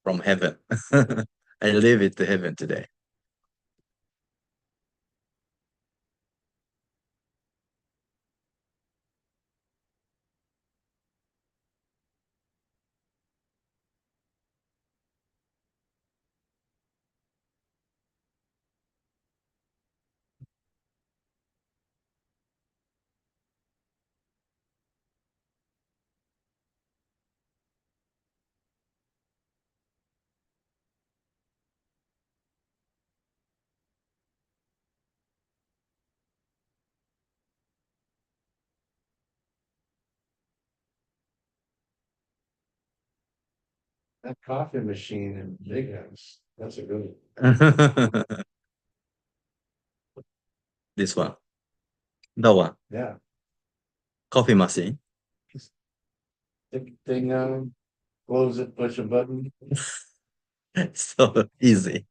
from heaven. I leave it to heaven today. That coffee machine in Big House, that's a good This one. The one. yeah. Coffee machine. Thing, close it, push a button. So easy.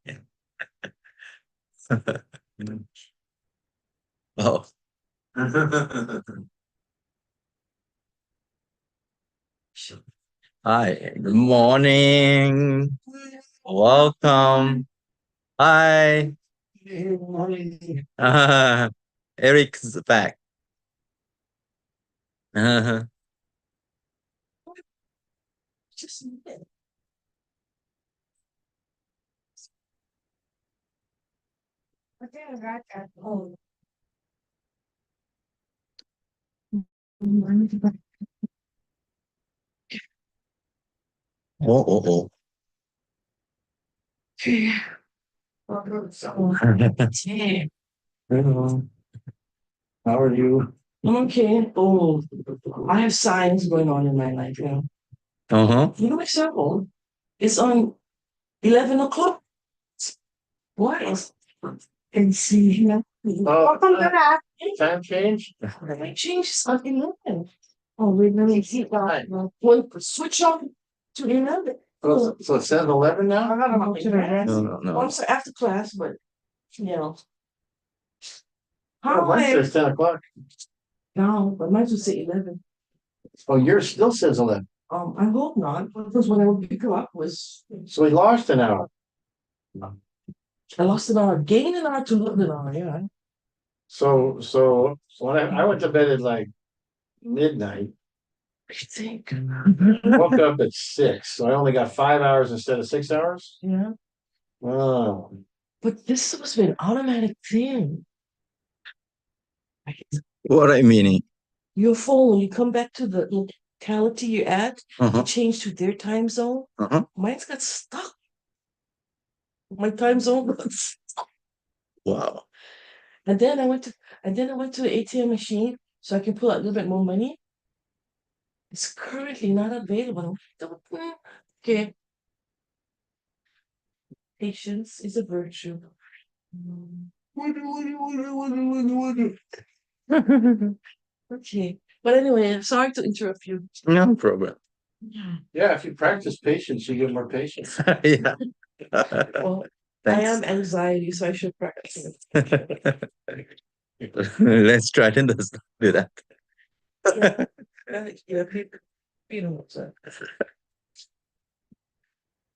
Oh. Hi, good morning. Welcome. Hi. Uh, Eric's back. Oh, oh, oh. Hello. How are you? I'm okay. Oh, I have signs going on in my life now. Uh-huh. You know my cell phone? It's on 11 o'clock. What? And see, you know. Welcome to that. Time change? I changed on 11. Oh, wait, let me see. One switch on to 11. So it says 11 now? I gotta go to the rest. No, no. Once after class, but you know. Oh, mine Hi. says 10 o'clock. No, but mine would say 11. Oh, yours still says 11. I hope not, because when I would pick her up was So we lost an hour. I lost an hour, gained an hour to lose an hour, yeah. So when I went to bed at like midnight, I think. woke up at 6. So I only got 5 hours instead of 6 hours. Yeah. Oh, But this is supposed to be an automatic thing. What I meaning? Your phone, when you come back to the locality you're at, you Uh-huh. change to their time zone. Uh-huh. Mine's got stuck. My time zone got stuck. Wow. And then I went to the ATM machine so I can pull out a little bit more money. It's currently not available. Okay. Patience is a virtue. Okay. But anyway, I'm sorry to interrupt you. No problem. yeah. If you practice patience, you get more patience. Yeah. Well, I Thanks. am anxiety, so I should practice it. Let's try to do that. Yeah. Yeah, people know what's up.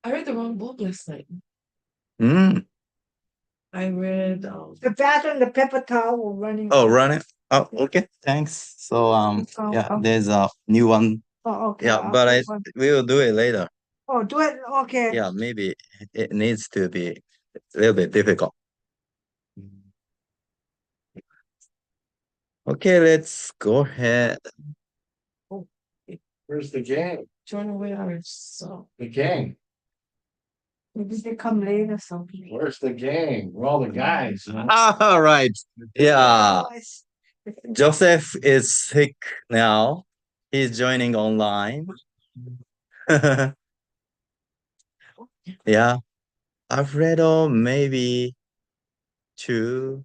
I read the wrong book last night. Mm. I read The bat and the pepper towel were running. Oh, run it. Oh, okay. Thanks. So yeah, okay. there's a new one. Oh, okay. Yeah, but we will do it later. Oh, do it. Okay. Yeah, maybe it needs to be a little bit difficult. Okay, let's go ahead. oh, Where's the gang? join away hours. So The gang. Maybe they come late or something. Where's the gang? We're all the guys. Huh? All right. Yeah. Yes. Joseph is sick now. He's joining online. Yeah. Alfredo, maybe two.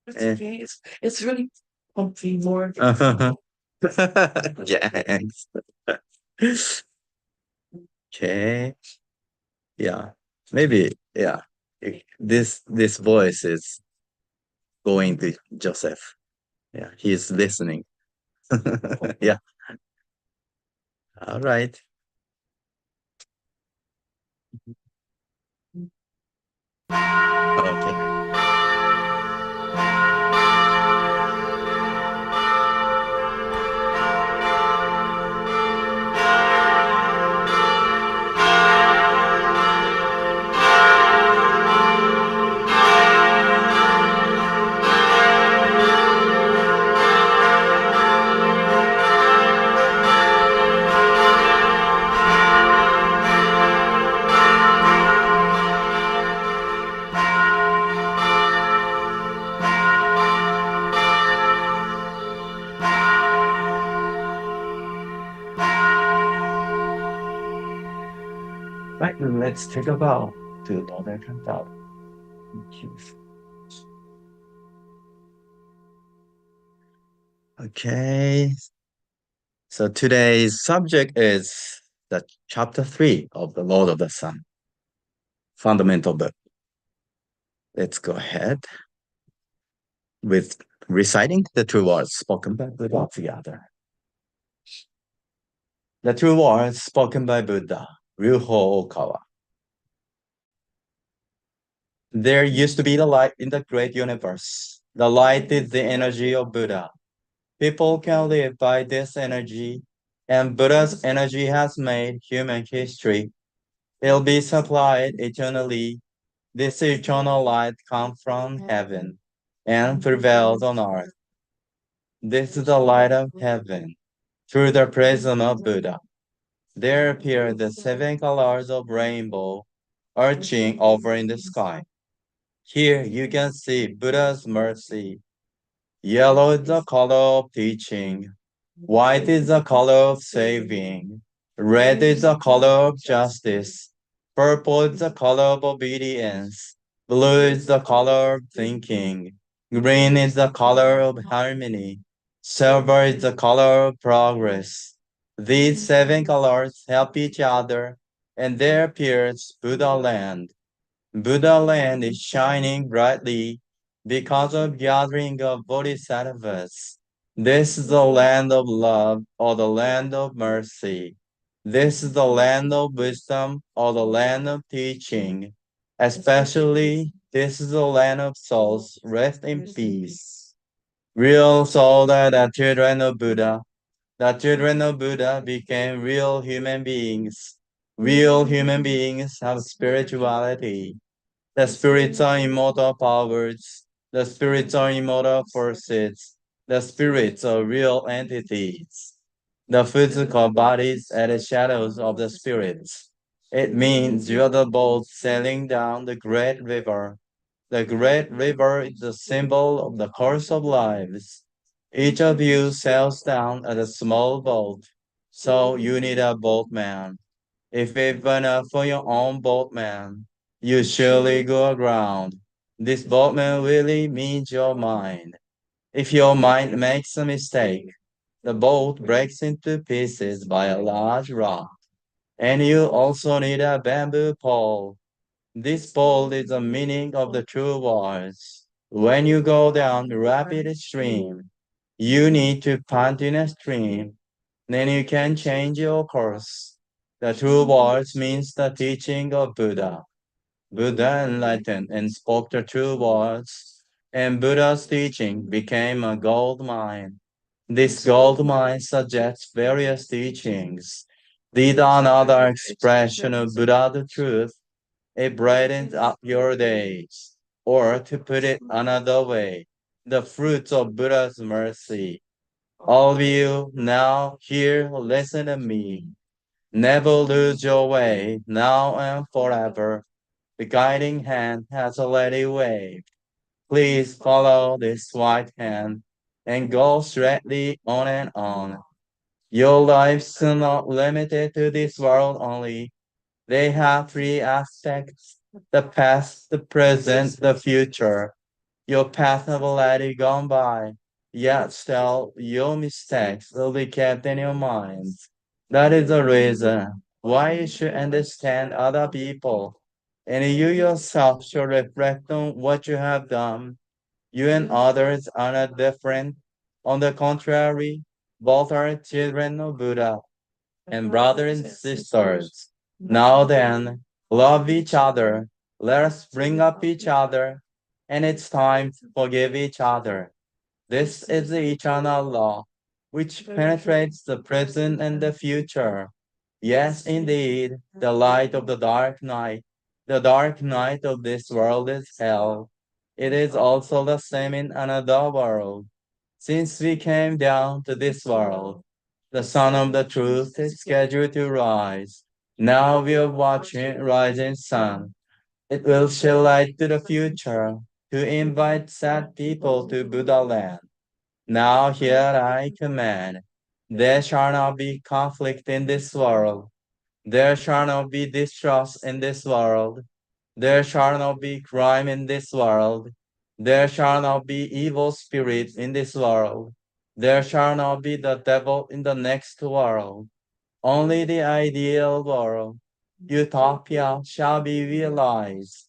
it's Eh. okay. It's really comfy more. Yes. Okay. Yeah. Maybe, yeah. This voice is going to Joseph. Yeah, he's listening. Yeah. All right. Right, let's take a bow to Lord Encantado. Okay, so today's subject is the chapter 3 of the Lord of the Sun, fundamental book. Let's go ahead with reciting the true words spoken by Buddha together. The true words spoken by Buddha, Ryuho Okawa. There used to be the light in the great universe. The light is the energy of Buddha. People can live by this energy, and Buddha's energy has made human history. It'll be supplied eternally. This eternal light comes from heaven and prevails on earth. This is the light of heaven. Through the prism of Buddha, there appear the 7 colors of rainbow arching over in the sky. Here you can see Buddha's mercy. Yellow is the color of teaching. White is the color of saving. Red is the color of justice. Purple is the color of obedience. Blue is the color of thinking. Green is the color of harmony. Silver is the color of progress. These 7 colors help each other, and there appears Buddha land. Buddha land is shining brightly because of gathering of bodhisattvas. This is the land of love or the land of mercy. This is the land of wisdom or the land of teaching. Especially, this is the land of souls. Rest in peace. Real souls are the children of Buddha. The children of Buddha became real human beings. Real human beings have spirituality. The spirits are immortal powers. The spirits are immortal forces. The spirits are real entities. The physical bodies are the shadows of the spirits. It means you're the boat sailing down the great river. The great river is the symbol of the course of lives. Each of you sails down as a small boat, so you need a boatman. If even for your own boatman, you surely go aground. This boatman really means your mind. If your mind makes a mistake, the boat breaks into pieces by a large rock. And you also need a bamboo pole. This pole is the meaning of the true words. When you go down the rapid stream, you need to punt in a stream. Then you can change your course. The true words means the teaching of Buddha. Buddha enlightened and spoke the true words, and Buddha's teaching became a gold mine. This gold mine suggests various teachings. These are another expression of Buddha the truth. It brightens up your days. Or to put it another way, the fruits of Buddha's mercy. All of you now here listen to me. Never lose your way now and forever. The guiding hand has already waved. Please follow this white hand and go straightly on and on. Your lives are not limited to this world only. They have 3 aspects: the past, the present, the future. Your path have already gone by, yet still your mistakes will be kept in your minds. That is the reason why you should understand other people, and you yourself should reflect on what you have done. You and others are not different. On the contrary, both are children of Buddha and brothers and sisters. Now then, love each other. Let us bring up each other, and it's time to forgive each other. This is the eternal law, which penetrates the present and the future. Yes, indeed, the light of the dark night. The dark night of this world is hell. It is also the same in another world. Since we came down to this world, the sun of the truth is scheduled to rise. Now we are watching rising sun. It will shed light to the future to invite sad people to Buddha land. Now here I command, there shall not be conflict in this world. There shall not be distrust in this world. There shall not be crime in this world. There shall not be evil spirits in this world. There shall not be the devil in the next world. Only the ideal world, utopia, shall be realized.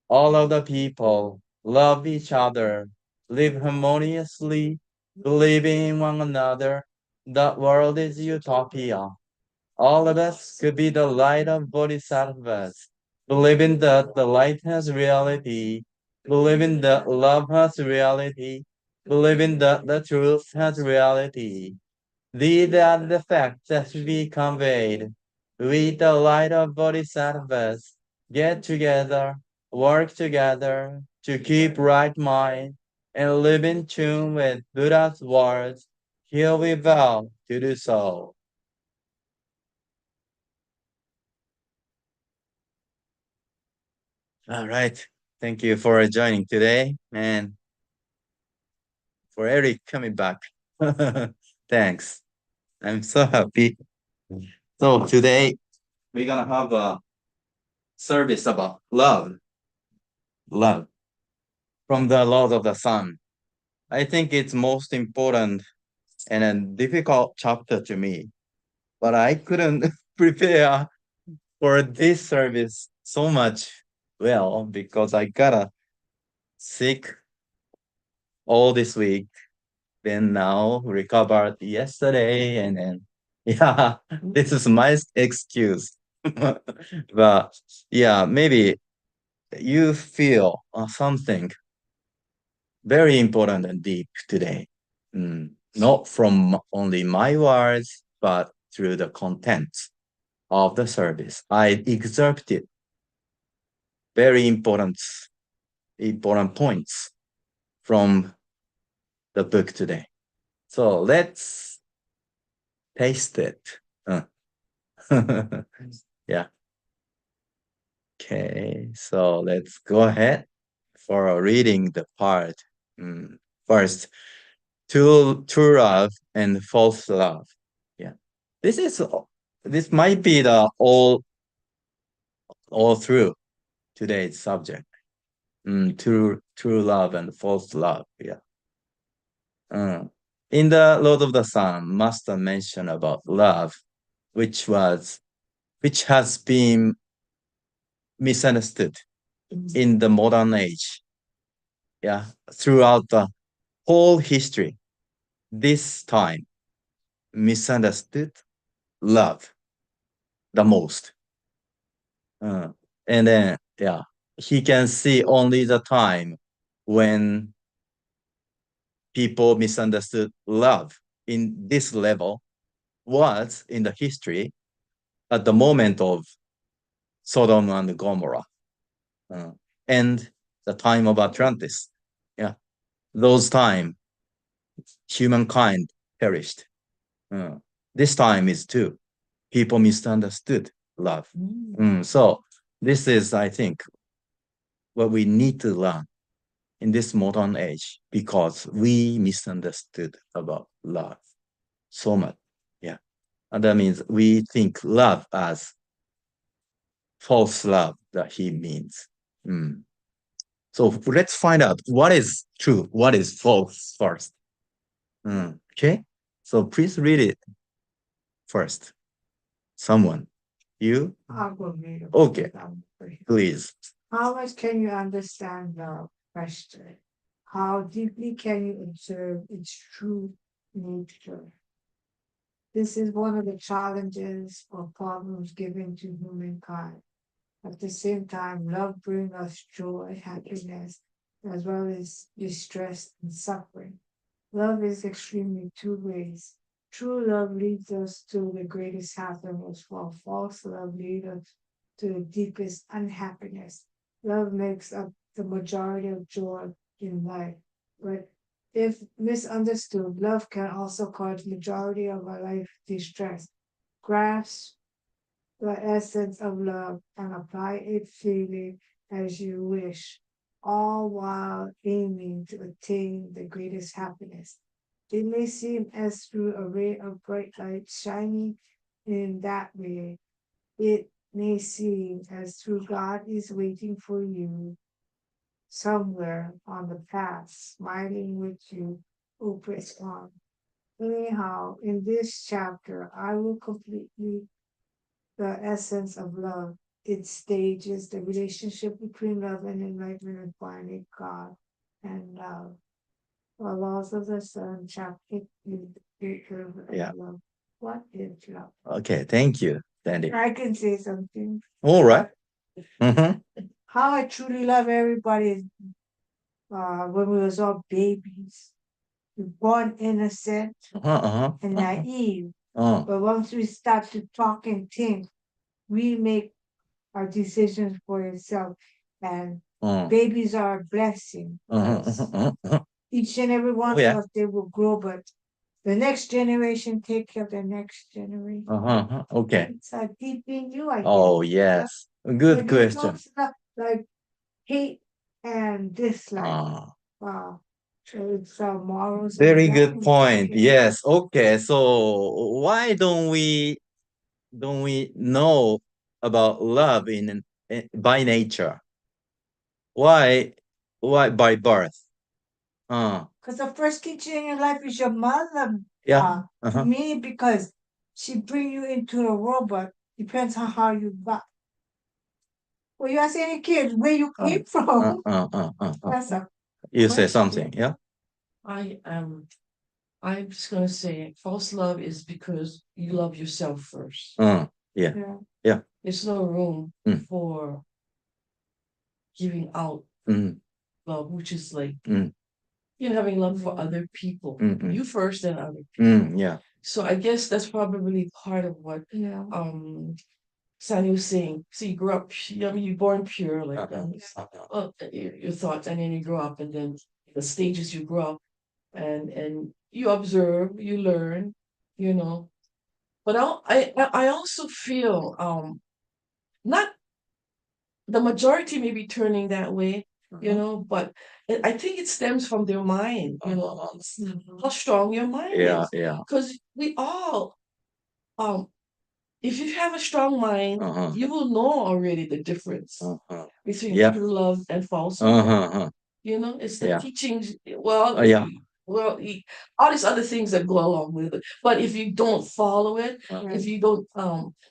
All of the people love each other, live harmoniously, believing in one another. That world is utopia. All of us could be the light of bodhisattvas, believing that the light has reality, believing that love has reality, believing that the truth has reality. These are the facts that should be conveyed. With the light of bodhisattvas, get together, work together to keep right mind and live in tune with Buddha's words. Here we vow to do so. All right. Thank you for joining today and for Eric coming back. Thanks. I'm so happy. So today we're gonna have a service about love. Love from the Lord of the Sun. I think it's most important and a difficult chapter to me, but I couldn't prepare for this service so much well because I got a sick all this week. Then now recovered yesterday, and then yeah, this is my excuse. But yeah, maybe you feel something very important and deep today. Not from only my words, but through the content of the service. I excerpted very important points from the book today. So let's taste it. Uh. Yeah. Okay, so let's go ahead for reading the part. First, true love and false love. Yeah, this is this might be the all through today's subject. True love and false love. Yeah. In the Lord of the Sun, Master mentioned about love, which has been misunderstood in the modern age. Yeah, throughout the whole history, this time misunderstood love the most. And then, yeah, he can see only the time when people misunderstood love in this level was in the history at the moment of Sodom and Gomorrah and the time of Atlantis. Yeah, those time humankind perished. This time is too. People misunderstood love. So this is, I think, what we need to learn in this modern age because we misunderstood about love so much. Yeah. And that means we think love as false love that he means. So let's find out what is true, what is false first. Okay. So please read it first. Someone. You? I'll go read it. Okay. Please. How much can you understand the question? How deeply can you observe its true nature? This is one of the challenges or problems given to humankind. At the same time, love brings us joy, happiness, as well as distress and suffering. Love is extremely two ways. True love leads us to the greatest happiness, while false love leads us to the deepest unhappiness. Love makes up the majority of joy in life, but if misunderstood, love can also cause majority of our life distress. Grasp the essence of love and apply it freely as you wish, all while aiming to attain the greatest happiness. It may seem as through a ray of bright light shining in that way, it may seem as though God is waiting for you somewhere on the path, smiling with you, open arms. Anyhow, in this chapter, I will completely the essence of love, its stages, the relationship between love and enlightenment and finding God and love. The laws of the sun, chapter 8, the Yeah. love. What is love? Okay, thank you, Sandy. I can say something. All right. Mm-hmm. How I truly love everybody is when we was all babies. We born innocent Uh-huh. and naive. Uh, But once we start to talk and think, we make our decisions for ourselves. And babies are a blessing. Each and every one of us, they will grow, but the next generation take care of the next generation. Okay. It's deep in you, I guess. Oh, yes. Good But it question. talks about like hate and dislike. Ah, So it's morals. and very good values. point. Okay. Yes. Okay. So why don't we know about love by nature? Why by birth? Because the first teacher in your life is your mother. Yeah. To me, because she bring you into the world, but depends on how you got. Well, you ask any kid where you came from. That's a You say question. something, yeah? I'm just gonna say false love is because you love yourself first. Yeah. Yeah. There's no room Mm. for giving out Mm. love, which is like Mm. having love for other people. Mm. You first, then other people. Yeah. So I guess that's probably part of what Yeah. Sandy was saying. So you grew up, you're born pure, like your thoughts, and then you grow up, and then the stages you grow up, and you observe, you learn, you know. But I also feel not the majority may be turning that way, but I think it stems from their mind, it's how strong your mind Yeah, is. yeah. Because we all, if you have a strong mind, Uh-huh. you will know already the difference between Yeah. true love and false love. Uh-huh. It's the Yeah. teachings. Well, Yeah. well, all these other things that go along with it. But if you don't follow it, if you don't,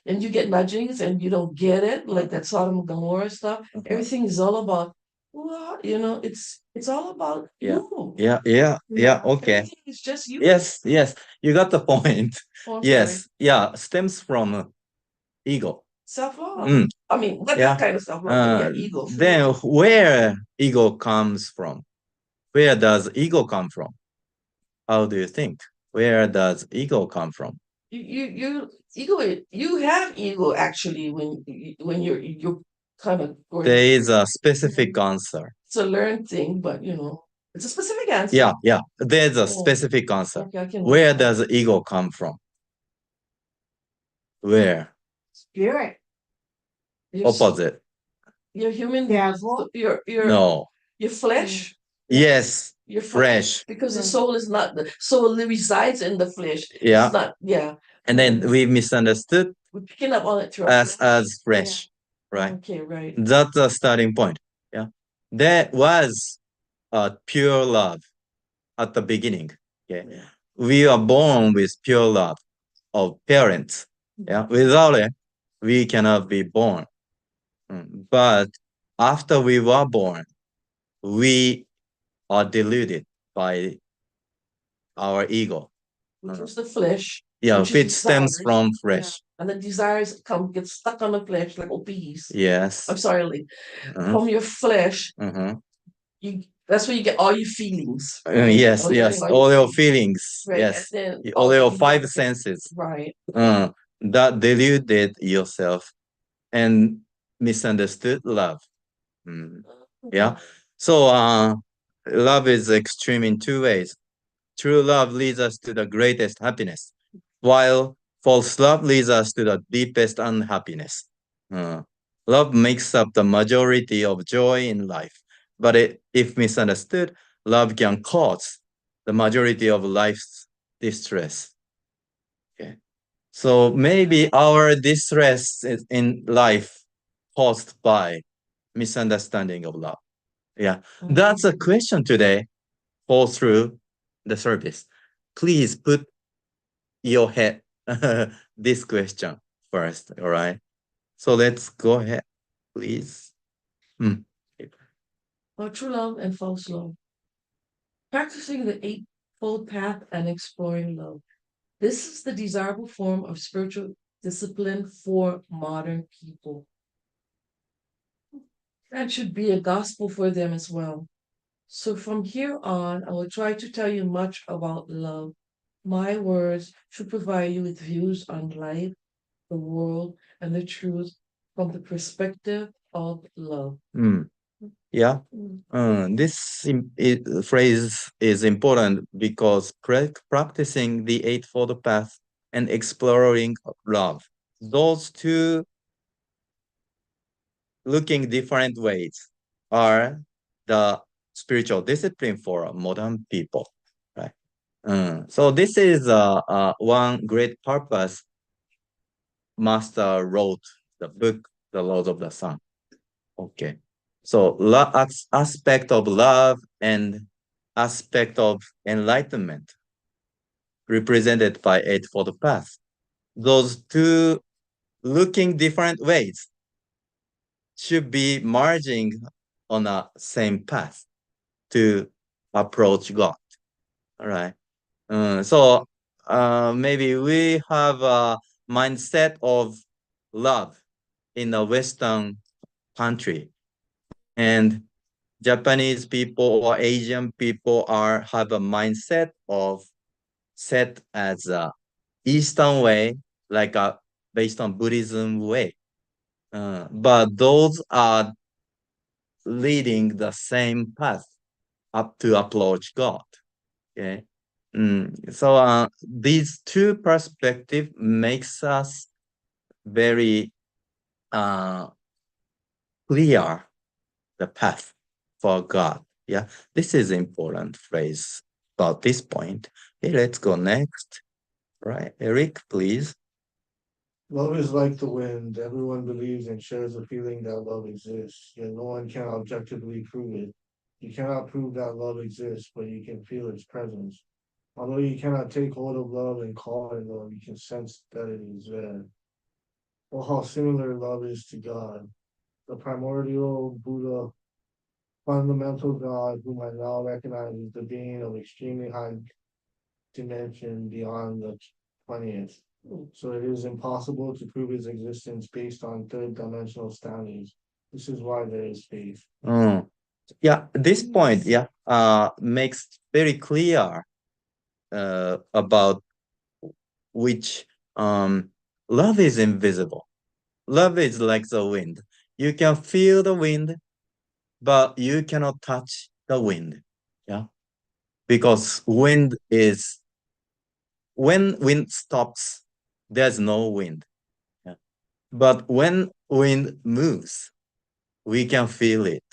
and you get nudgings and you don't get it, like that Sodom and Gomorrah stuff, everything is all about, well, it's all about Yeah. you. Yeah. Okay. Everything is just you. Yes. You got the point. Oh, I'm Yes. sorry. Yeah. Stems from ego. Self-love. I mean, what Yeah. kind of self-love? Yeah, ego. Then where ego comes from? Where does ego come from? How do you think? Where does ego come from? You have ego actually when you're kind of going. There is a specific answer. It's a learned thing, but it's a specific answer. Yeah. There's a specific answer. Okay, Where does ego come from? Where? Spirit. Opposite. Your human. Yeah. Your No. your flesh. Yes. Your Fresh. because the soul is not the soul resides in the flesh. Yeah. It's not. Yeah. And then we misunderstood We're picking up on it through as fresh, right? Okay, right. That's the starting point. Yeah. There was pure love at the beginning. Okay. We are born with pure love of parents. Yeah. Without it, we cannot be born. But after we were born, we are deluded by our ego. Which is the flesh. Yeah, which which stems desires. from flesh. And the desires get stuck on the flesh like bees. Yes. I'm sorry, like from your flesh, that's where you get all your feelings. Right? Yes, all your feelings. Right. Yes, And then all your you five get- senses. Right. That deluded yourself and misunderstood love. Yeah. So love is extreme in two ways. True love leads us to the greatest happiness, while false love leads us to the deepest unhappiness. Love makes up the majority of joy in life, but if misunderstood, love can cause the majority of life's distress. Okay. So maybe our distress in life caused by misunderstanding of love. Yeah, that's a question today. Fall through the service. Please put your head this question first. All right. So let's go ahead, please. Hmm. True love and false love. Practicing the Eightfold Path and exploring love. This is the desirable form of spiritual discipline for modern people. That should be a gospel for them as well. So from here on, I will try to tell you much about love. My words should provide you with views on life, the world, and the truth from the perspective of love. Yeah. Mm. This phrase is important because practicing the Eightfold Path and exploring love, those two looking different ways, are the spiritual discipline for modern people, right? So this is one great purpose Master wrote the book, The Laws of the Sun. Okay. So aspect of love and aspect of enlightenment represented by Eightfold Path. Those two looking different ways should be merging on a same path to approach God. All right. So maybe we have a mindset of love in a Western country, and Japanese people or Asian people have a mindset of set as a Eastern way, like a based on Buddhism way. But those are leading the same path up to approach God. Okay. So these two perspective makes us very clear the path for God. Yeah, this is important phrase about this point. Okay, let's go next. Right, Eric, please. Love is like the wind. Everyone believes and shares the feeling that love exists, yet no one can objectively prove it. You cannot prove that love exists, but you can feel its presence. Although you cannot take hold of love and call it love, you can sense that it is there. Or how similar love is to God. The primordial Buddha, fundamental God, whom I now recognize as the being of extremely high dimension beyond the 20th. So it is impossible to prove its existence based on third dimensional standards. This is why there is faith. Yeah, this point, yeah, makes very clear about which love is invisible. Love is like the wind. You can feel the wind, but you cannot touch the wind. Yeah. Because when wind stops, there's no wind. Yeah. But when wind moves, we can feel it.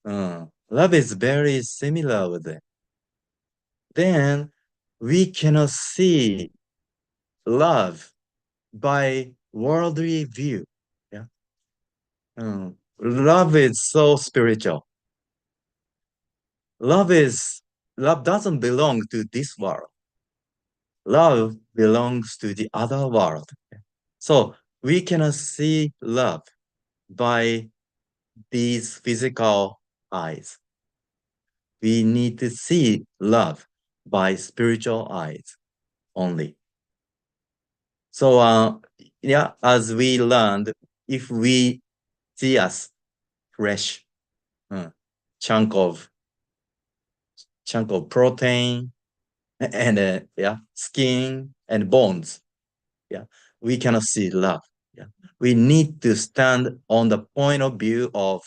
Love is very similar with it. Then we cannot see love by worldly view. Yeah. Love is so spiritual. Love doesn't belong to this world. Love belongs to the other world. So we cannot see love by these physical eyes. We need to see love by spiritual eyes only. So yeah, as we learned, if we see us fresh uh, chunk of protein and yeah, skin and bones, yeah, we cannot see love. Yeah, we need to stand on the point of view of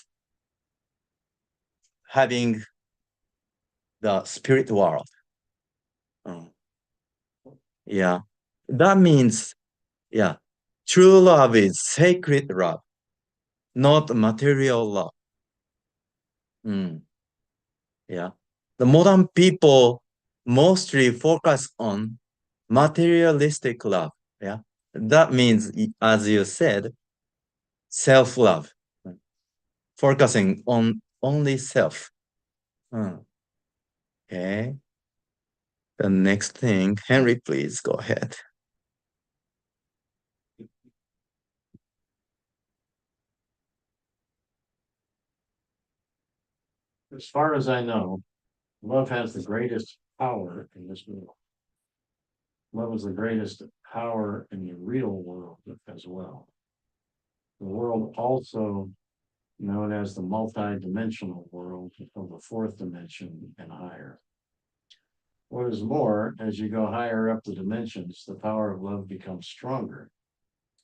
having the spirit world. Uh, yeah, that means, yeah, true love is sacred love, not material love. Yeah, the modern people mostly focus on materialistic love. Yeah. That means, as you said, self-love. Focusing on only self. Okay. The next thing, Henry, please go ahead. As far as I know, love has the greatest power in this world. Love is the greatest power in the real world as well. The world also known as the multi-dimensional world of the fourth dimension and higher. What is more, as you go higher up the dimensions, the power of love becomes stronger.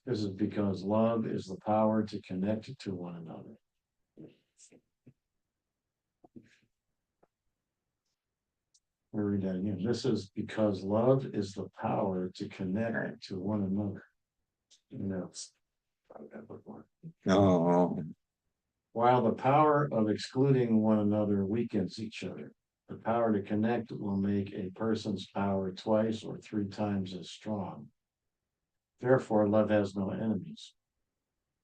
This is because love is the power to connect to one another. I'll read that again. This is because love is the power to connect to one another. You know, Oh. while the power of excluding one another weakens each other, the power to connect will make a person's power twice or three times as strong. Therefore, love has no enemies.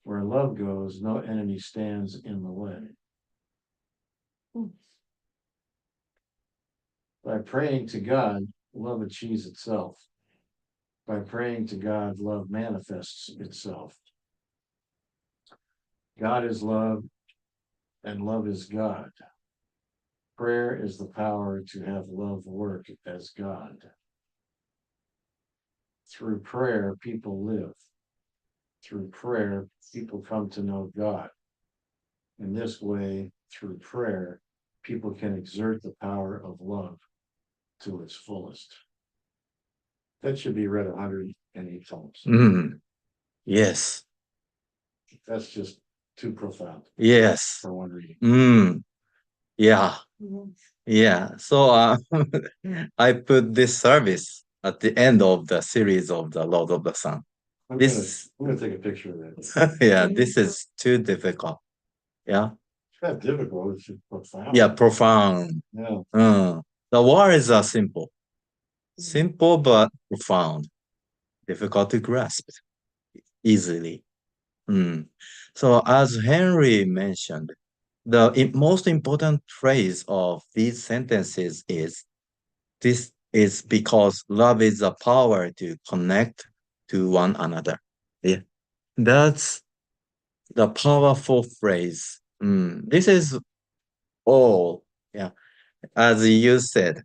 Where love goes, no enemy stands in the way. By praying to God, love achieves itself. By praying to God, love manifests itself. God is love, and love is God. Prayer is the power to have love work as God. Through prayer, people live. Through prayer, people come to know God. In this way, through prayer, people can exert the power of love to its fullest. That should be read 108 times. Yes. That's just too profound Yes. for one reading. Yeah. Yeah. So I put this service at the end of the series of the Lord of the Sun. I'm This gonna take a picture of that. yeah, this is too difficult. Yeah. It's not difficult, it's just profound. Yeah, profound. Yeah. The words are simple. Simple but profound. Difficult to grasp easily. So as Henry mentioned, the most important phrase of these sentences is, this is because love is the power to connect to one another. Yeah, that's the powerful phrase. This is all. Yeah, as you said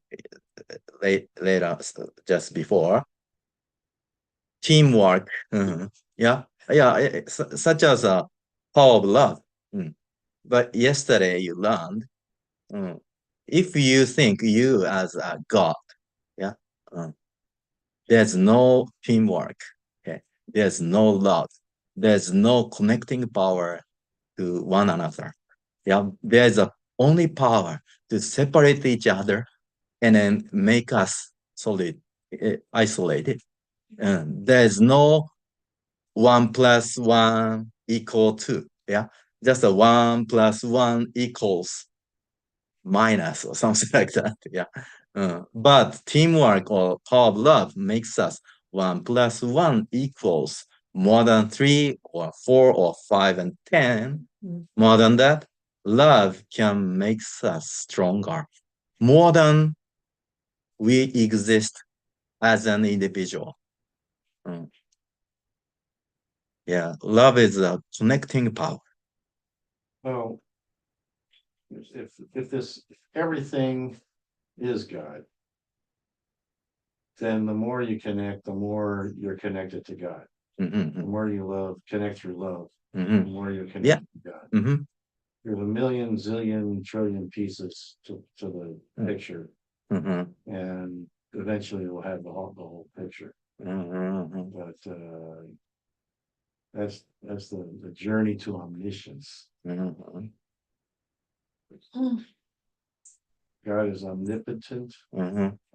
later, just before, teamwork. Yeah, yeah, such as a power of love. But yesterday you learned, if you think you as a god, yeah, there's no teamwork. Okay, there's no love. There's no connecting power to one another. Yeah, there's a only power to separate each other and then make us solid, isolated. There's no 1 + 1 = 2. Yeah, just a 1 + 1 = minus or something like that. Yeah. But teamwork or power of love makes us 1 + 1 = more than 3 or 4 or 5 and 10. More than that, love can make us stronger. More than we exist as an individual. Yeah, love is a connecting power. Well, if everything is God, then the more you connect, the more you're connected to God. The more you love, connect through love, the more you're connected to God. There's a million, zillion, trillion pieces to the picture, and eventually we'll have the whole picture. But that's the journey to omniscience. God is omnipotent,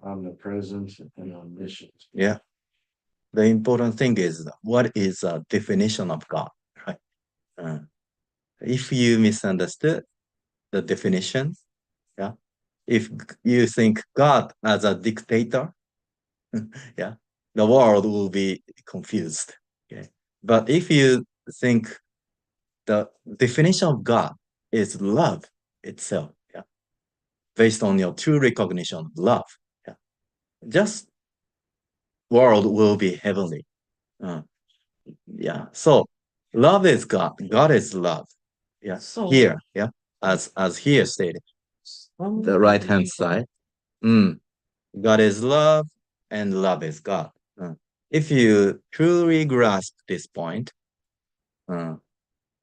omnipresent, and omniscient. Yeah. The important thing is, what is a definition of God, right? If you misunderstood the definition, yeah, if you think God as a dictator, yeah, the world will be confused. Okay. But if you think the definition of God is love itself, yeah, based on your true recognition of love, yeah, just world will be heavenly. Uh, yeah. So love is God. God is love. Yeah. So Here, yeah. As here stated, the right hand side. Mm, God is love and love is God. If you truly grasp this point, uh,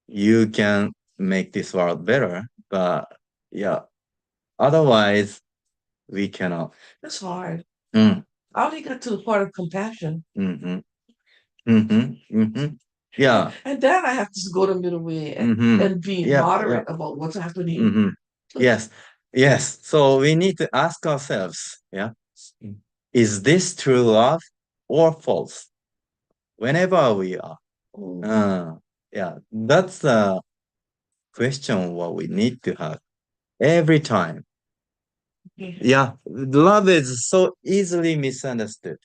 you can make this world better. But yeah, otherwise we cannot. That's hard. Mm, I only got to the part of compassion. mm-hmm, mm-hmm. Yeah. And then I have to go the middle way and be Yeah, moderate about what's happening. Mm-hmm. Yes, yes. So we need to ask ourselves, yeah, is this true love or false? Whenever we are, yeah, that's the question what we need to have every time. Yeah, love is so easily misunderstood,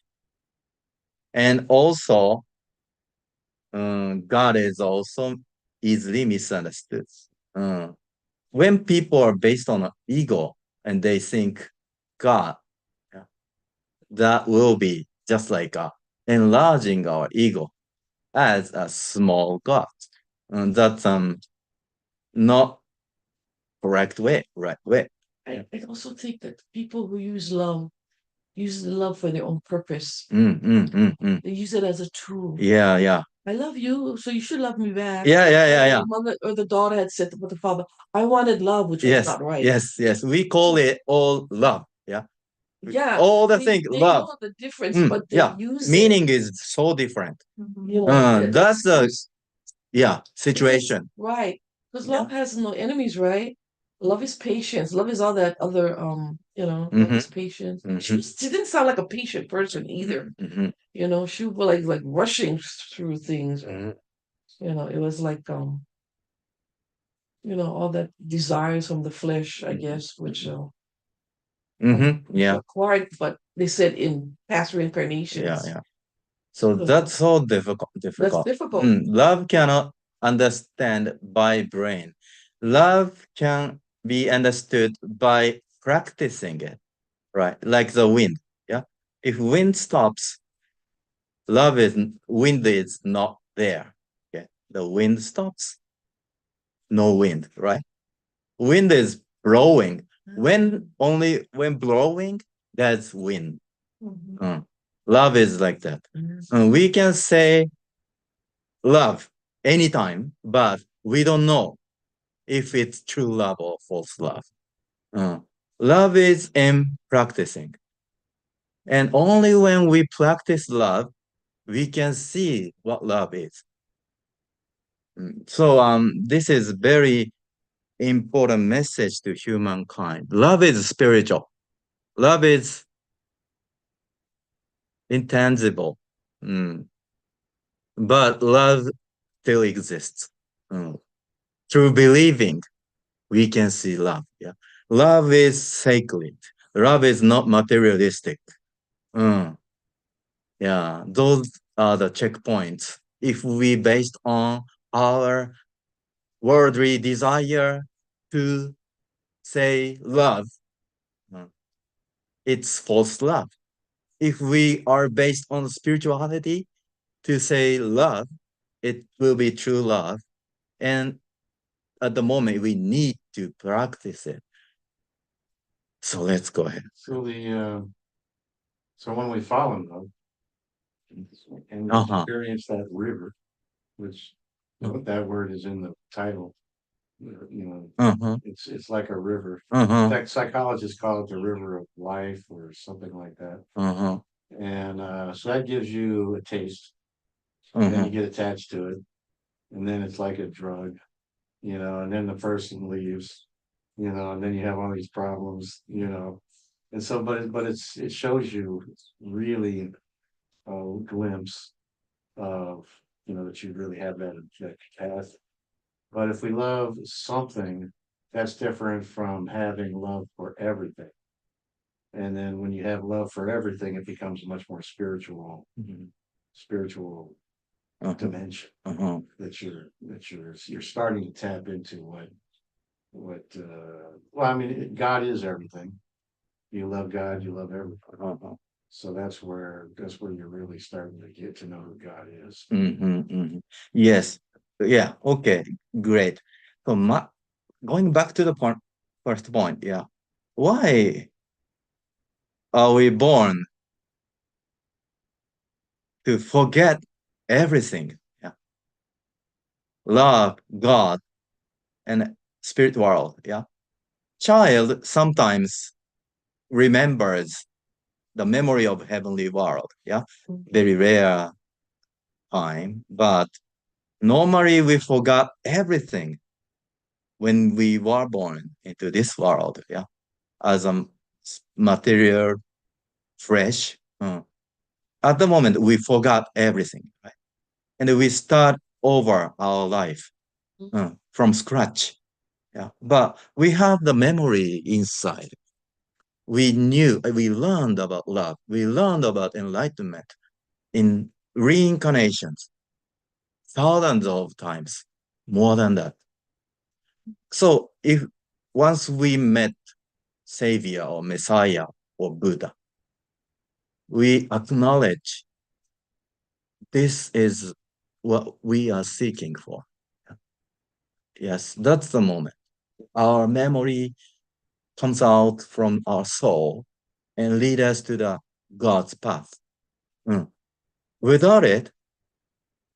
and also, God is also easily misunderstood. When people are based on ego and they think God, yeah, that will be just like enlarging our ego as a small God. That's not correct way, right way. I also think that people who use the love for their own purpose. They use it as a tool. Yeah, yeah. I love you, so you should love me back. Yeah. The mother or the daughter had said with the father, I wanted love, which was Yes, not right. yes. We call it all love. Yeah. Yeah. All the thing, They love. know the difference, but they Yeah. use Meaning is so different. you know, That's the situation. right. Because Yeah. love has no enemies, right? Love is patience. Love is all that other love is patience. She didn't sound like a patient person either. You know, she was like rushing through things. You know, it was like all that desires from the flesh, I guess, which Yeah. acquired, but they said in past reincarnations. Yeah. So that's so difficult. That's difficult. Love cannot understand by brain. Love can be understood by practicing it, right? Like the wind. Yeah. If wind stops, wind is not there. Okay. The wind stops, no wind, right? Wind is blowing. When blowing, that's wind. Love is like that. We can say love anytime, but we don't know if it's true love or false love. Love is in practicing. And only when we practice love, we can see what love is. So this is very important message to humankind. Love is spiritual. Love is intangible. But love still exists. Through believing, we can see love. Yeah. Love is sacred. Love is not materialistic. Yeah. Those are the checkpoints. If we based on our worldly desire to say love, it's false love. If we are based on spirituality to say love, it will be true love. And at the moment, we need to practice it. So let's go ahead. So when we fall in love and we experience that river, which that word is in the title, it's like a river. In fact, psychologists call it the river of life or something like that. And so that gives you a taste, and then you get attached to it, and then it's like a drug, and then the person leaves, and then you have all these problems, and so it shows you really a glimpse of that you really have that capacity. But if we love something, that's different from having love for everything. And then when you have love for everything, it becomes much more spiritual, spiritual dimension that you're starting to tap into well, I mean, God is everything. You love God, you love everything. So that's where you're really starting to get to know who God is. Yes. Yeah. Okay. Great. So going back to the first point. Yeah. Why are we born to forget everything? Yeah. Love, God, and spirit world. Yeah. Child sometimes remembers the memory of heavenly world. Yeah. Very rare time, but normally we forgot everything when we were born into this world. Yeah. As a material, fresh. At the moment, we forgot everything, right? And we start over our life from scratch. Yeah. But we have the memory inside. We learned about love. We learned about enlightenment in reincarnations, thousands of times, more than that. So if once we met Savior or Messiah or Buddha, we acknowledge this is what we are seeking for. Yes, that's the moment. Our memory comes out from our soul and lead us to the God's path. Without it,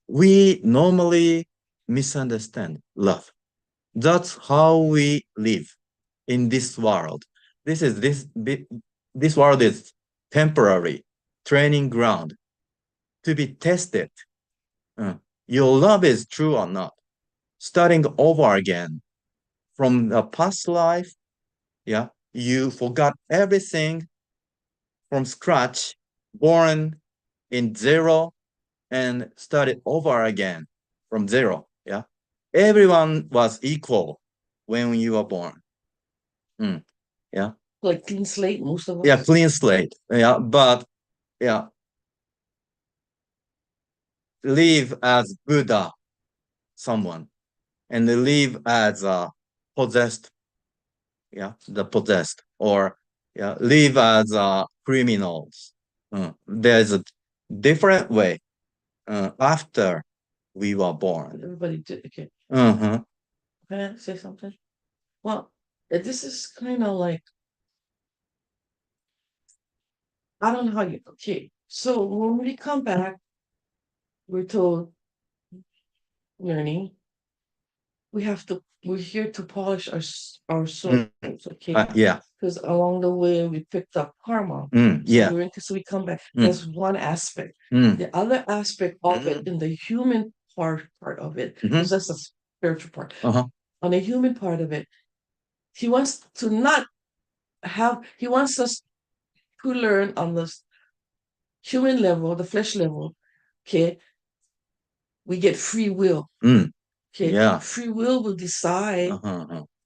we normally misunderstand love. That's how we live in this world. This world is temporary training ground to be tested. Your love is true or not. Starting over again from the past life, yeah, you forgot everything from scratch, born in zero, and started over again from zero. Yeah, everyone was equal when you were born. Yeah, Like clean slate, most of us. yeah, clean slate. Yeah, but yeah, live as Buddha, someone, and live as a possessed. Yeah, the possessed, or yeah, live as criminals. There's a different way after we were born. Everybody did. Okay. Uh-huh. Can I say something? Well, this is kind of like, I don't know how you, okay. So when we come back, we're told, learning, we're here to polish our souls, okay? Yeah. Because along the way, we picked up karma. Yeah. So we come back. That's one aspect. The other aspect of it, in the human part of it, because that's the spiritual part. On the human part of it, he wants to not he wants us to learn on the human level, the flesh level, okay? We get free will. Okay. Yeah. Free will decide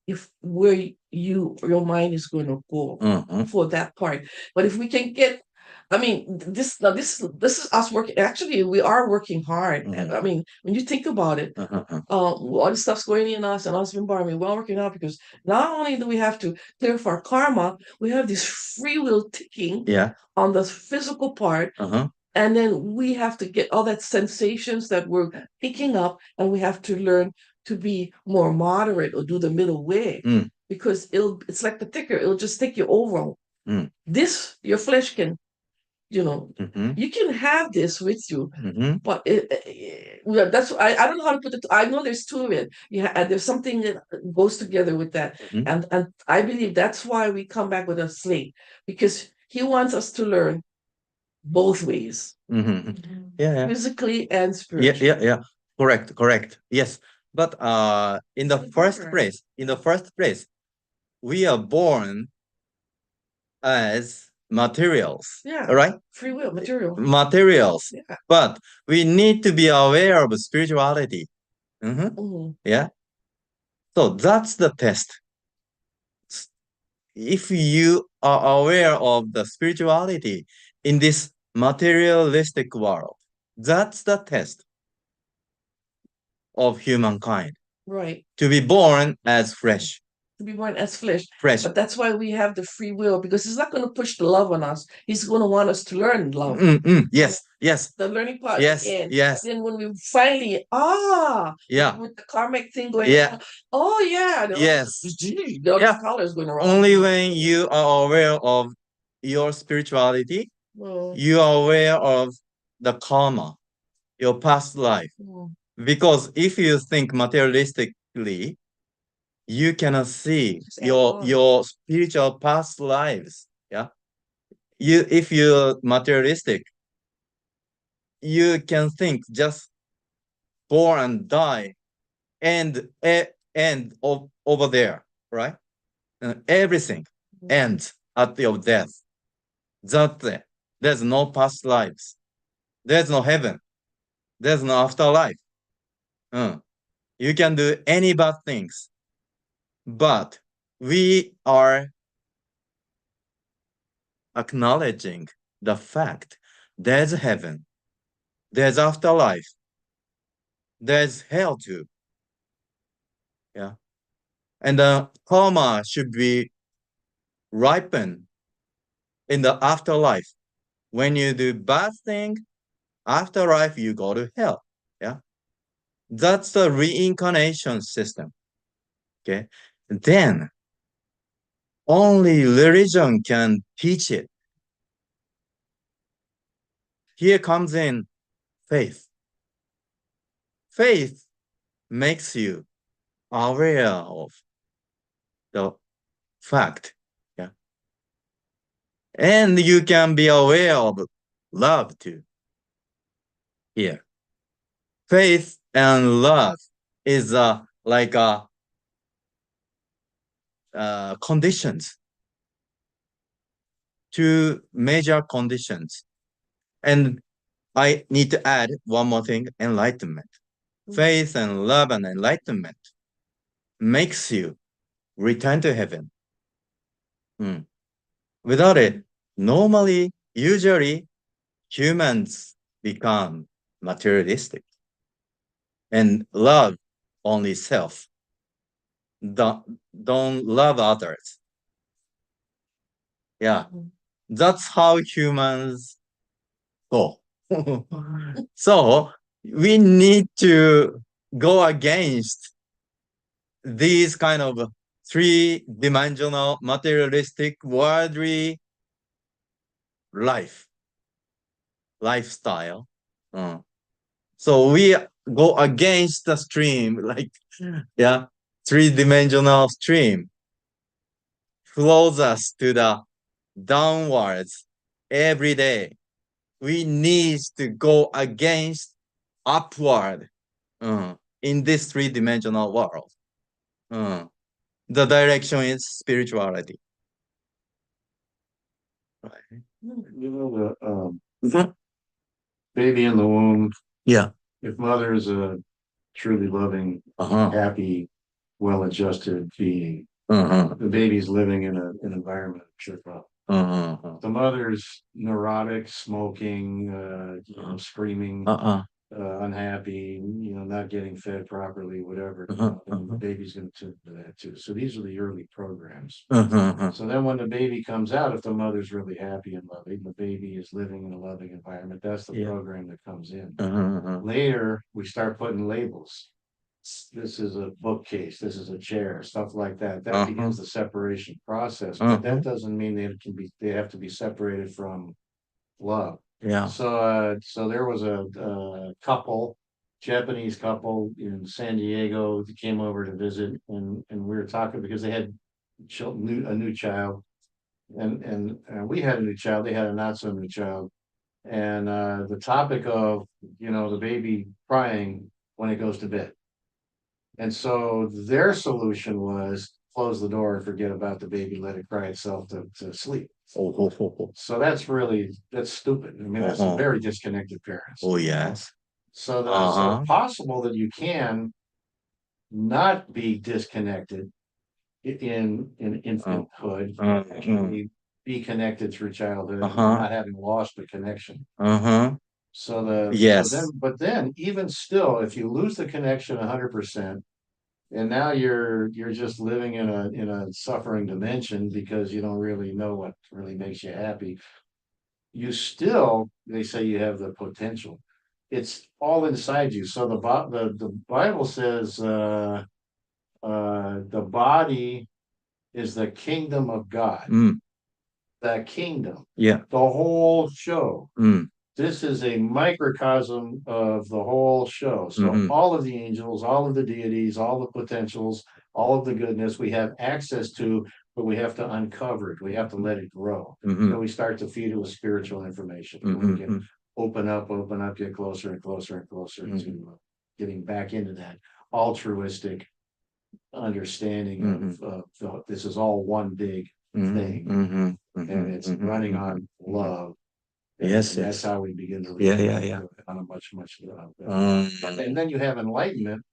if where your mind is going to go for that part. But if we can get, I mean, this is us working. Actually, we are working hard. I mean, when you think about it, all the stuff's going in us and us environment, we're working out, because not only do we have to clear for our karma, we have this free will ticking on the physical part. And then we have to get all that sensations that we're picking up, and we have to learn to be more moderate or do the middle way, because it's like the ticker, it'll just take you over. This, your flesh can, you can have this with you, but that's I don't know how to put it. I know there's two of it. Yeah, there's something that goes together with that, and I believe that's why we come back with a slate, because he wants us to learn both ways. Yeah. Physically and spiritually. Yeah. Correct. Yes. But in the first place, we are born as materials. Yeah. Right? Free will, material. Materials. Yeah. But we need to be aware of spirituality. Yeah. So that's the test. If you are aware of the spirituality in this materialistic world. That's the test of humankind, Right. to be born as flesh. To be born as flesh. Fresh. But that's why we have the free will, because he's not going to push the love on us. He's going to want us to learn love. Yes, yes, The learning part. yes, And yes. then when we finally, Yeah. with the karmic thing going Yeah. on, oh yeah, Yes. the Yeah. colors going around. Only when you are aware of your spirituality, Well, you are aware of the karma, your past life. Because if you think materialistically, you cannot see your spiritual past lives. Yeah. If you're materialistic, you can think just born and die and over there, right? Everything ends at your death. That's it. There's no past lives. There's no heaven. There's no afterlife. You can do any bad things. But we are acknowledging the fact there's heaven, there's afterlife, there's hell too. Yeah. And the karma should be ripened in the afterlife. When you do bad thing, afterlife you go to hell. Yeah. That's the reincarnation system. Okay. Then only religion can teach it. Here comes in faith. Faith makes you aware of the fact. Yeah. And you can be aware of love too. Here. Faith and love is like conditions, two major conditions. And I need to add one more thing, enlightenment. Faith and love and enlightenment makes you return to heaven. Without it, normally, usually, humans become materialistic and love only self. Don't love others. Yeah, that's how humans go. So we need to go against these kind of three-dimensional materialistic worldly lifestyle. So we go against the stream, like yeah, three-dimensional stream flows us to the downwards every day. We need to go against upward in this three-dimensional world. The direction is spirituality. Right. You know, the baby in the womb, Yeah. if mother is a truly loving, happy, well-adjusted being, the baby's living in an environment of pure love. The mother's neurotic, smoking, screaming, unhappy, not getting fed properly, whatever. And the baby's going to tune to that too. So these are the early programs. So then when the baby comes out, if the mother's really happy and loving, the baby is living in a loving environment. That's the program that comes in. Later, we start putting labels. This is a bookcase, this is a chair, stuff like that. That begins the separation process, but that doesn't mean they have to be separated from love. Yeah. So there was a couple, Japanese couple in San Diego that came over to visit, and we were talking because they had a new child, and we had a new child. They had a not so new child, and the topic of the baby crying when it goes to bed. And so their solution was close the door and forget about the baby, let it cry itself to sleep. So that's stupid. I mean, that's very disconnected parents. Oh, yes. So it's possible that you can not be disconnected in infanthood, actually be connected through childhood, Uh-huh. not having lost the connection. Uh-huh. So Yes. then even still, if you lose the connection 100%, and now you're just living in a suffering dimension because you don't really know what really makes you happy, you still, they say you have the potential. It's all inside you. So the Bible says the body is the kingdom of God. Mm. The kingdom, Yeah. the whole show. Mm. This is a microcosm of the whole show. So Mhm. all of the angels, all of the deities, all the potentials, all of the goodness we have access to, but we have to uncover it. We have to let it grow. Mhm. So we start to feed it with spiritual information. And we can Mhm. open up, get closer and closer and closer Mhm. to getting back into that altruistic understanding this is all one big Mhm. thing, Mhm. and it's Mhm. running Mhm. on Mhm. love. Yes, And that's yes. how we begin to Yeah, really yeah, yeah. on a much and then you have enlightenment.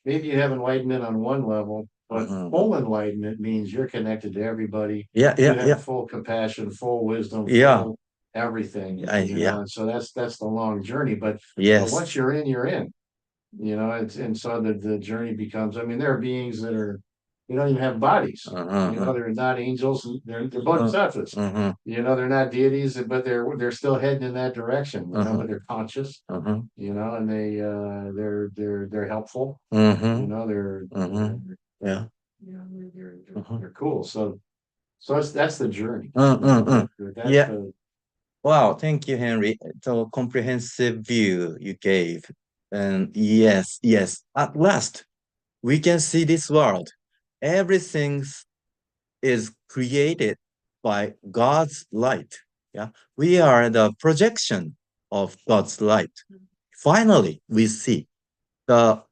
Maybe you have enlightenment on one level, but Uh-huh. full enlightenment means you're connected to everybody. Yeah, You yeah, have yeah. full compassion, full wisdom, Yeah. full everything, Yeah. and so that's the long journey. But Yes. once you're in, you're in. And so the journey becomes, I mean, there are beings that are, they don't even have bodies. Uh-huh. They're not angels, they're Uh, bodhisattvas. uh-huh. They're not deities, but they're still heading in that direction, Uh-huh. but they're conscious, Uh-huh. and they're helpful, Uh-huh. they're Uh-huh. Yeah. Uh-huh. they're cool. So that's the journey. That's Yeah. the Wow. Thank you, Henry. So comprehensive view you gave. And yes, yes. At last, we can see this world. Everything is created by God's light. Yeah. We are the projection of God's light. Finally, we see the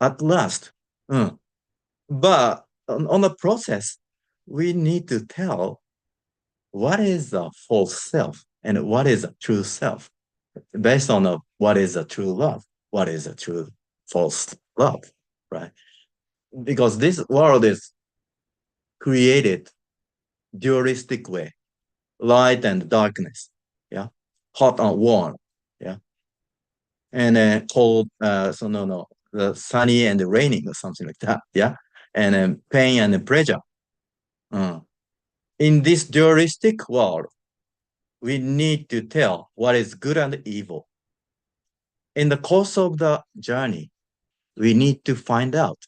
at last. Mm. But on the process, we need to tell what is the false self and what is a true self based on what is a true love, what is a true false love, right? Because this world is created dualistic way, light and darkness, yeah, hot and warm, yeah, and cold, so no, the sunny and raining or something like that, yeah, and pain and pleasure. Uh, in this dualistic world, we need to tell what is good and evil. In the course of the journey, we need to find out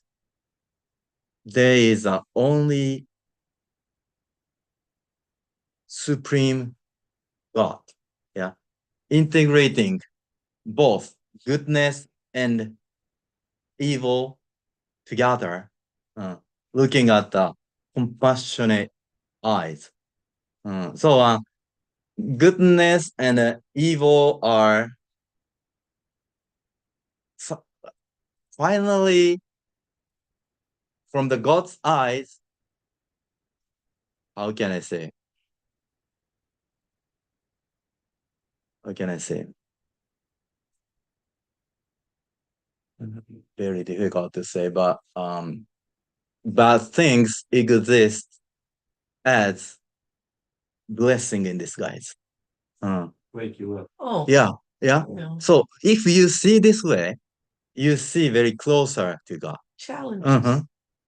there is a only supreme God, yeah, integrating both goodness and evil together, uh, looking at the compassionate eyes. So goodness and evil are finally from the God's eyes. How can I say? How can I say? Very difficult to say, but bad things exist as blessing in disguise. Uh, wake you up. Oh, yeah, yeah. yeah. So if you see this way, you see very closer to God. Challenges. Uh-huh.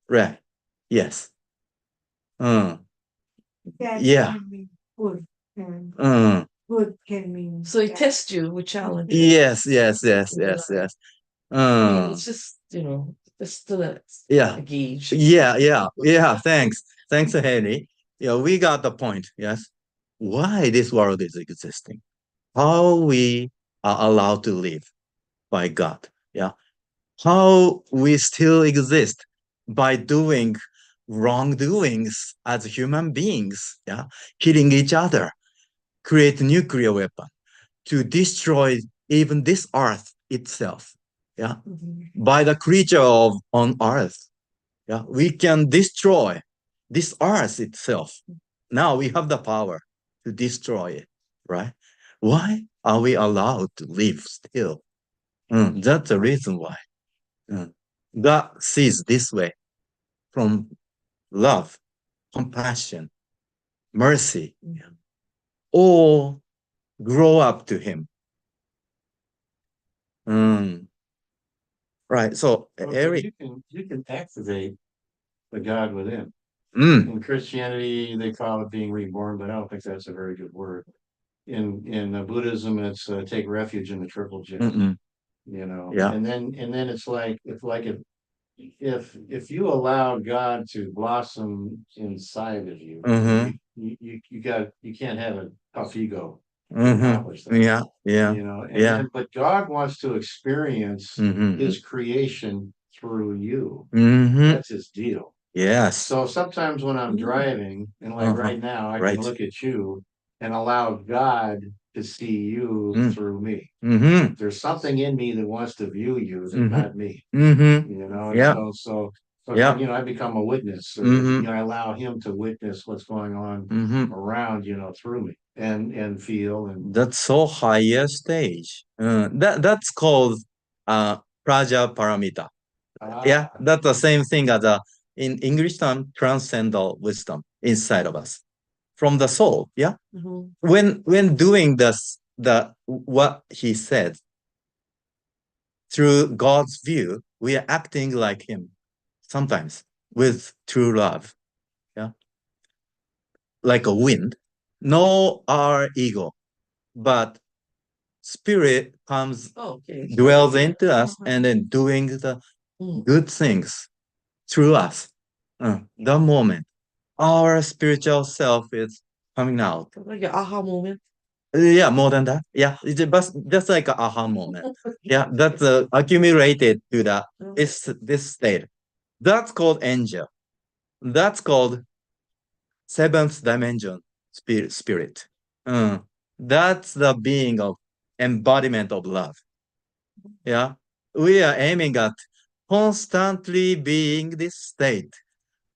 Right. Yes. Mm. That Yeah. can mean good, and Mm. good can mean So it bad. tests you with challenges. Yes, yes, yes, in your yes, life. yes. I mean, Mm. it's just, it's still Yeah. a gauge. Yeah. Thanks, Henry. Yeah, we got the point. Yes. Why this world is existing? How we are allowed to live by God? Yeah. How we still exist by doing wrongdoings as human beings? Yeah. Killing each other, create nuclear weapon to destroy even this earth itself. Yeah. Mhm. By the creature of on earth. Yeah, we can destroy this earth itself. Now we have the power to destroy it, right? Why are we allowed to live still? That's the reason why. God sees this way from love, compassion, mercy, all grow up to him. Right. So But Eric, you can activate the God within. mm, In Christianity, they call it being reborn, but I don't think that's a very good word. In Buddhism, it's take refuge in the triple gem. mm-mm, You know, yeah, and then it's like if you allow God to blossom inside of you, mm-hmm, you can't have a tough ego to mm-hmm, accomplish that. yeah, yeah, You know, and yeah, then but God wants to experience mm-hmm, his creation through you. mm-hmm, That's his deal. yes, So sometimes when I'm driving, and like uh-huh, right now, I right, can look at you and allow God to see you mm, through me. mm-hmm, There's something in me that wants to view you that's mm-hmm, not me, mm-hmm, you know, and yeah, yeah, you know, I become a witness, or mm-hmm, you know, I allow him to witness what's going on mm-hmm. around, you know, through me and feel and That's so higher stage. That's called Praja Paramita. Yeah, ah, that's the same thing as in English term, transcendental wisdom inside of us from the soul. Yeah. Mhm. When doing this, the what he said through God's view, we are acting like him sometimes with true love. Yeah. Like a wind. No our ego, but spirit comes Oh, okay. dwells into us and then doing the Mm. good things through us. The moment our spiritual self is coming out. Like an aha moment. Yeah, more than that. Yeah, it's just like an aha moment. Yeah, that's accumulated to the this state. That's called angel. That's called seventh dimension spirit. That's the being of embodiment of love. Yeah, we are aiming at constantly being this state.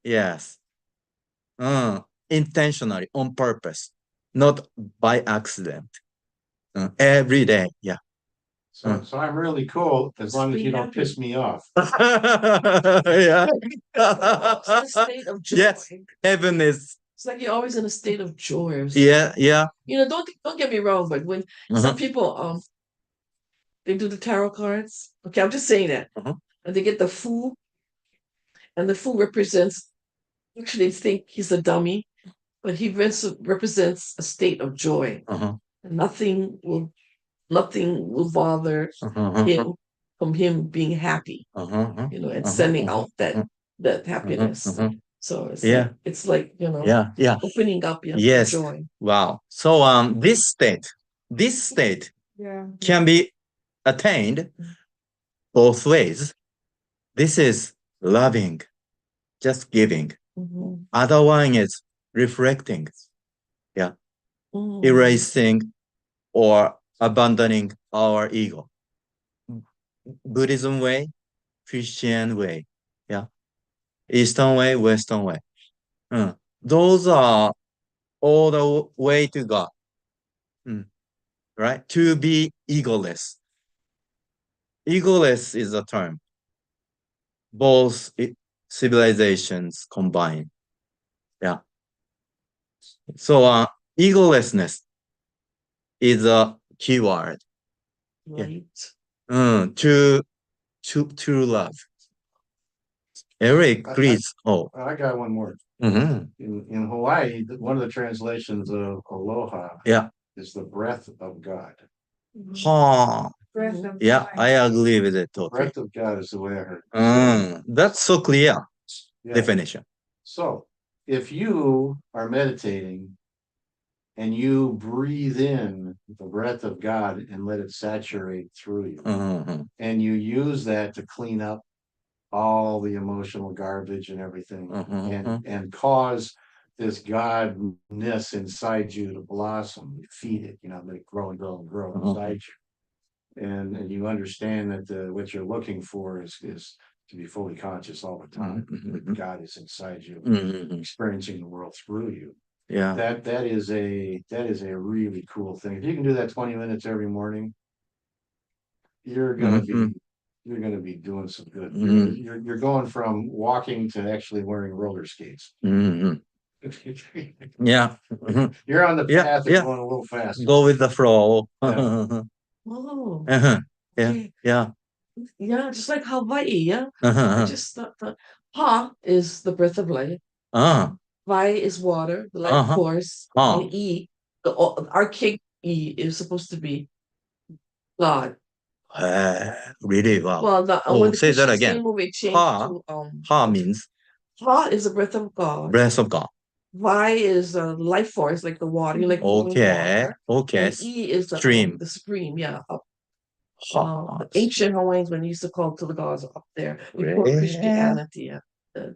Yes. Intentionally, on purpose, not by accident. Every day. Yeah. so I'm really cool as long as you don't piss me off. Yeah. It's a state of joy. Yes. Heaven is. It's like you're always in a state of joy or Yeah. Yeah. you know, don't get me wrong, but when some people they do the tarot cards. Okay, I'm just saying that. And they get the fool, and the fool represents actually they think he's a dummy, but he represents a state of joy. Nothing will bother him from him being happy, you know, and sending out that happiness. So it's like, you know, Yeah. opening up your Yes. joy. Wow. So this state Yeah. can be attained both ways. This is loving, just giving. Mhm. Other one is reflecting. Yeah. Mhm. Erasing or abandoning our ego. Buddhism way, Christian way. Yeah. Eastern way, Western way. Those are all the way to God. Right? To be egoless. Egoless is a term. Both civilizations combined. Yeah. So egolessness is a keyword. Right. To love. Eric, please. Oh. I got one more. In Hawaii, one of the translations of aloha Yeah. is the breath of God. Huh. Breath of Yeah, life. I agree with it totally. Breath of God is the way I heard it. That's so clear Yeah. definition. So if you are meditating and you breathe in the breath of God and let it saturate through you, and you use that to clean up all the emotional garbage and everything, and cause this godness inside you to blossom, you feed it, you know, let it grow and grow and grow inside you. And you understand that what you're looking for is to be fully conscious all the time. That God is inside you, experiencing the world through you. Yeah. That is a really cool thing. If you can do that 20 minutes every morning, you're gonna be doing some good. You're going from walking to actually wearing roller skates. Yeah. Mhm. You're on the Yeah, path yeah. of going a little fast. Go with the flow. Yeah. Oh, Yeah, okay. yeah. Yeah, just like Hawaii, yeah. I Uh-huh. just thought that Ha is the breath of life. Uh, Vai is water, the life uh-huh. force, Uh, and E, archaic E is supposed to be God. really? Wow. Well, Oh, when the say that Christians again. came over, it changed Ha, to ha means Ha is the breath of God. breath of God. Vi is life force, like the water, you like moving Okay, water. okay. And E is Stream. the supreme, yeah. Ha. The ancient Hawaiians, when they used to call to the gods up there, before Yeah. Christianity, a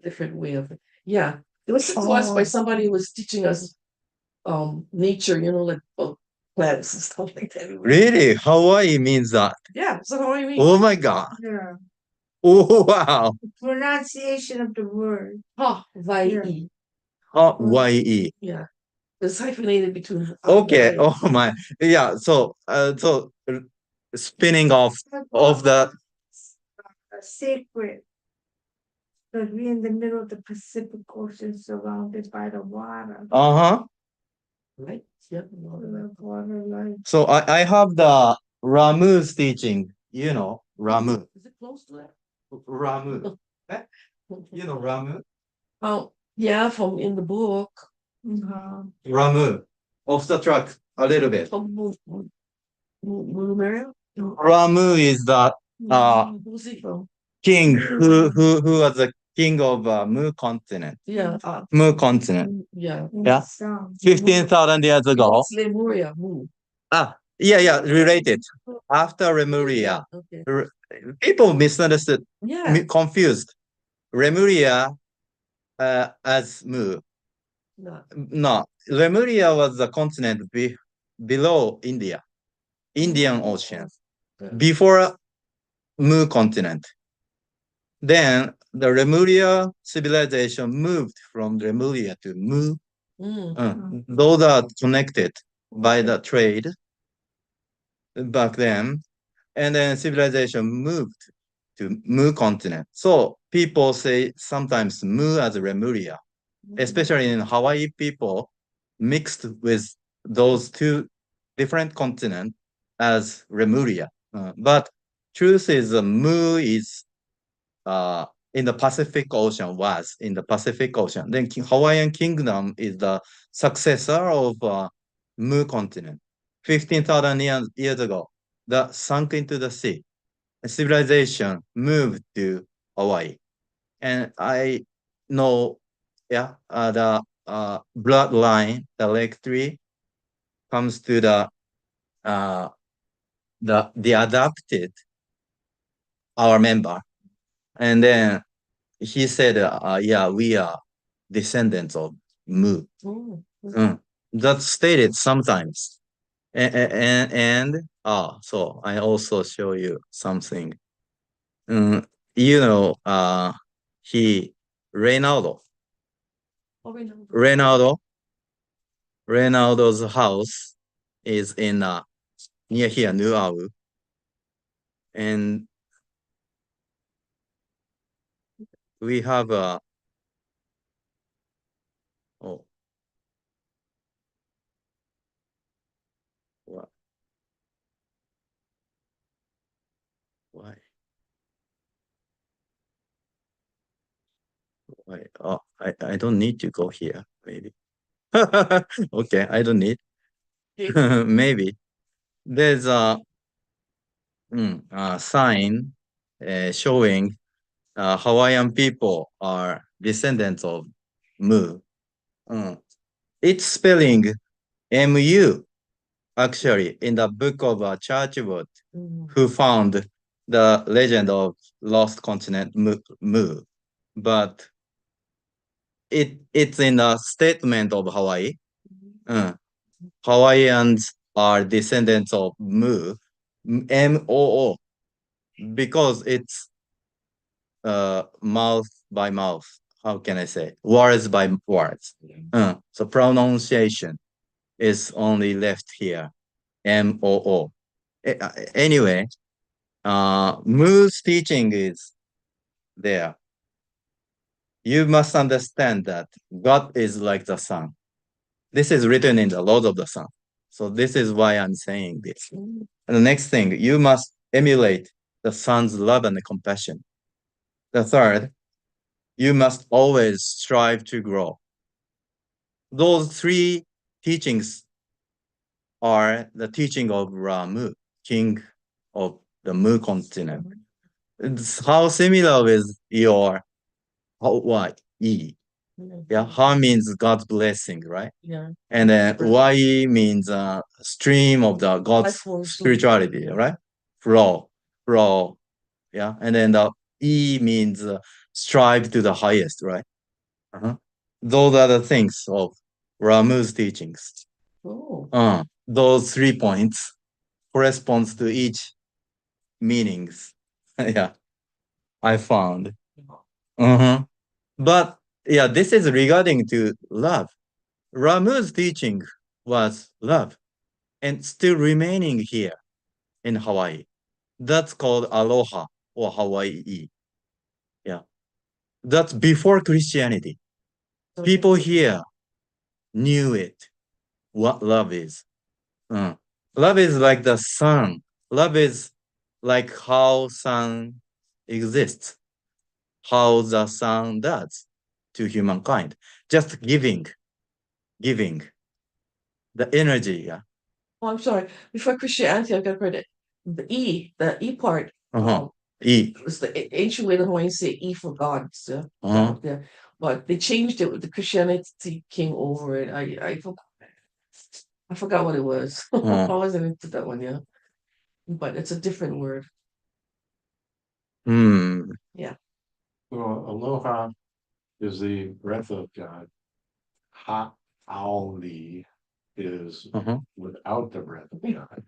different way of, yeah. It was to us by somebody who was teaching us nature, like plants and stuff like that. Really? Hawaii means that. Yeah, so how I mean, Oh my God. Yeah, Oh, wow. pronunciation of the word. ha, vai, Yeah. e, Hawaii. yeah. It's hyphenated between Okay. vai. Oh my. Yeah. So spinning off of the. Sacred. Because we're in the middle of the Pacific Ocean surrounded by the water. Uh-huh. Right? Yeah. The water like So I have the Ramu's teaching. Ramu. Is it close to that? Ramu. Ramu. Oh, yeah, from in the book. Ramu. Off the track a little bit. Mario? Ramu is the Who's he from? king who was the king of Mu continent. Yeah. Mu continent. Yeah. Yeah. 15,000 years ago. It's Lemuria. Yeah, related. After Lemuria, Okay. people misunderstood, Yeah. confused Lemuria as Mu. No. No, Lemuria was the continent below India, Indian Ocean, before Mu continent. Then the Lemuria civilization moved from Lemuria to Mu. Those are connected by the trade back then. And then civilization moved to Mu continent. So people say sometimes Mu as Lemuria, especially in Hawaii, people mixed with those two different continents as Lemuria. But truth is Mu is in the Pacific Ocean, was in the Pacific Ocean. Then Hawaiian Kingdom is the successor of Mu continent. 15,000 years ago, that sunk into the sea. Civilization moved to Hawaii. And I know, the bloodline, the lake tree, comes to the adopted, our member. And then he said, yeah, we are descendants of Mu. That's stated sometimes. So I also show you something. You know, he, Reynaldo, Reynaldo's house is in near here, Nuau. And we have oh, what? Why? Why? Oh, I don't need to go here, maybe. Okay, I don't need. Maybe. There's a sign showing Hawaiian people are descendants of Mu. It's spelling MU, actually, in the book of Churchwood, who found the legend of lost continent Mu. But it's in the statement of Hawaii. Hawaiians are descendants of Mu, MOO, because it's mouth by mouth. How can I say? Words by words. So pronunciation is only left here. MOO. Anyway, Mu's teaching is there. you must understand that God is like the sun. This is written in the Lord of the Sun. So this is why I'm saying this. Mm. And the next thing, you must emulate the sun's love and compassion. The third, you must always strive to grow. Those three teachings are the teaching of Ramu, king of the Mu continent. It's how similar with your what E. Yeah, Ha means God's blessing, right? Yeah. And then Y means stream of the God's Life force. spirituality, right? Flow. Yeah, and then the E means strive to the highest, right? Uh-huh. Those are the things of Ramu's teachings. Oh. Those 3 points corresponds to each meanings. Yeah, I found. But yeah, this is regarding to love. Ramu's teaching was love and still remaining here in Hawaii. That's called aloha or Hawaii. Yeah. That's before Christianity. People here knew it, what love is. Love is like the sun. Love is like how sun exists, how the sun does to humankind. Just giving the energy. Yeah. Oh, I'm sorry. Before Christianity, I got credit. The E part. E. It was the ancient way the Hawaiians say E for God. So, yeah. But they changed it with the Christianity came over it. I forgot what it was. I wasn't into that one, yeah. But it's a different word. Yeah. Well, aloha is the breath of God. Ha'auli is without the breath of God.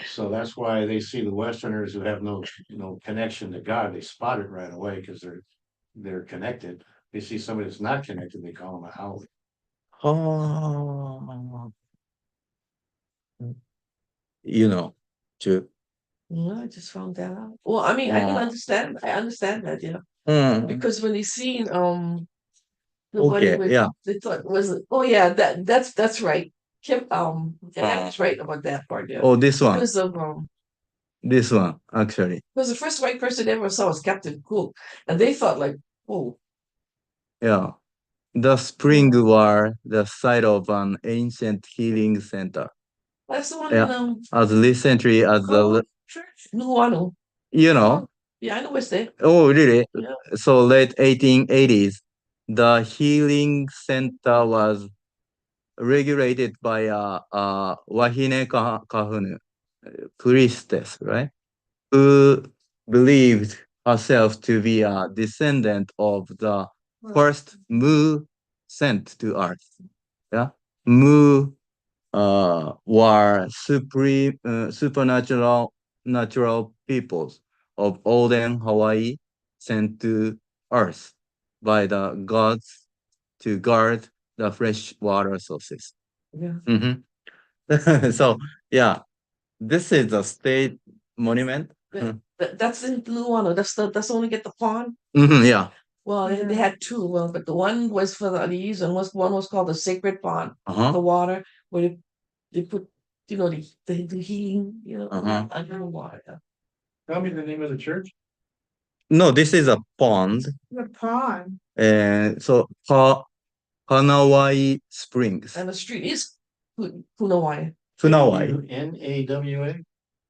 So that's why they see the Westerners who have no connection to God, they spot it right away because they're connected. They see somebody that's not connected, they call them a haole. You know, too. Yeah, I just found that out. Well, I mean, I can understand. I understand that, yeah. Because when they seen the one Okay, with yeah. they thought was that's right. Kim that's right about that part, yeah. Oh, this one. Because of This one, actually. because the first white person they ever saw was Captain Cook, and they thought like, oh, Yeah. The spring were the site of an ancient healing center. that's the one Yeah. in As recently as the church, Nuanu. you know. Yeah, I know what's there. Oh, really? Yeah. So late 1880s, the healing center was regulated by Wahine Kahunu, priestess, right? Who believed herself to be a descendant of the first Mu sent to Earth. Yeah, Mu were supernatural peoples of olden Hawaii sent to Earth by the gods to guard the fresh water sources. Yeah. So yeah, this is a state monument. That's in Nuanu. That's only get the pond. Yeah. Well, they had two. Well, but the one was for the leaves, and one was called the Sacred Pond, the water where they put, the healing, under the water. Tell me the name of the church. No, this is a pond. The pond. So Hanawai Springs. And the street is Punawai. Funawai. Nawa.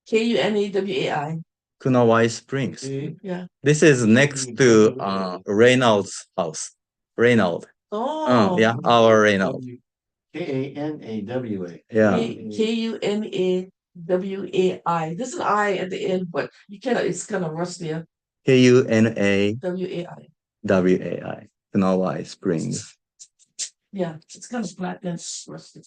Kunawai. Kunawai Springs. Yeah. This is next to Reynolds' house. Reynolds. Oh. Yeah, our Reynolds. Kanawa. Yeah. Kunawai. There's an I at the end, but you cannot. It's kind of rusty. Kunawai. Wai. Kunawai Springs. Yeah, it's kind of flat and rusty.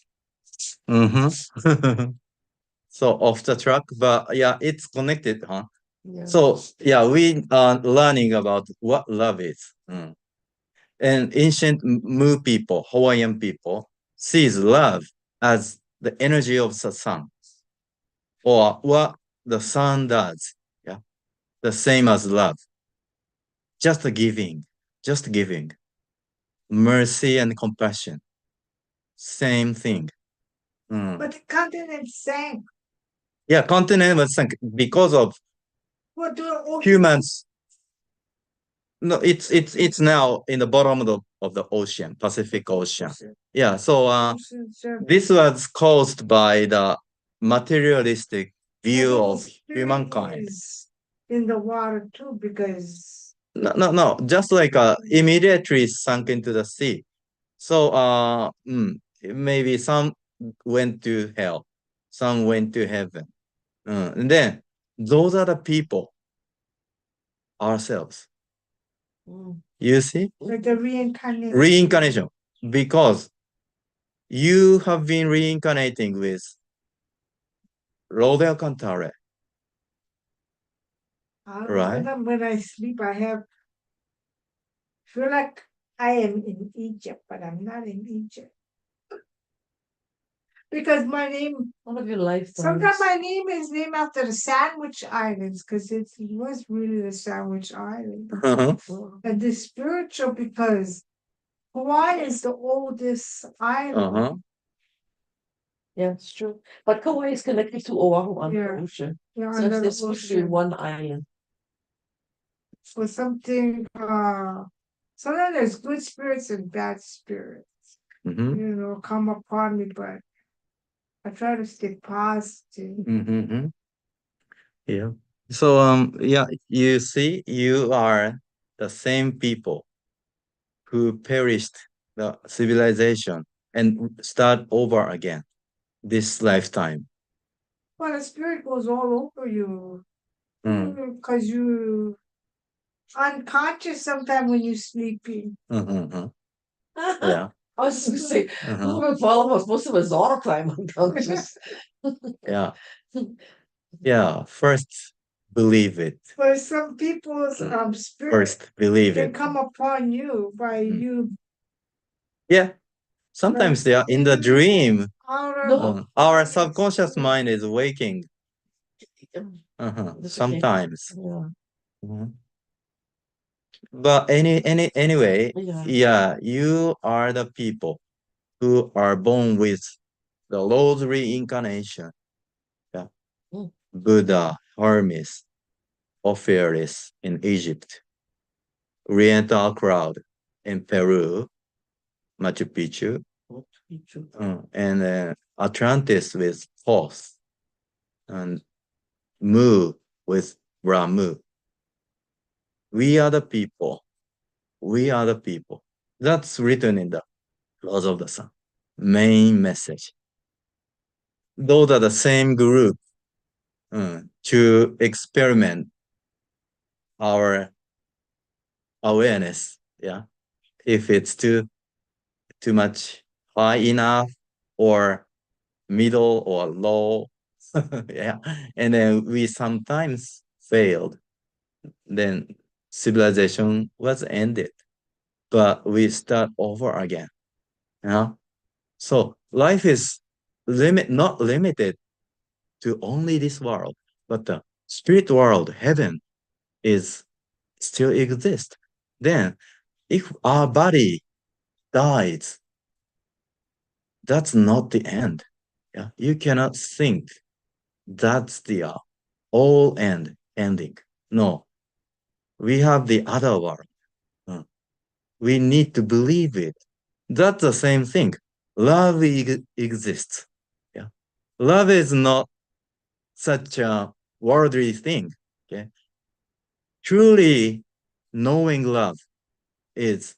So off the track, but yeah, it's connected, huh? Yeah. So yeah, we are learning about what love is. And ancient Mu people, Hawaiian people, sees love as the energy of the sun, or what the sun does. Yeah, the same as love. Just giving, just giving. Mercy and compassion. Same thing. But the continent sank. Yeah, continent was sunk because of What do ocean? humans. No, it's now in the bottom of the ocean, Pacific Ocean. Yeah, so this was caused by the materialistic view of humankind. In the water too, because No, just like immediately sunk into the sea. So maybe some went to hell, some went to heaven. And then those are the people, ourselves. Mm. You see? like the reincarnation. Reincarnation. Because you have been reincarnating with Robert Cantare. Right. When I sleep, I feel like I am in Egypt, but I'm not in Egypt. Because my name, One of your lifetimes. sometimes my name is named after the Sandwich Islands, because it was really the Sandwich Islands. And the spiritual, because Hawaii is the oldest island. Yeah, it's true. But Kauai is connected to Oahu on the Yeah. ocean. Yeah, So under they're the supposed to be ocean. one island. For something, sometimes there's good spirits and bad spirits, come upon me, but I try to stay positive. Yeah. So yeah, you see, you are the same people who perished the civilization and start over again this lifetime. Well, the spirit goes all over you. Mm. Because you unconscious sometimes when you're sleeping. Yeah. I was just gonna say, all of us, most of us all the time unconscious. Yeah. Yeah. First, believe it. But some people's spirit First, believe can it. come upon you by you. Yeah. Sometimes they are in the dream. No. Our subconscious mind is waking. That's okay. Sometimes. Yeah. But anyway, Yeah. yeah, you are the people who are born with the Lord's reincarnation. Yeah. Mm. Buddha, Hermes, Ophiuchus in Egypt, Oriental crowd in Peru, Machu Picchu, and Atlantis with Thoth, and Mu with Ramu. We are the people. We are the people. That's written in the Laws of the Sun. Main message. Those are the same group to experiment our awareness. Yeah. If it's too much high enough or middle or low. Yeah. And then we sometimes failed. Then civilization was ended. But we start over again. Yeah. So life is not limited to only this world, but the spirit world, heaven, is still exist. Then if our body dies, that's not the end. Yeah, you cannot think that's the all ending. No, we have the other world. We need to believe it. That's the same thing. Love exists. Yeah, love is not such a worldly thing. Okay, truly knowing love is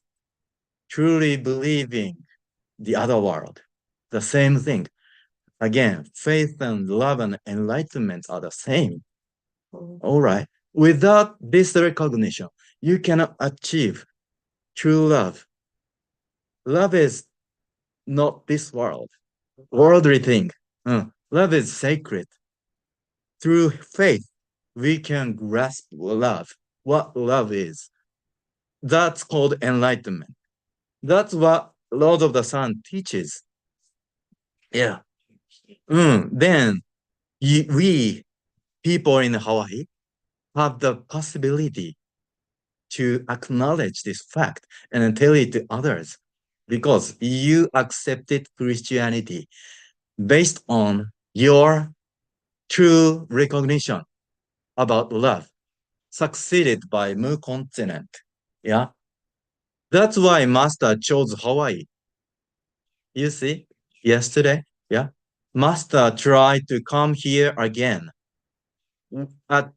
truly believing the other world. The same thing. Again, faith and love and enlightenment are the same. All right. Without this recognition, you cannot achieve true love. Love is not this world, worldly thing. Love is sacred. Through faith, we can grasp love, what love is. That's called enlightenment. That's what Lord of the Sun teaches. Yeah. Then we, people in Hawaii, have the possibility to acknowledge this fact and then tell it to others because you accepted Christianity based on your true recognition about love, succeeded by Mu continent. Yeah. That's why Master chose Hawaii. You see, yesterday, yeah. Master tried to come here again at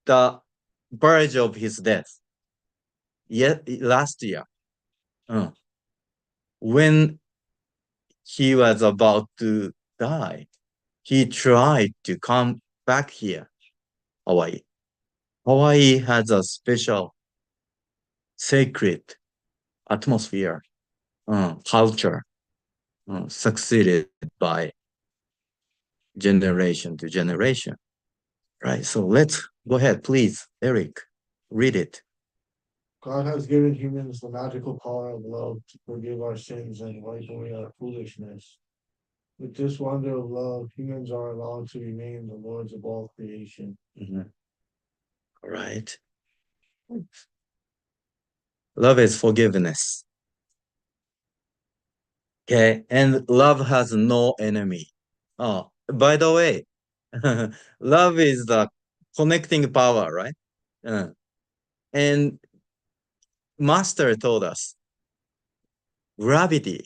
the verge of his death. Last year. When he was about to die, he tried to come back here, Hawaii. Hawaii has a special sacred atmosphere, culture, succeeded by generation to generation. Right. So let's go ahead, please, Eric, read it. God has given humans the magical power of love to forgive our sins and wipe away our foolishness. With this wonder of love, humans are allowed to remain the lords of all creation. All right. Love is forgiveness. Okay. And love has no enemy. Oh, by the way, love is the connecting power, right? And Master told us gravity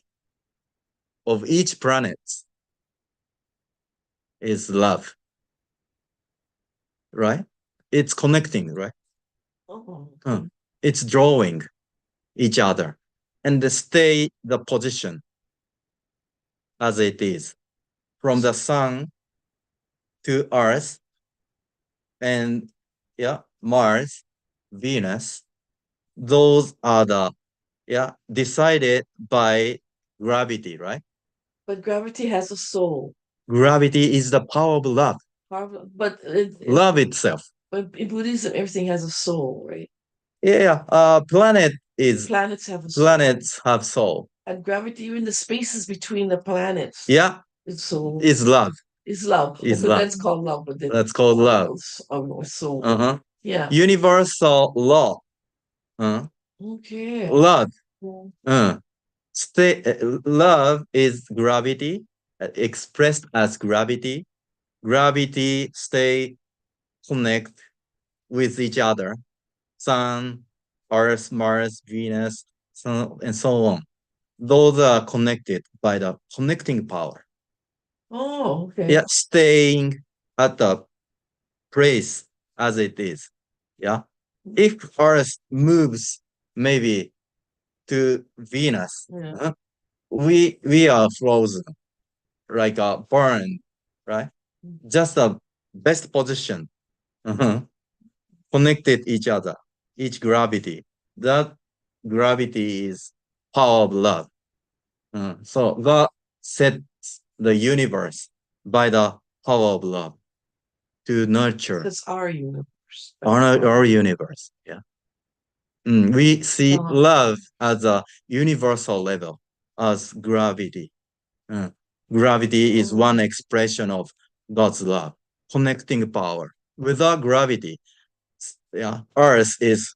of each planet is love, right? It's connecting, right? Oh, It's drawing each other and stay the position as it is from the sun to Earth and Mars, Venus. Those are the decided by gravity, right? but gravity has a soul. Gravity is the power of love, But love itself. but in Buddhism, everything has a soul, right? Planets have soul. And gravity, even the spaces between the planets. Yeah, It's soul. is love. Is love. Is Okay, love. that's called love, but then That's called love. Soul. Yeah. Universal law. Okay. Love. Yeah. Love is gravity, expressed as gravity. Gravity stay connect with each other. Sun, Earth, Mars, Venus, and so on. Those are connected by the connecting power. Oh, okay. Yeah, staying at the place as it is. Yeah. If Earth moves maybe to Venus, Yeah. we are frozen, like a burn, right? Just the best position. Connected each other, each gravity. That gravity is power of love. So God sets the universe by the power of love to nurture That's our universe. our universe. Yeah. We see love as a universal level, as gravity. Gravity is one expression of God's love, connecting power. Without gravity, Earth is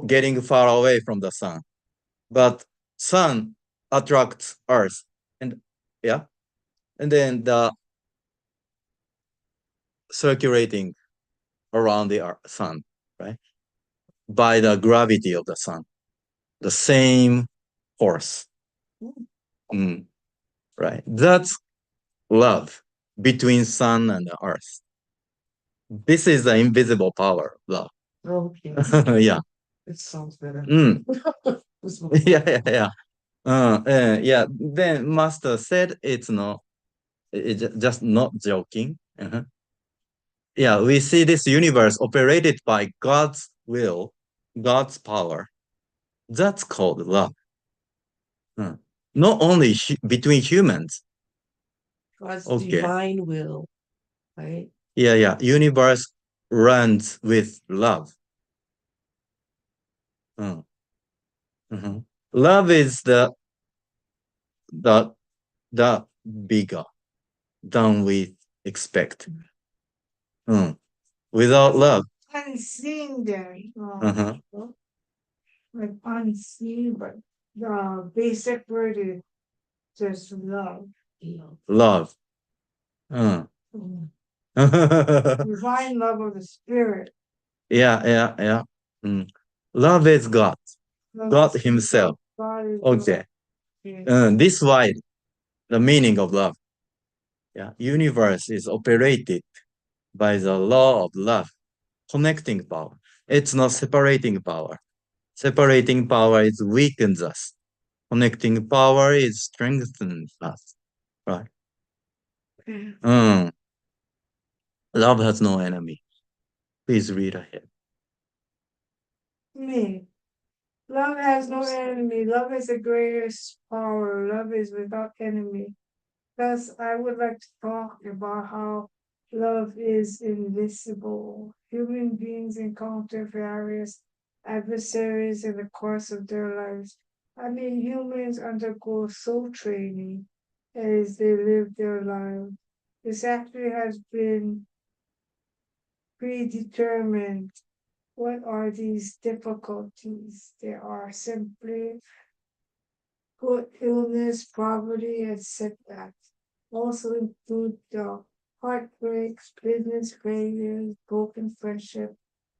getting far away from the sun, but sun attracts Earth, and and then the circulating around the sun, right? By the gravity of the sun, the same force. Right. That's love between sun and the earth. This is the invisible power of love. Okay. Yeah. It sounds better. Yeah. Then Master said it's just not joking. Yeah, we see this universe operated by God's will, God's power. That's called love. Not only between humans. God's Okay. divine will, right? Yeah. Universe runs with love. Love is the bigger than we expect. Without love. And seeing there. Uh-huh. like unseen, but the basic word is just love. Love. Mm. Divine love of the spirit. Yeah. Love is God. Love God is Himself. God is Okay. love. This why the meaning of love. Yeah. Universe is operated by the law of love, connecting power. It's not separating power. Separating power is weakens us. Connecting power is strengthens us. Right. Mm. Love has no enemy. Please read ahead. Me. Love has no enemy. Love is the greatest power. Love is without enemy. Thus, I would like to talk about how love is invisible. Human beings encounter various adversaries in the course of their lives. I mean, humans undergo soul training as they live their lives. This actually has been predetermined. What are these difficulties? They are simply good illness, poverty, and setbacks. Also include the heartbreaks, business failures, broken friendship,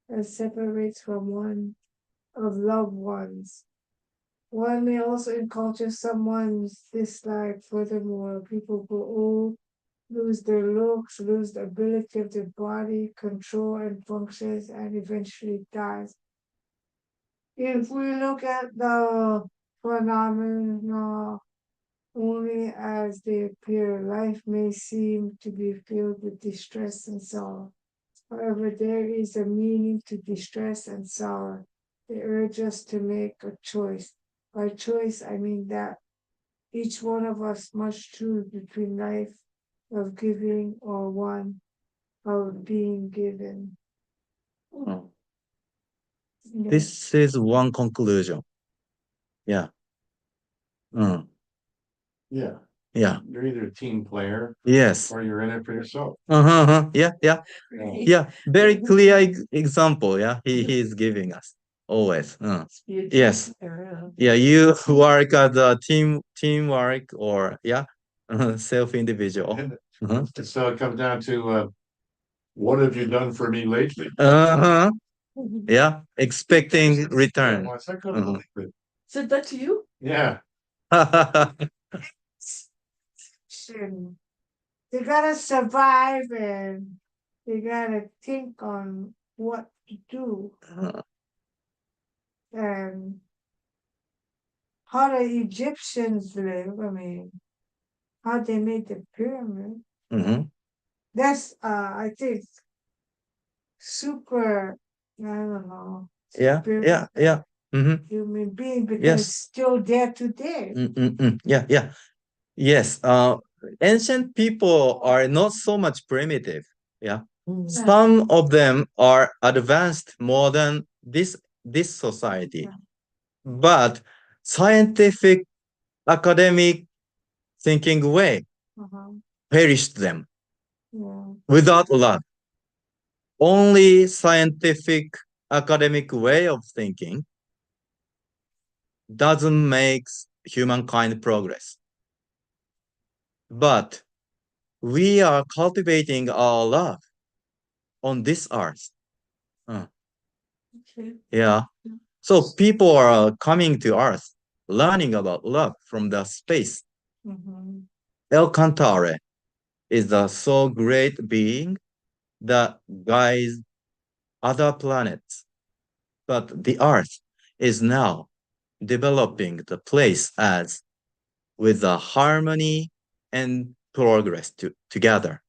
and separates from one of loved ones. One may also encounter someone's dislike. Furthermore, people grow old, lose their looks, lose the ability of their body, control and functions, and eventually dies. If we look at the phenomena only as they appear, life may seem to be filled with distress and sorrow. However, there is a meaning to distress and sorrow. They urge us to make a choice. By choice, I mean that each one of us must choose between life of giving or one of being given. Oh. Yeah. This is one conclusion. Yeah. Mm. Yeah, Yeah. you're either a team player Yes. or you're in it for yourself. Yeah. Yeah. Very clear example. Yeah. He is giving us always. Yes. Yeah. You work as a teamwork or yeah, self individual. So it comes down to, what have you done for me lately? Yeah. Expecting return. Well, I couldn't believe it. Said that to you? Yeah, Action. They gotta survive and they gotta think on what to do and how the Egyptians live. I mean, how they made the pyramid. Mhm. That's I think super. I don't know. Yeah. Human being because Yes. it's still there today. Yeah. Yes. Ancient people are not so much primitive. Yeah. Some of them are advanced more than this society. But scientific academic thinking way Uh-huh. perished them Yeah. without love. Only scientific academic way of thinking doesn't make humankind progress. But we are cultivating our love on this earth. Yeah. So people are coming to earth, learning about love from the space. Mm-hmm. El Cantare is a so great being that guides other planets. But the earth is now developing the place as with the harmony and progress together.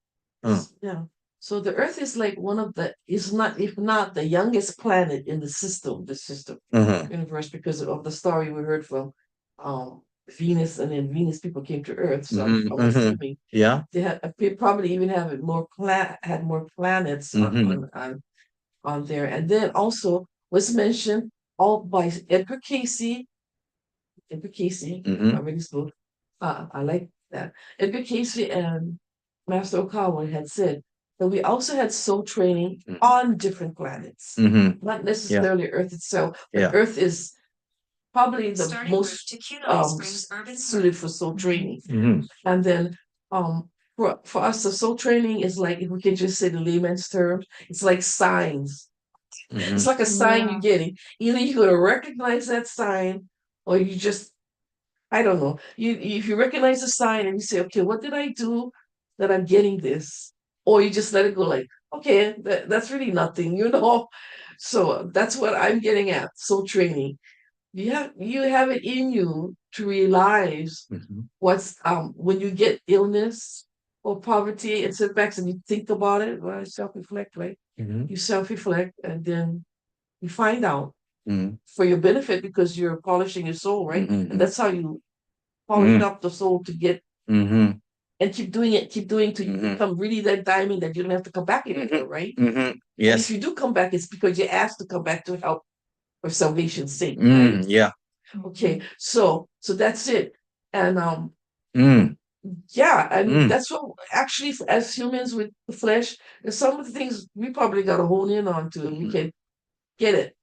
Yeah. So the Earth is like one of the is not if not the youngest planet in the system universe because of the story we heard from Venus, and then Venus people came to Earth. So I'm assuming Yeah. they probably even have had more planets on there. And then also was mentioned all by Edgar Casey. Edgar Casey, I read his book. I like that. Edgar Casey and Master Okawa had said that we also had soul training on different planets, not necessarily Earth itself, but Yeah. Earth is probably the most suited for soul training. Mhm. And then for us, the soul training is like, if we can just say the layman's terms, it's like signs. It's Mhm. like a sign Yeah. you're getting. Either you're gonna recognize that sign, or you just, I don't know. You if you recognize the sign and you say, okay, what did I do that I'm getting this? Or you just let it go, like, okay, that's really nothing, you know. So that's what I'm getting at. Soul training. You have it in you to realize Mhm. what's when you get illness or poverty and setbacks and you think about it, well, self-reflect, right? Mhm. You self-reflect and then you find out Mhm. for your benefit because you're polishing your soul, right? Mhm. And that's how you polish Mhm. up the soul to get Mhm. and keep doing till you Mhm. become really that diamond that you don't have to come back anymore, right? Mhm. And if Yes. you do come back, it's because you're asked to come back to help for salvation's sake, right? Yeah. Okay, so that's it. And Mm. yeah, I mean Mm. that's what actually as humans with the flesh, there's some of the things we probably gotta hone in on to and we can get it.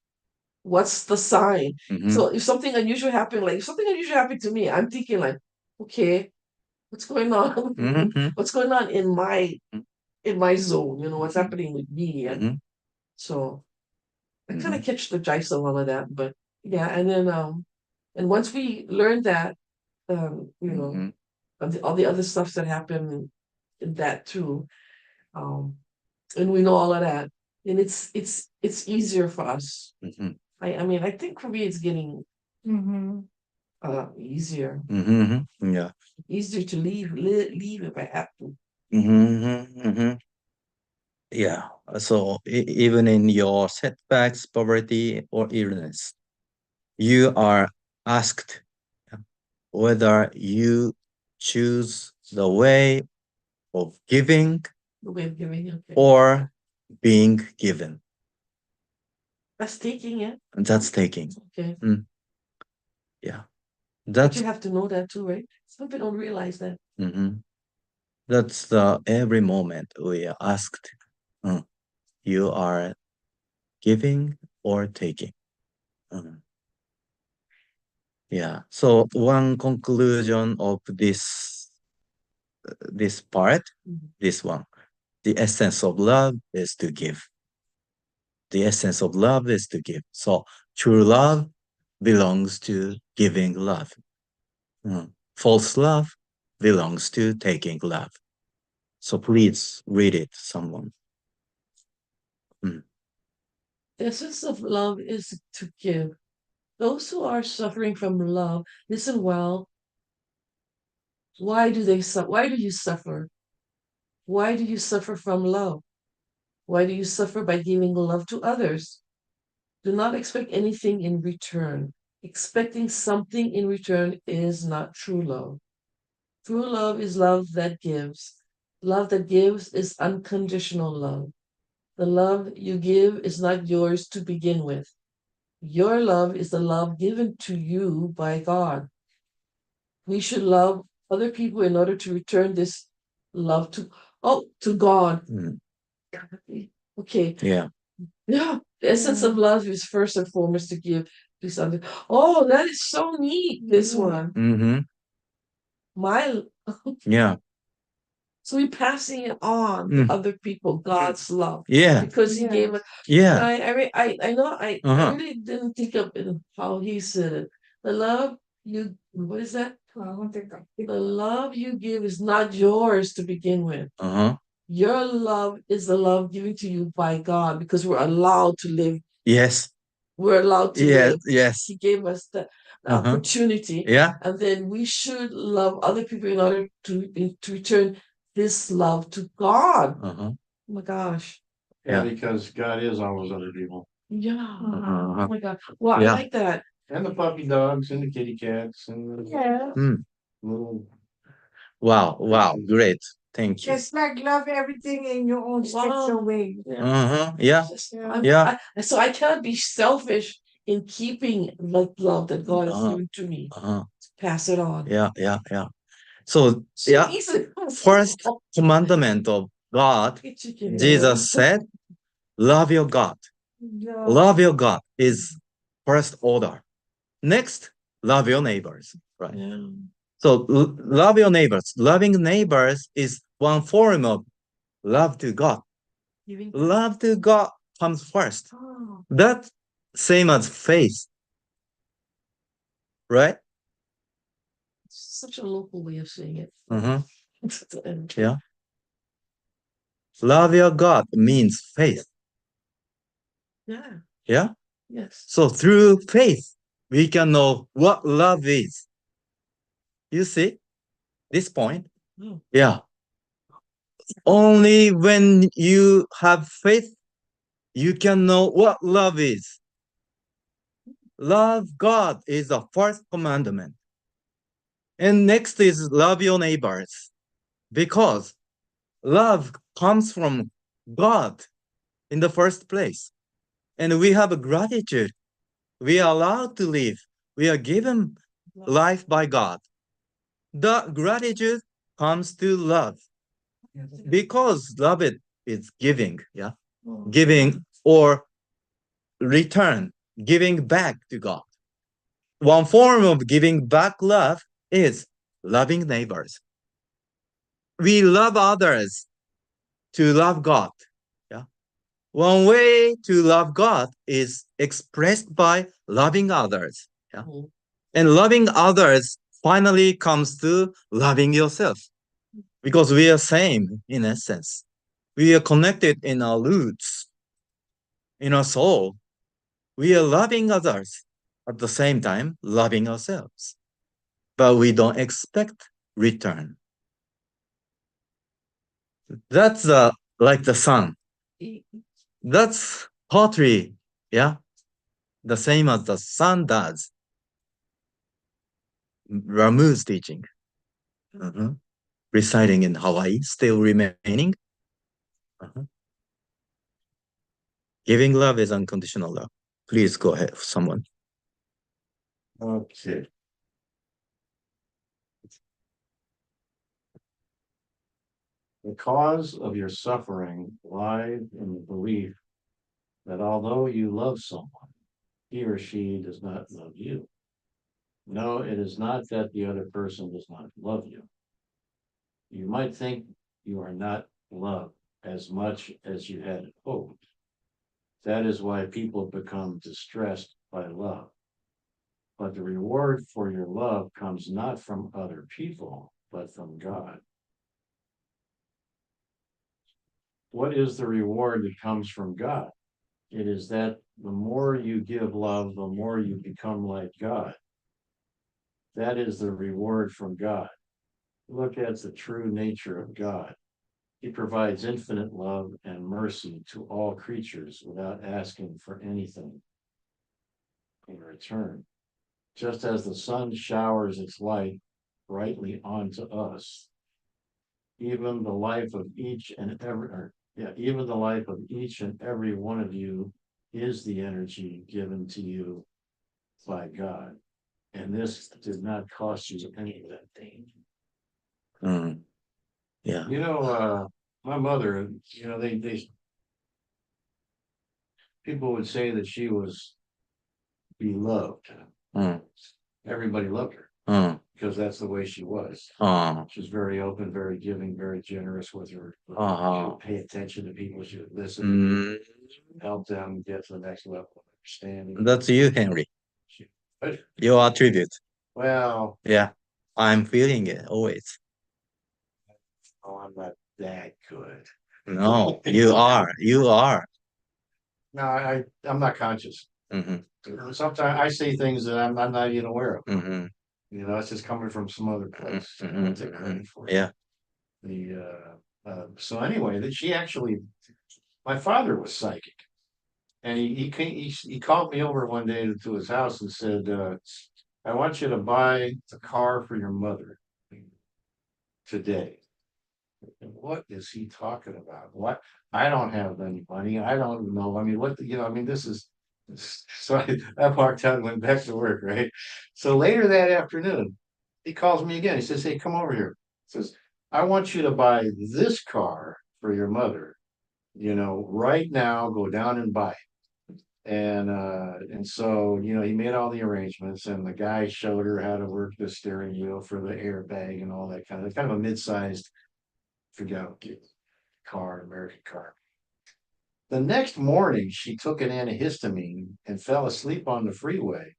What's the sign? Mhm. So if something unusual happened, like if something unusual happened to me, I'm thinking like, okay, what's going on? Mhm. What's going on in my zone? You know, what's happening with me? And Mhm. so I kind of Mhm. catch the gist of all of that. But yeah, and then and once we learn that, you know, Mhm. all the other stuff that happen in that too, um, and we know all of that, then it's easier for us. Mhm. I mean, I think for me it's getting Mm-hmm. easier, Mhm. Yeah. easier to leave if I have to. Mhm. Mhm. Yeah. So even in your setbacks, poverty, or illness, you are asked whether you choose the way of giving The way of giving, okay. or being given. That's taking it, And that's taking. okay. Yeah. But That's you have to know that too, right? Some people don't realize that. mhm. That's the every moment we are asked. You are giving or taking. Mhm. Yeah. So one conclusion of this part, Mhm. this one, the essence of love is to give. The essence of love is to give. So true love belongs to giving love. False love belongs to taking love. So please read it, someone. Mm. The essence of love is to give. Those who are suffering from love, listen well. Why do they suffer? Why do you suffer? Why do you suffer from love? Why do you suffer by giving love to others? Do not expect anything in return. Expecting something in return is not true love. True love is love that gives. Love that gives is unconditional love. The love you give is not yours to begin with. Your love is the love given to you by God. We should love other people in order to return this love to God. Mm. Okay. Yeah. Yeah. The essence of love is first and foremost to give to something. Oh, that is so neat, this one. Mm-hmm. My Yeah. So we're passing it on to other people, God's love. Yeah. Because he gave us Yeah. I know I Uh-huh. really didn't think of it how he said it. The love you what is that? The love you give is not yours to begin with. Uh-huh. Your love is the love given to you by God because we're allowed to live. Yes. We're allowed to Yes. live. Yes. He gave us the Uh-huh. opportunity. Yeah. And then we should love other people in order to return this love to God. Uh-huh. Oh my gosh. Yeah, Yeah. because God is always other people. Yeah. Uh-huh. Oh my God. Well, Yeah. I like that. And the puppy dogs and the kitty cats and the Yeah. little. Wow. Wow. Great. Thank you. Just like love everything in your own special way. Yeah. Uh-huh. Yeah. Yeah. So I cannot be selfish in keeping the love that God has Uh-huh. given to me. Uh-huh. Pass it on. Yeah. Yeah. Yeah. So So yeah. easy. First commandment of God, Jesus said, love your God. Yeah. Love your God is first order. Next, love your neighbors, right? Yeah. So love your neighbors. Loving neighbors is one form of love to God. Giving. Love to God comes first. Oh, That's same as faith, right? such a local way of saying it. Mm-hmm. And Yeah. Love your God means faith. yeah, Yeah. yes. So through faith, we can know what love is. You see this point? Oh, Yeah. Only when you have faith, you can know what love is. Love God is the first commandment. And next is love your neighbors. Because love comes from God in the first place. And we have a gratitude. We are allowed to live. We are given life by God. The gratitude comes to love because love it is giving, yeah, oh, giving or return, giving back to God. One form of giving back love is loving neighbors. We love others to love God. Yeah. One way to love God is expressed by loving others. Yeah. oh, And loving others finally comes to loving yourself because we are same in essence. We are connected in our roots, in our soul. We are loving others at the same time loving ourselves, but we don't expect return. That's like the sun. e- That's pottery, yeah, the same as the sun does. Ramu's teaching, Mhm. Residing in Hawaii, still remaining. Uh-huh. Giving love is unconditional love. Please go ahead, someone. Okay. The cause of your suffering lies in the belief that although you love someone, he or she does not love you. No, it is not that the other person does not love you. You might think you are not loved as much as you had hoped. That is why people become distressed by love. But the reward for your love comes not from other people, but from God. What is the reward that comes from God? It is that the more you give love, the more you become like God. That is the reward from God. Look at the true nature of God. He provides infinite love and mercy to all creatures without asking for anything in return. Just as the sun showers its light brightly onto us, even the life of each and every, even the life of each and every one of you is the energy given to you by God. And this did not cost you anything. Mm, yeah. My mother, they people would say that she was beloved. Mm, Everybody loved her mm, because that's the way she was. uh, She was very open, very giving, very generous with her. She uh-huh. would pay attention to people. She would listen to Mm, people, help them get to the next level of understanding. that's you, Henry. She, but, Your attribute. well, Yeah. I'm feeling it always. oh, I'm not that good. No, you are. You are. No, I'm not conscious. Mm-hmm. Sometimes I say things that I'm not even aware of. Mm-hmm. It's just coming from some other place. I Mm-hmm. don't take credit for it. Yeah. So anyway, that she actually, my father was psychic, and he called me over one day to his house and said, "I want you to buy a car for your mother today." And what is he talking about? What? I don't have any money. I don't know. I mean, this is. So I walked out and went back to work, right? So later that afternoon, he calls me again. He says, "Hey, come over here." He says, "I want you to buy this car for your mother. Right now, go down and buy it." And so, he made all the arrangements and the guy showed her how to work the steering wheel for the airbag and all that kind of a mid-sized, forget what car, American car. The next morning, she took an antihistamine and fell asleep on the freeway,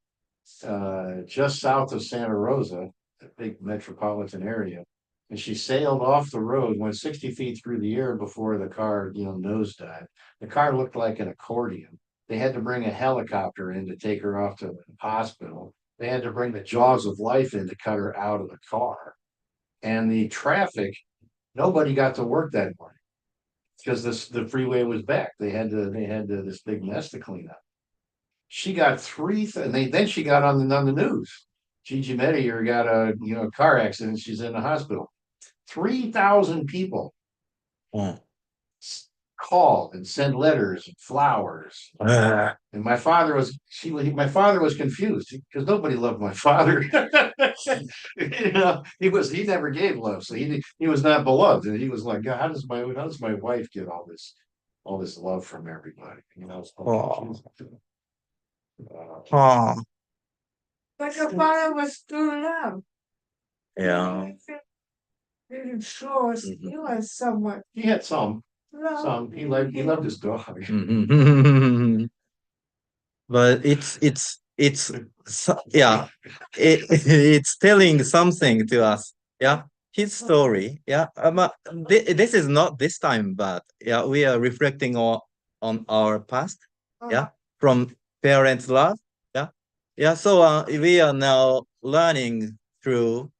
just south of Santa Rosa, a big metropolitan area. And she sailed off the road, went 60 feet through the air before the car, nosedived. The car looked like an accordion. They had to bring a helicopter in to take her off to the hospital. They had to bring the jaws of life in to cut her out of the car. And the traffic, nobody got to work that morning because the freeway was back. They had this big mess to clean up. She got then she got on the news. Gigi Medier got a car accident. She's in the hospital. 3,000 people Oh. called and sent letters and flowers. And my father was confused because nobody loved my father. He never gave love, so he was not beloved, and he was like, God, how does my wife get all this love from everybody? Oh. But your father was true love. Yeah. It shows he was somewhat He had some. love. He loved his dog. But yeah, it's telling something to us. Yeah, his story. Yeah, this is not this time, but yeah, we are reflecting on our past. Yeah, from parents' love. Yeah, yeah. So we are now learning through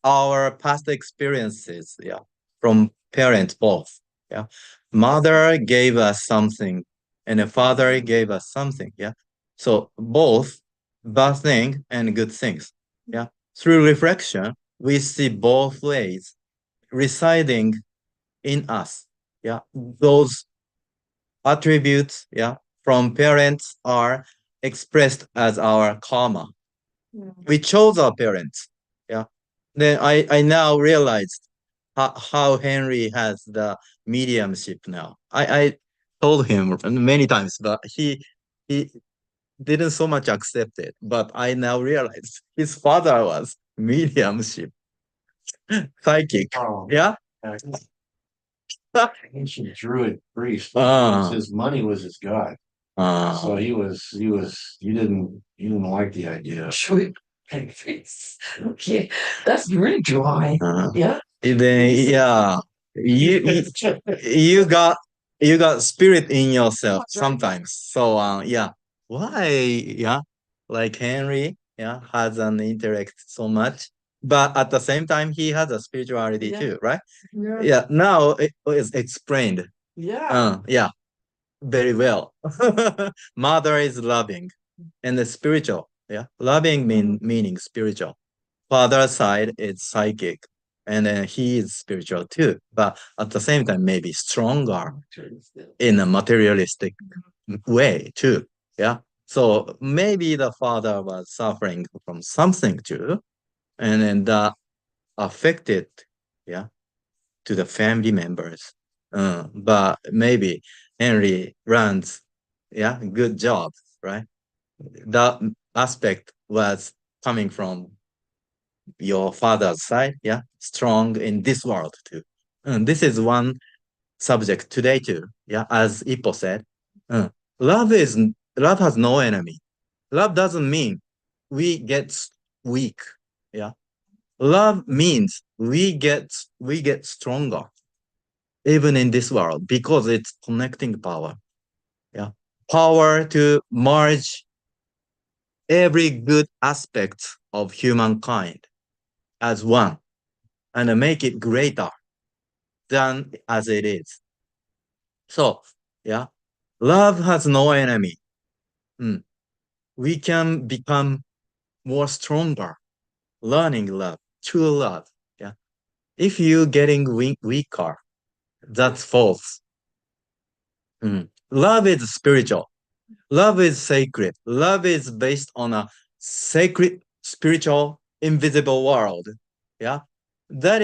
our past experiences. Yeah, from parents both. Yeah, mother gave us something, and the father gave us something. Yeah, so both bad thing and good things. Yeah, through reflection, we see both ways residing in us. Yeah, those attributes. Yeah, from parents are expressed as our karma. We chose our parents. Yeah. Then I now realized how Henry has the mediumship now. I told him many times, but he didn't so much accept it. But I now realized his father was mediumship, psychic. Oh, Yeah. ancient Druid priest. Ah. His money was his god. So he didn't like the idea. Sure. Okay, that's really dry. Yeah. Then yeah, you you got spirit in yourself sometimes. So yeah, why yeah, like Henry yeah has an intellect so much, but at the same time he has a spirituality Yeah. too, right? Yeah. Yeah, now it is explained. Yeah. Yeah, very well. Mother is loving and the spiritual. Yeah, loving meaning spiritual. Father's side is psychic, and then he is spiritual too, but at the same time maybe stronger in a materialistic way too. Yeah. So maybe the father was suffering from something too, and then that affected, yeah, to the family members. But maybe Henry runs, yeah, good job, right? That aspect was coming from your father's side, yeah, strong in this world too. This is one subject today too, yeah, as Ippo said. Uh, love has no enemy. Love doesn't mean we get weak, yeah. Love means we get stronger even in this world because it's connecting power, yeah. Power to merge every good aspect of humankind as one and make it greater than as it is. So, yeah, love has no enemy. Mm. We can become more stronger, learning love, true love. Yeah. If you getting weaker, that's false. Love is spiritual. Love is sacred. Love is based on a sacred, spiritual, invisible world. Yeah. That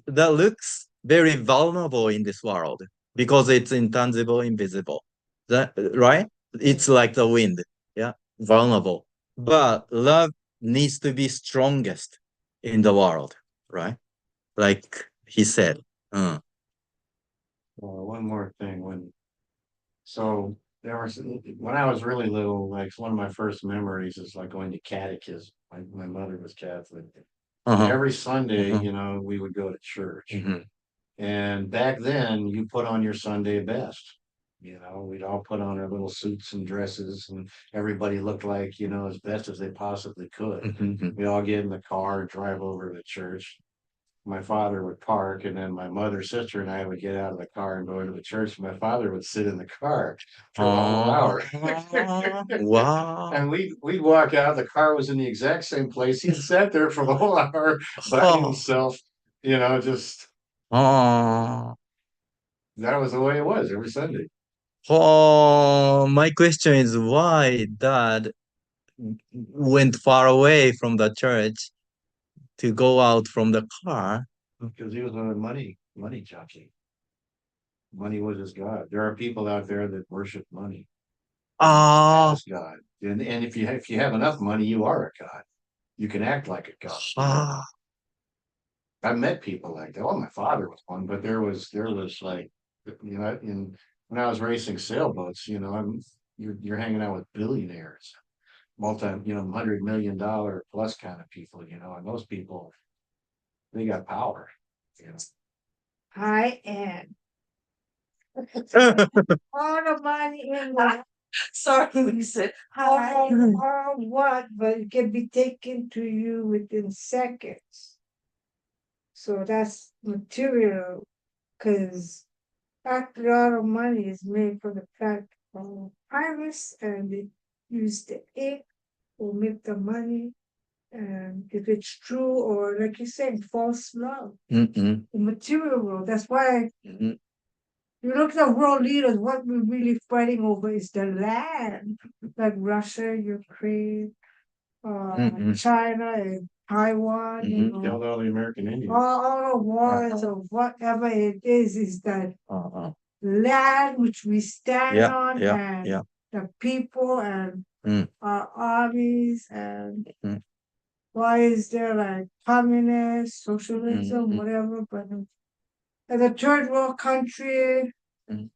looks very vulnerable in this world because it's intangible, invisible. That right? It's like the wind. Yeah. Vulnerable. But love needs to be strongest in the world, right? Like he said. One more thing, so there was, when I was really little, like one of my first memories is like going to catechism. My mother was Catholic. Uh-huh. Every Sunday, Mhm. you know, we would go to church. Mhm. And back then, you put on your Sunday best. You know, we'd all put on our little suits and dresses, and everybody looked like, you know, as best as they possibly could. Mhm. We all get in the car, drive over to church. My father would park, and then my mother, sister, and I would get out of the car and go into the church. My father would sit in the car for the whole hour. Wow. And we'd walk out, the car was in the exact same place. He sat there for the whole hour by himself, you know, just Oh. that was the way it was every Sunday. Oh, my question is why dad went far away from the church to go out from the car? Because he was a money junkie. Money was his God. There are people out there that worship money Ah, as God. And if you have enough money, you are a God. You can act like a God. ah. I've met people like that. Well, my father was one, but there was like, you know, when I was racing sailboats, you know, you're hanging out with billionaires, $100 million plus kind of people, you know, and those people, they got power, you know. I am. All the money in the Sorry, we said, all what, but it can be taken to you within seconds. So that's material, because fact a lot of money is made from the fact of pirates, and they use the ink or make the money. And if it's true, or like you said, false love, Mm-mm. the material world. That's why Mhm. you look at the world leaders, what we're really fighting over is the land, like Russia, Ukraine, Mm-mm. China, and Taiwan, you Mhm. Killed know, all the American Indians. all the wars or whatever it is that Uh-uh. land which we stand Yeah, on, yeah, and yeah. the people and Mm. our armies, and Mm. why is there like communist, socialism, Mm. whatever, but as a third world country, Mm.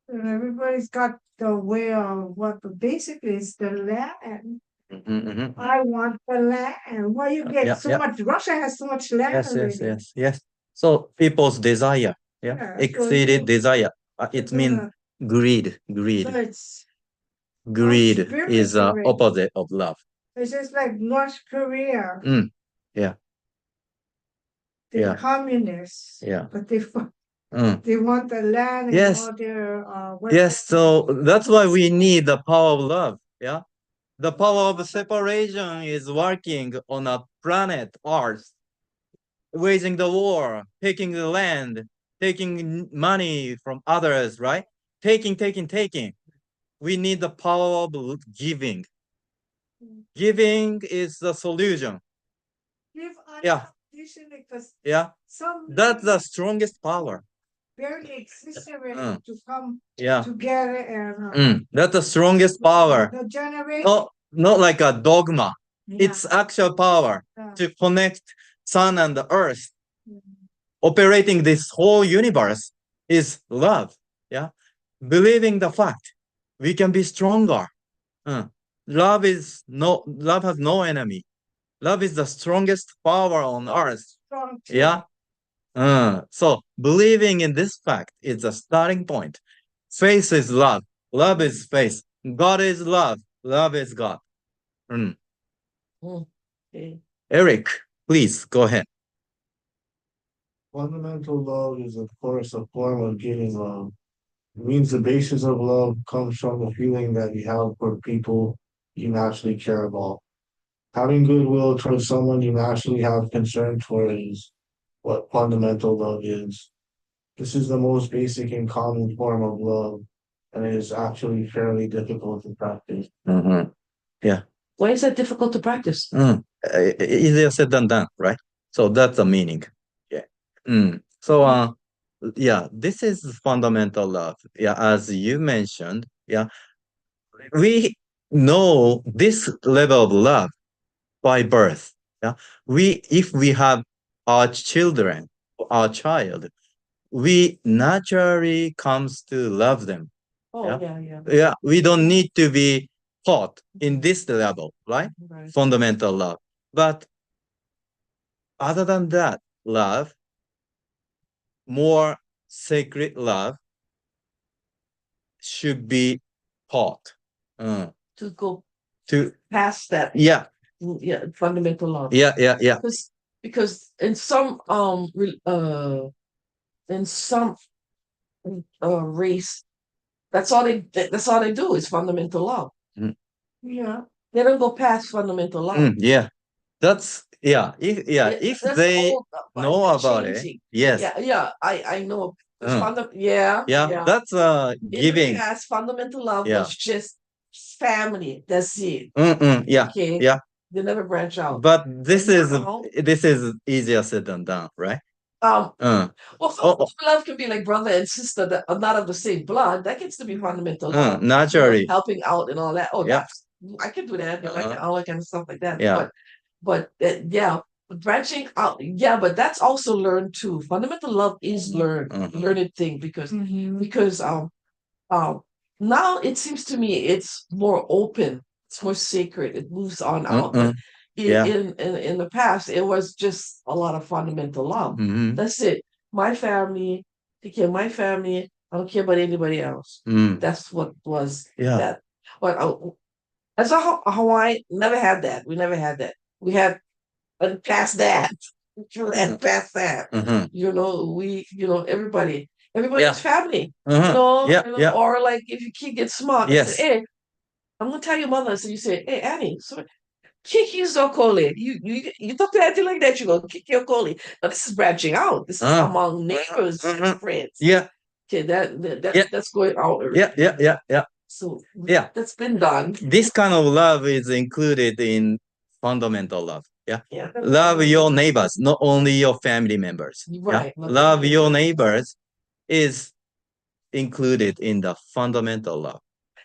and everybody's got the way of what, but basically it's the land. Mhm, mhm. I want the land. Why you get Yeah, so yeah. much? Russia has so much land Yes, yes, already. yes, yes. So people's desire, yeah, Yeah, so exceeded desire. It means yeah, greed, so greed. it's our Greed is spirits already. opposite of love. It's just like North Korea, Mm. Yeah, they're yeah, communists, yeah. but they Mm. they want the land and Yes, all their yes. So that's why we need the power of love. Yeah, the power of separation is working on a planet Earth, waging the war, taking the land, taking money from others, right? Taking, taking, taking. We need the power of giving. Giving is the solution. give Yeah, unconditionally, because yeah. some That's the strongest power. barely exist already Mm. to come Yeah. together and That's the strongest power. the generation. Not like a dogma. Yeah. It's actual power Yeah. to connect sun and the earth. Mm. Operating this whole universe is love. Yeah. Believing the fact we can be stronger. Mm. Love has no enemy. Love is the strongest power on earth. Strong too. Yeah. So believing in this fact is the starting point. Faith is love. Love is faith. God is love. Love is God. Mm. okay. Eric, please go ahead. Fundamental love is, of course, a form of giving love. It means the basis of love comes from the feeling that you have for people you naturally care about. Having goodwill towards someone you naturally have concern for is what fundamental love is. This is the most basic and common form of love, and it is actually fairly difficult to practice. Mhm. Yeah. Why is that difficult to practice? Easier said than done, right? So that's the meaning. Yeah. So yeah, this is fundamental love. Yeah, as you mentioned, yeah, we know this level of love by birth. Yeah. If we have our children, our child, we naturally comes to love them. Oh, Yeah. yeah. Yeah. We don't need to be taught in this level, right? Right. Fundamental love. But other than that, love, more sacred love should be taught. To go To past that, yeah, yeah, fundamental love. yeah. Because in some race, that's all they do is fundamental love. Yeah. They don't go past fundamental love. Yeah. That's if That's they old, know but about it, changing. yes. Yeah, I know. It's Mm. yeah. Yeah, that's In the giving. past, fundamental love Yeah. was just family. That's it. Yeah, Okay. yeah. They never branch out. But this now- is easier said than done, right? Well, Oh, fundamental love can be like brother and sister that are not of the same blood. That gets to be fundamental love. naturally. Helping out and all that. Oh, Yeah. that's I can do that. Like Uh-huh. all that kind of stuff like that. Yeah. But yeah, branching out. Yeah, but that's also learned too. Fundamental love is learned thing because because now it seems to me it's more open, it's more sacred, it moves on out. But Yeah. in the past, it was just a lot of fundamental love. That's it. My family, take care of my family. I don't care about anybody else. That's what was that. But as a Hawaii, never had that. We never had that. We had past that. And past that. You know, everybody's family. Yeah. Or like if your kid gets smart, they Yes. say, hey, I'm gonna tell your mother. So you say, hey, Annie, so Kiki's so Koli. You talk to Auntie like that, you go, Kiki or Koli. Now this is branching out. This is among neighbors and friends. Yeah. Okay, that's going out. Yeah. So Yeah. that's been done. This kind of love is included in fundamental love. Yeah. Yeah. Love your neighbors, not only your family members. Right. Yeah. Love your neighbors is included in the fundamental love.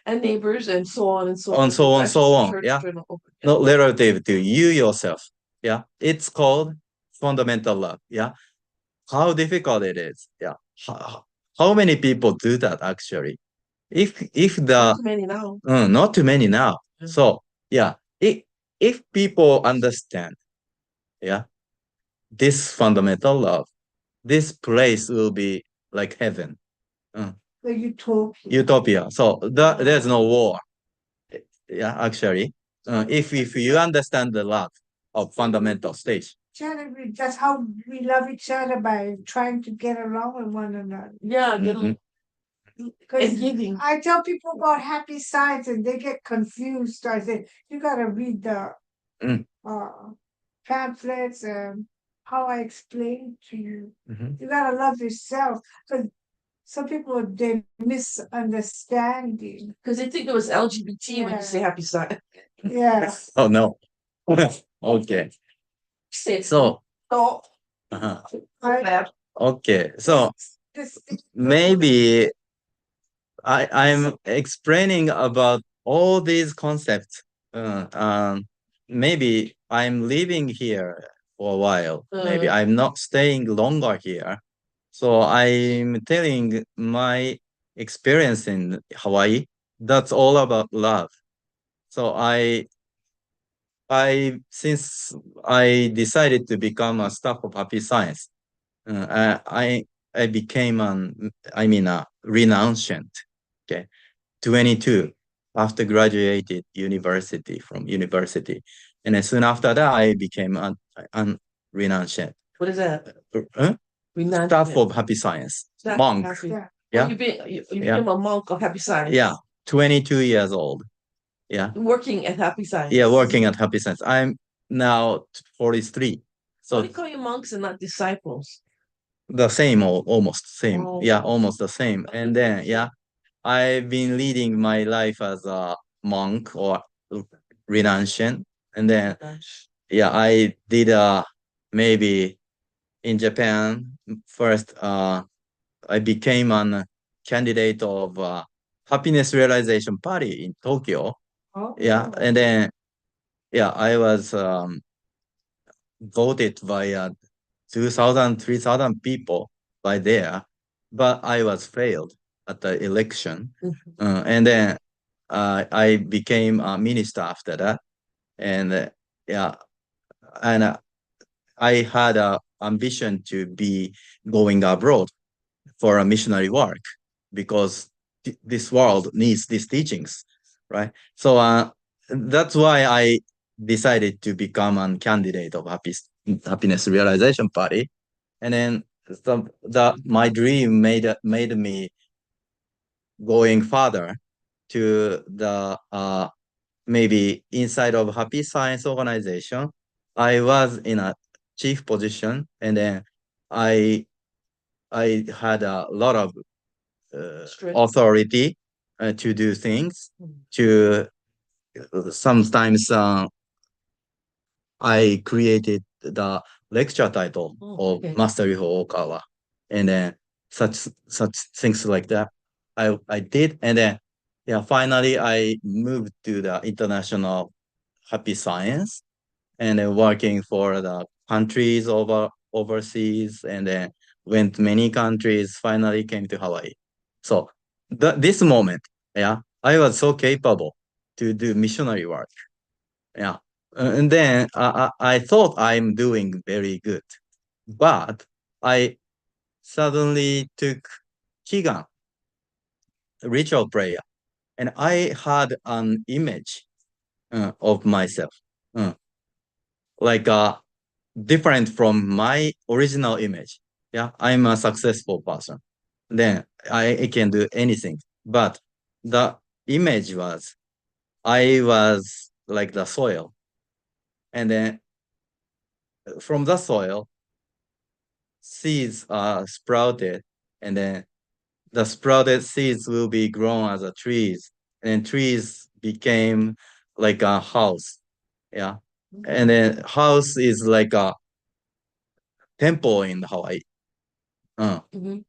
And neighbors and so on and so On on. so on, so on. Yeah. Not relative to you yourself. Yeah. It's called fundamental love. Yeah. How difficult it is. Yeah. How many people do that actually? If Not too many now. not too many now. So yeah, if people understand, yeah, this fundamental love, this place will be like heaven. The utopia. Utopia. So there's no war. Yeah, actually. If you understand the love of fundamental stage. That's how we love each other, by trying to get along with one another. Yeah, Because and giving. I tell people about happy signs and they get confused. I say, you gotta read the pamphlets and how I explain to you. You gotta love yourself. Because some people, they misunderstanding. Because they think it was LGBT when you say happy sign. Yeah. Oh no. Okay. So Oh, okay. So maybe I'm explaining about all these concepts. Maybe I'm living here for a while. Maybe I'm not staying longer here. So I'm telling my experience in Hawaii. That's all about love. So since I decided to become a staff of Happy Science, I became a renunciant. Okay, 22 after graduated from university, and then soon after that I became a renunciant. What is that? Staff of Happy Science, monk. Yeah, you became a monk of Happy Science. Yeah, 22 years old. Yeah, working at Happy Science. Yeah, working at Happy Science. I'm now 43. So why do you call you monks and not disciples? The same, almost same. Oh. Yeah, almost the same. And then, yeah, I've been leading my life as a monk or renunciant. And then, yeah, I did maybe in Japan first. I became a candidate of happiness realization party in Tokyo. Oh. Yeah, and then yeah, I was voted by 2,000, 3,000 people by there, but I was failed at the election. And then I became a minister after that. And yeah, and I had a ambition to be going abroad for a missionary work because this world needs these teachings, right? So that's why I decided to become a candidate of happiness realization party, and then my dream made me going further to the maybe inside of happy science organization. I was in a chief position, and then I I had a lot of Strength. authority to do things. To sometimes I created the lecture title of Okay. Master Ryo Okawa, and then such things like that. I did, and then yeah, finally I moved to the international happy science, and then working for the countries overseas, and then went many countries. Finally came to Hawaii. So this moment, yeah, I was so capable to do missionary work. Yeah. And then I thought I'm doing very good, but I suddenly took Kigan, ritual prayer, and I had an image of myself, uh, like different from my original image. Yeah, I'm a successful person. Then I can do anything. But the image was I was like the soil, and then from the soil, seeds are sprouted, and then the sprouted seeds will be grown as a trees, and trees became like a house. Yeah, and then house is like a temple in Hawaii. Mhm.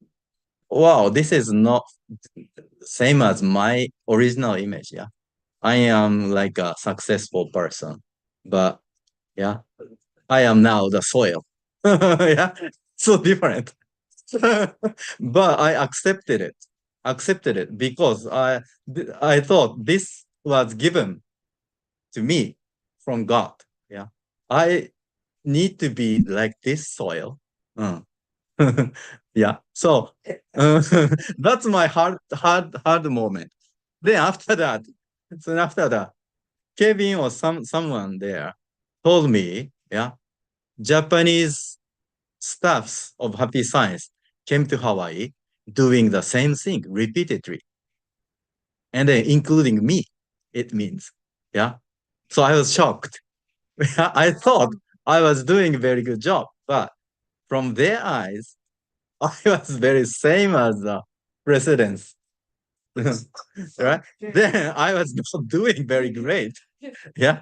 Wow, this is not same as my original image. Yeah, I am like a successful person, but yeah, I am now the soil. Yeah, so different. But I accepted it because I thought this was given to me from God. Yeah, I need to be like this soil. Uh. Yeah, so that's my hard moment. Then after that, so after that, Kevin or someone there told me, yeah, Japanese staffs of Happy Science came to Hawaii doing the same thing repeatedly, and then including me, it means. Yeah. So I was shocked. I thought I was doing a very good job, but from their eyes, I was very same as the presidents. Right? Then I was not doing very great. Yeah.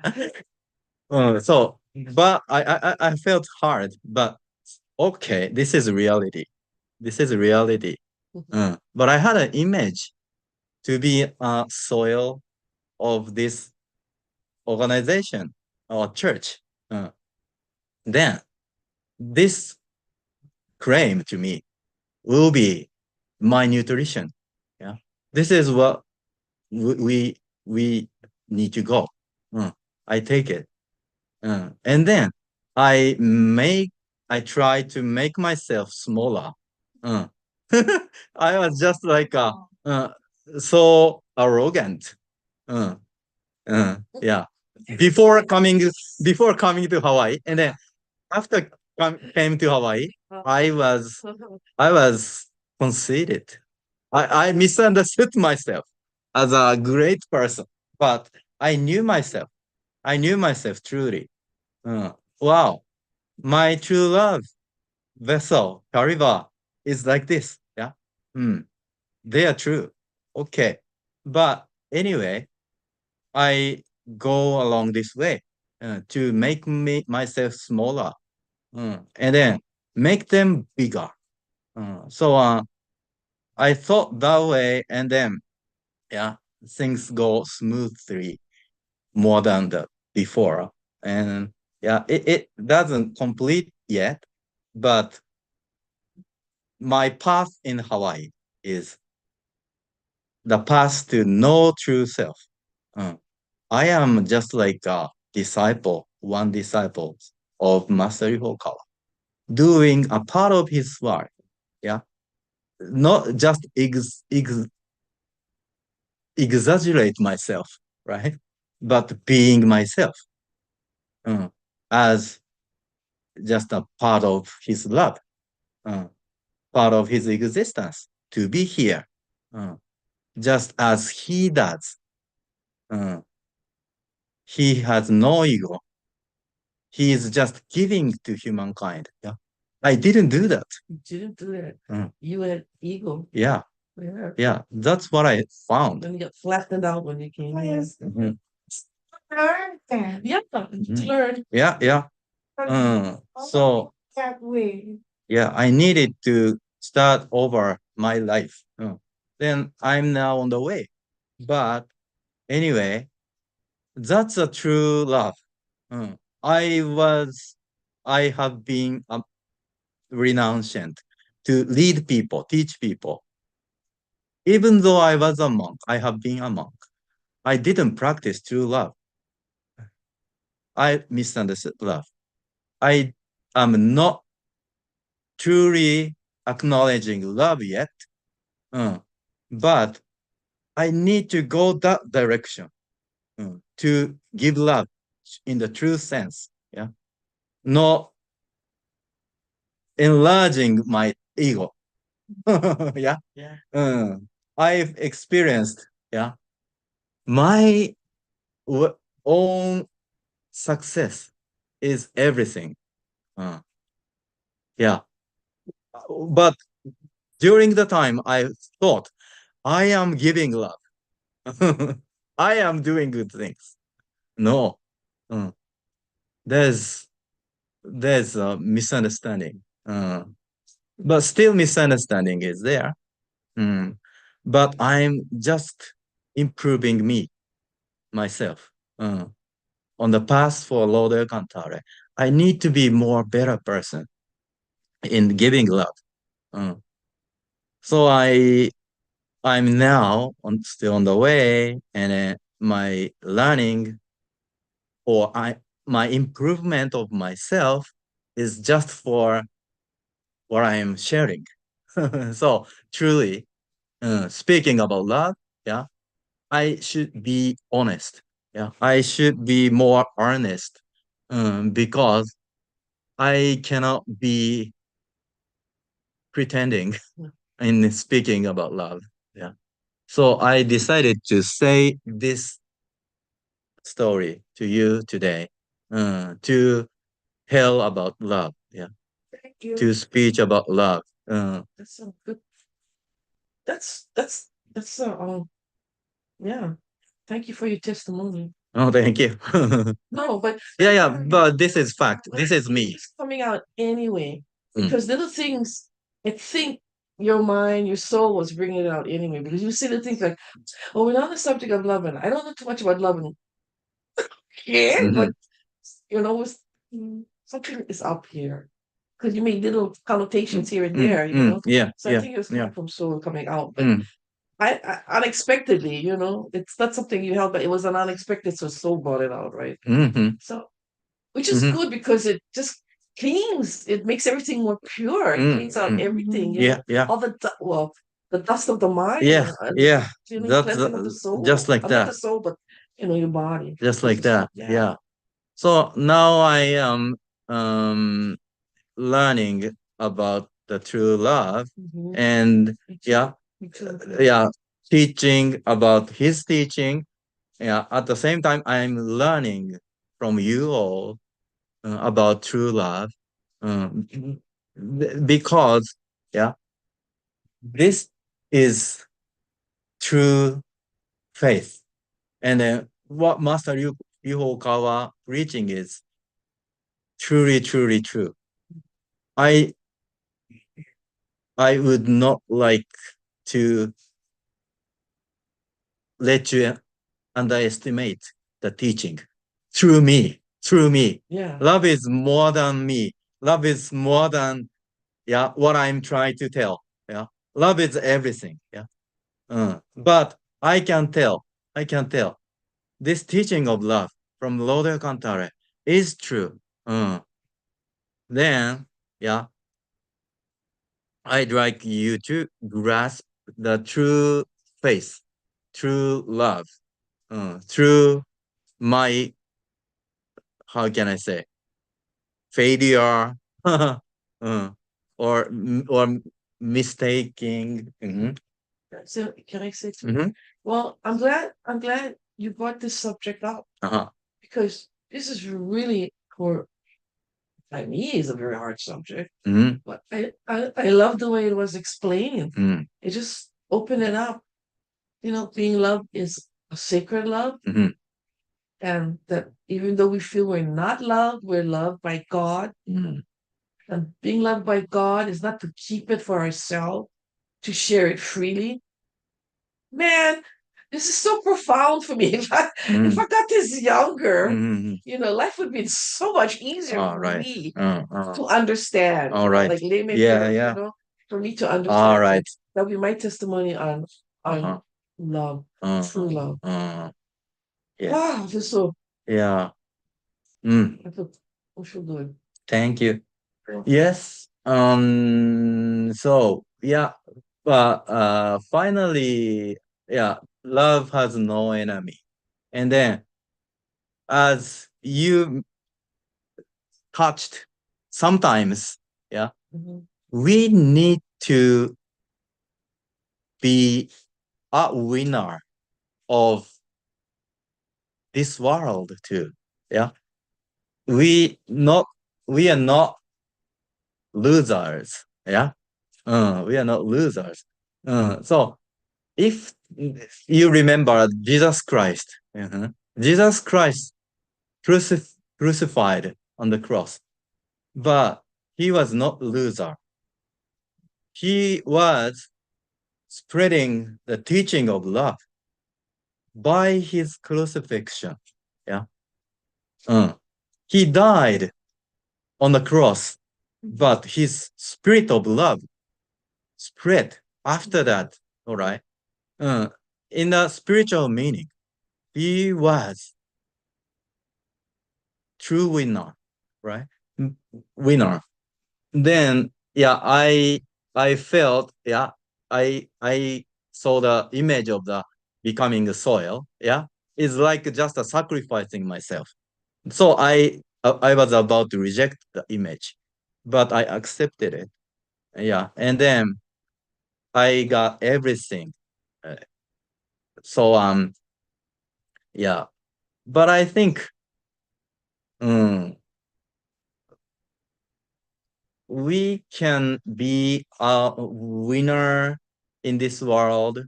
So, but I felt hard, but okay, this is reality. This is reality. But I had an image to be a soil of this organization or church. Then this claim to me will be my nutrition. Yeah, this is what we need to go. I take it, and then I make I try to make myself smaller. Uh. I was just like uh, so arrogant. Uh, yeah. Before coming before coming to Hawaii, and then after came to Hawaii, I was I was conceited. I misunderstood myself as a great person, but I knew myself. I knew myself truly. Wow, my true love vessel, Kariba, is like this. Yeah. They are true. Okay. But anyway, I go along this way to make myself smaller, and then make them bigger. So I thought that way, and then Yeah, things go smoothly more than the before. And yeah, it doesn't complete yet, but my path in Hawaii is the path to know true self. Uh, I am just like a disciple, one disciple of Master Yuhokawa, doing a part of his work. Yeah, not just exaggerate myself, right? But being myself, uh, as just a part of his love, uh, part of his existence to be here, uh, just as he does. Uh, he has no ego. He is just giving to humankind. Yeah, I didn't do that. You didn't do that. Mm. You had ego. Yeah, Yeah. yeah, that's what I found. Then you got flattened out when you came here. Mhm. Learn then. Yeah, Mhm. learn. Yeah, yeah. So That way. yeah, I needed to start over my life. Then I'm now on the way. But anyway, that's a true love. Uh, I was, I have been a renunciant to lead people, teach people. Even though I was a monk, I have been a monk. I didn't practice true love. I misunderstood love. I am not truly acknowledging love yet. Uh, but I need to go that direction to give love in the true sense. Yeah. Not enlarging my ego. Yeah. Yeah. I've experienced, yeah, my own success is everything. Uh, yeah. But during the time, I thought I am giving love. I am doing good things. No, uh, there's there's a misunderstanding. But still misunderstanding is there. Mm. But I'm just improving me, myself, on the path for Lode Cantare. I need to be more better person in giving love. Uh, so I'm now still on the way, and my learning or my improvement of myself is just for what I am sharing. So truly, speaking about love, yeah, I should be honest. Yeah, I should be more earnest, because I cannot be pretending in speaking about love. Yeah. So I decided to say this story to you today, to tell about love. Yeah. Thank you. To speech about love. That's a good. That's yeah. Thank you for your testimony. Oh, thank you. No, but Yeah, yeah, but this is fact. This is me. it's coming out anyway Mm. because little things. I think your mind, your soul was bringing it out anyway because you see the things like, oh, we're on the subject of loving. I don't know too much about loving. Yeah, but it's, something is up here because you made little connotations here and there. Yeah, So I think it was coming from soul coming out, but I unexpectedly, it's not something you held, but it was an unexpected, so soul brought it out, right? So, which is good because it just cleans, it makes everything more pure. It cleans out everything, Yeah, yeah. all the dust of the mind, Yeah, yeah. cleansing of the soul, just like not that. the soul, but your body, Just like that. Yeah. Yeah. So now I am learning about the true love, and yeah, Me too. yeah, teaching about his teaching. Yeah, at the same time, I'm learning from you all about true love, um, because yeah, this is true faith, and what Master Yuhokawa preaching is truly, truly true. I I would not like to let you underestimate the teaching through me, through me. Yeah. Love is more than me. Love is more than, yeah, what I'm trying to tell. Yeah. Love is everything. Yeah. But I can tell this teaching of love from Lord Cantare is true. Then, yeah, I'd like you to grasp the true faith, true love, through my, how can I say, failure, uh, or mistaking. So can I say something? Mhm. Well, I'm glad you brought this subject up Uh-huh. because this is really for me is a very hard subject. Mhm. But I love the way it was explained. Mhm. It just opened it up. You know, being loved is a sacred love, Mhm. and that even though we feel we're not loved, we're loved by God. Mhm. And being loved by God is not to keep it for ourselves, to share it freely. Man, this is so profound for me. If I got this younger, Mhm. you know, life would be so much easier All for right. me Uh. to understand. All You know, right. like layman Yeah, terms, yeah. you know, for me to All understand. So right. that'll be my testimony on Uh-huh. love, true love. Yeah. Wow, this is so Yeah. I feel good. Thank you. Yes. So yeah, but finally, yeah, love has no enemy. And then, as you touched, sometimes, yeah, Mhm. we need to be a winner of this world too. Yeah, we not we are not losers. Yeah, we are not losers. So if you remember Jesus Christ, Jesus Christ crucified on the cross, but he was not loser. He was spreading the teaching of love by his crucifixion. Yeah. He died on the cross, but his spirit of love spread after that. All right. In the spiritual meaning, he was true winner, right? Winner. Then yeah, I felt, yeah, I saw the image of the becoming the soil. Yeah, it's like just a sacrificing myself. So I was about to reject the image, but I accepted it. Yeah, and then I got everything. Uh, So yeah, but I think um, we can be a winner in this world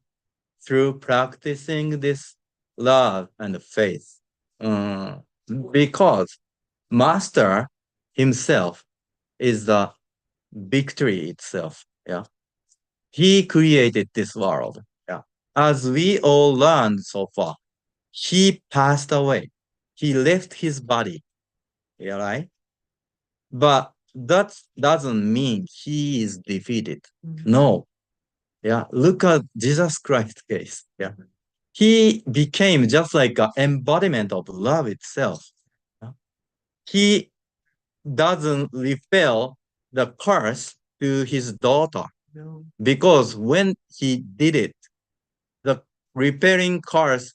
through practicing this love and faith. Uh, because Master himself is the victory itself. Yeah. He created this world. Yeah. As we all learned so far, he passed away. He left his body. Yeah, right? But that doesn't mean he is defeated. No. Yeah. Look at Jesus Christ's case. Yeah. He became just like an embodiment of love itself. Yeah. He doesn't repel the curse to his daughter No. because when he did it, the repairing curse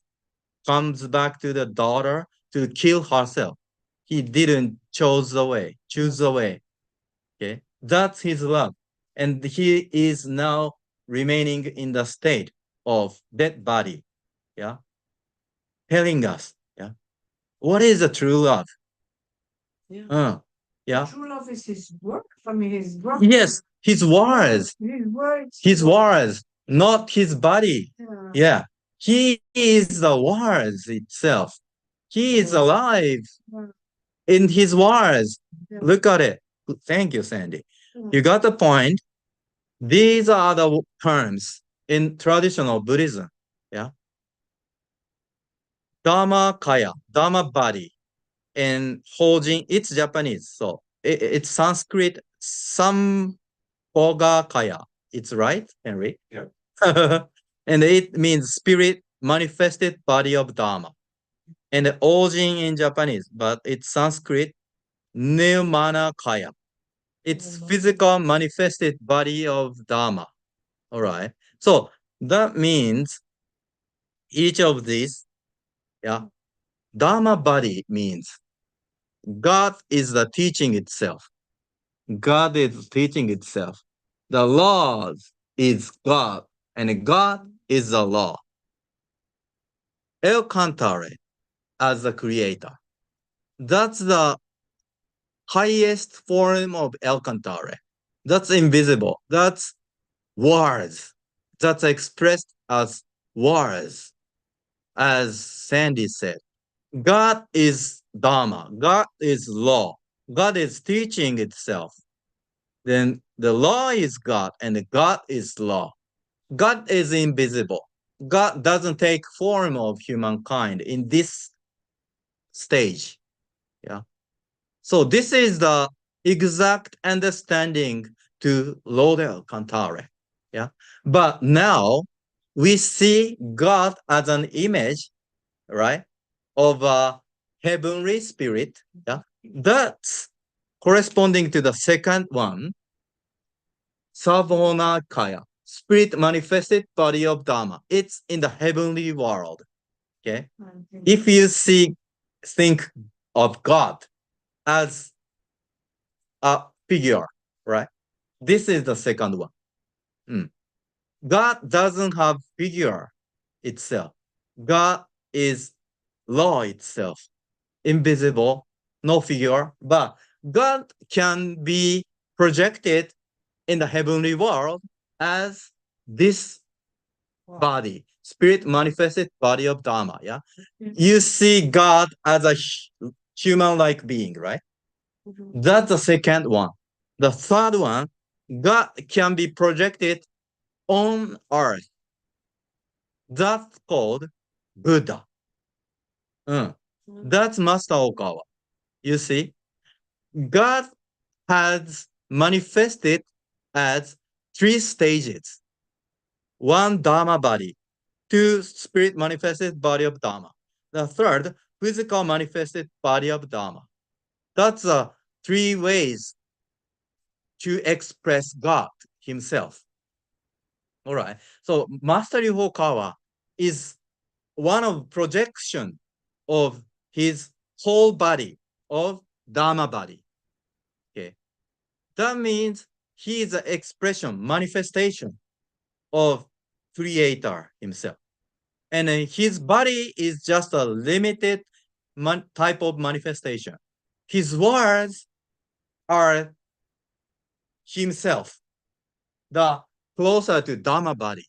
comes back to the daughter to kill herself. He didn't choose the way. Okay, that's his love, and he is now remaining in the state of dead body. Yeah, telling us, yeah, what is a true love? Yeah. Yeah. True love is his work. I mean, his work. Yes, his words, His words. not his body. Yeah. Yeah, he is the words itself. He is alive Yeah. in his words. Yeah. Look at it. Thank you, Sandy. Yeah. You got the point. These are the terms in traditional Buddhism. Yeah. Dharma kaya, Dharma body, and Hojin, it's Japanese, so it's Sanskrit, Samboga kaya. It's right, Henry? Yeah. And it means spirit manifested body of Dharma. And Ojin in Japanese, but it's Sanskrit, Nirmana kaya. It's physical manifested body of Dharma. All right. So that means each of these, yeah, Dharma body means God is the teaching itself. God is teaching itself. The laws is God, and God is the law. El Cantare as the creator. That's the highest form of El Cantare. That's invisible. That's words. That's expressed as words, as Sandy said. God is Dharma. God is law. God is teaching itself. Then the law is God and God is law. God is invisible. God doesn't take form of humankind in this stage. Yeah. So this is the exact understanding to Lode Cantare. Yeah. But now we see God as an image, right, of a heavenly spirit. Yeah. That's corresponding to the second one, Savona Kaya, spirit manifested body of Dharma. It's in the heavenly world. Okay. If you think of God as a figure, right? This is the second one. Mm. God doesn't have figure itself. God is law itself, invisible, no figure, but God can be projected in the heavenly world as this body, spirit manifested body of Dharma. Yeah. You see God as a human-like being, right? That's the second one. The third one, God can be projected on earth. That's called Buddha. That's Master Okawa. You see, God has manifested as three stages. One, Dharma body. Two, spirit manifested body of Dharma. The third, physical manifested body of Dharma. That's three ways to express God himself. All right. So Master Yuhokawa is one of projection of his whole body of Dharma body. Okay. That means he is an expression, manifestation of creator himself. And his body is just a limited type of manifestation. His words are himself, the closer to Dharma body.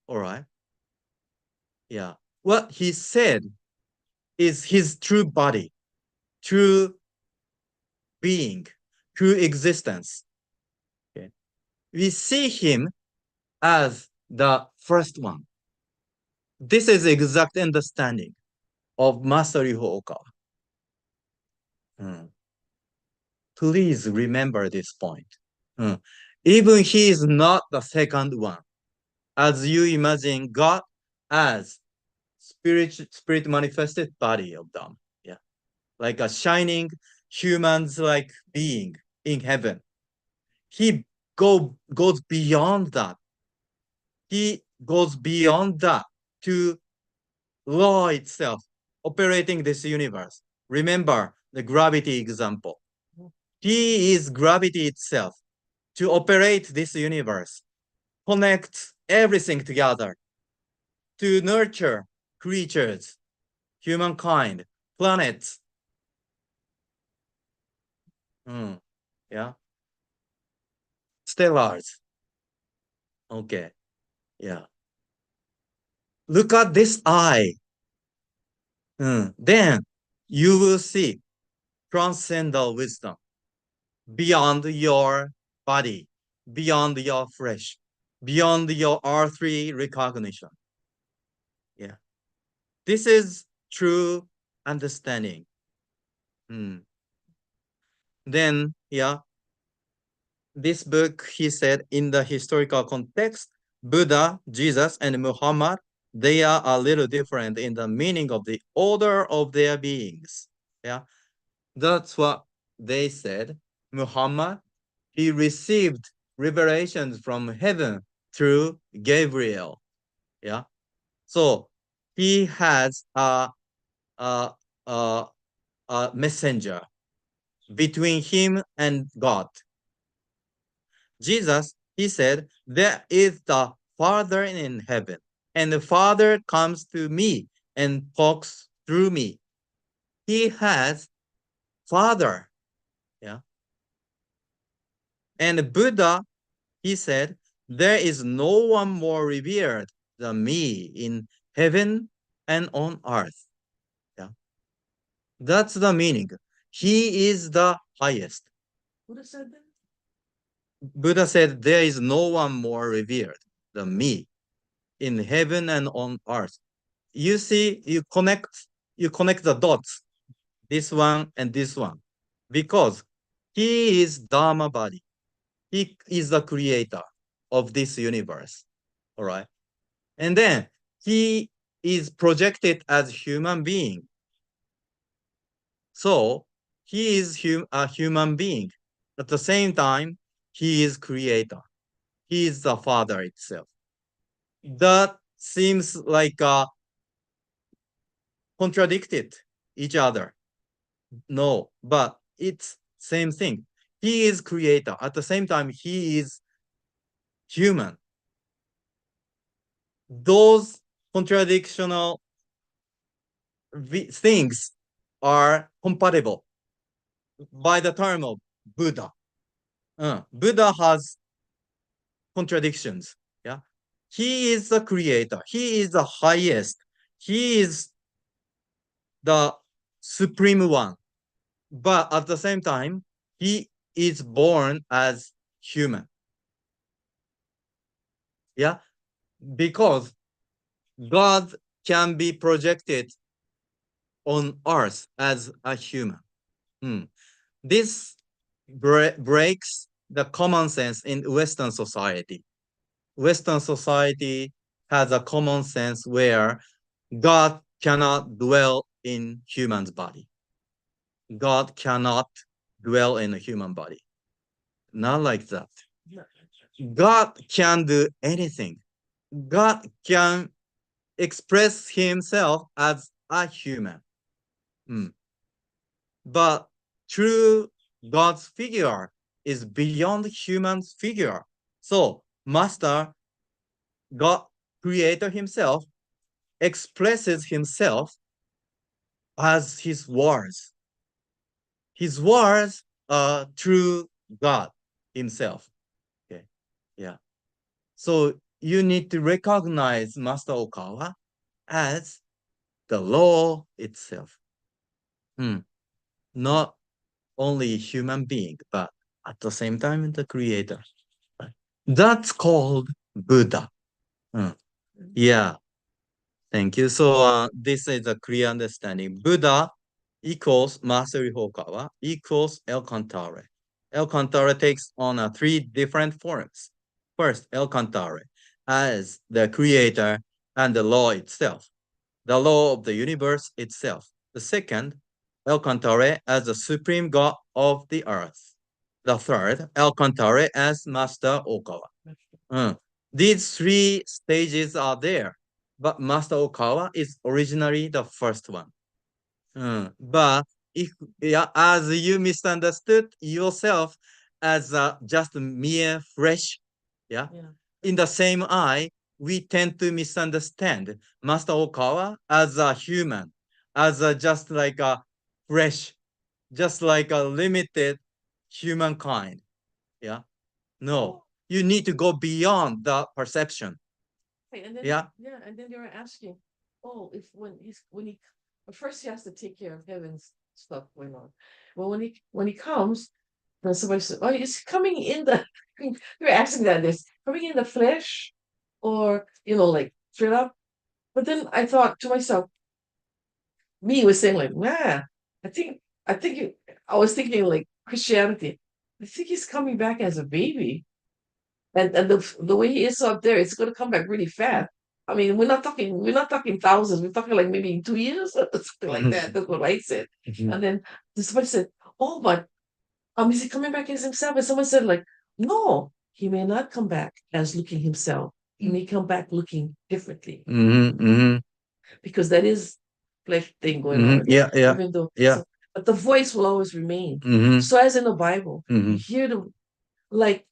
All right. Yeah. What he said is his true body, true being, true existence. Okay. We see him as the first one. This is exact understanding of Master Ryuho Okawa. Please remember this point. Even he is not the second one. As you imagine God as spirit manifested body of them. Yeah. Like a shining humans like being in heaven. He goes beyond that. He goes beyond that to law itself, operating this universe. Remember the gravity example. He is gravity itself to operate this universe, connect everything together, to nurture creatures, humankind, planets. Yeah. Stellars. Okay. Yeah. Look at this eye. Then you will see transcendental wisdom beyond your body, beyond your flesh, beyond your R3 recognition. Yeah. This is true understanding. Then, yeah, this book, he said, in the historical context, Buddha, Jesus, and Muhammad, they are a little different in the meaning of the order of their beings. Yeah, that's what they said. Muhammad, he received revelations from heaven through Gabriel. Yeah, so he has a, a, a messenger between him and God. Jesus, he said, there is the Father in heaven, and the Father comes to me and talks through me. He has Father. Yeah. And Buddha, he said, there is no one more revered than me in heaven and on earth. Yeah. That's the meaning. He is the highest. Buddha said that? Buddha said, there is no one more revered than me in heaven and on earth. You see, you connect the dots, this one and this one, because he is Dharma body. He is the creator of this universe. All right. And then he is projected as human being. So he is a human being. At the same time, he is creator. He is the father itself. That seems like contradicted each other. No, but it's same thing. He is creator. At the same time, he is human. Those contradictional things are compatible by the term of Buddha. Buddha has contradictions. Yeah, he is the creator. He is the highest. He is the supreme one. But at the same time, he is born as human. Yeah, because God can be projected on earth as a human. This breaks the common sense in Western society. Western society has a common sense where God cannot dwell in human's body. God cannot dwell in a human body. Not like that. God can do anything. God can express himself as a human. But true God's figure is beyond human's figure. So, Master, God, Creator himself, expresses himself as his words. His words are true God himself. Okay. Yeah. So you need to recognize Master Okawa as the law itself. Not only human being, but at the same time the creator. That's called Buddha. Yeah, thank you. So this is a clear understanding. Buddha equals Master Hokawa equals El Cantare. El Cantare takes on three different forms. First, El Cantare as the creator and the law itself, the law of the universe itself. The second, El Cantare as the supreme god of the earth. The third, El Cantare as Master Okawa. These three stages are there, but Master Okawa is originally the first one. But if yeah, as you misunderstood yourself as just mere flesh, yeah, in the same eye, we tend to misunderstand Master Okawa as a human, as just like a flesh, just like a limited humankind. Yeah. No, you need to go beyond the perception. And then, Yeah. and then they were asking, oh, if when he but first he has to take care of heaven's stuff going on. Well, when he comes, then somebody said, oh, is he coming in the they're asking that this coming in the flesh or like straight up. But then I thought to myself, me was saying like, man, I was thinking like Christianity. I think he's coming back as a baby. And the way he is up there, it's gonna come back really fast. I mean, we're not talking thousands, we're talking like maybe 2 years or something like that. That's what I said. And then somebody said, oh, but is he coming back as himself? And someone said, like, no, he may not come back as looking himself. He may come back looking differently because that is flesh thing going on with Yeah, him. yeah, Even though, yeah. but the voice will always remain. So as in the Bible, you hear like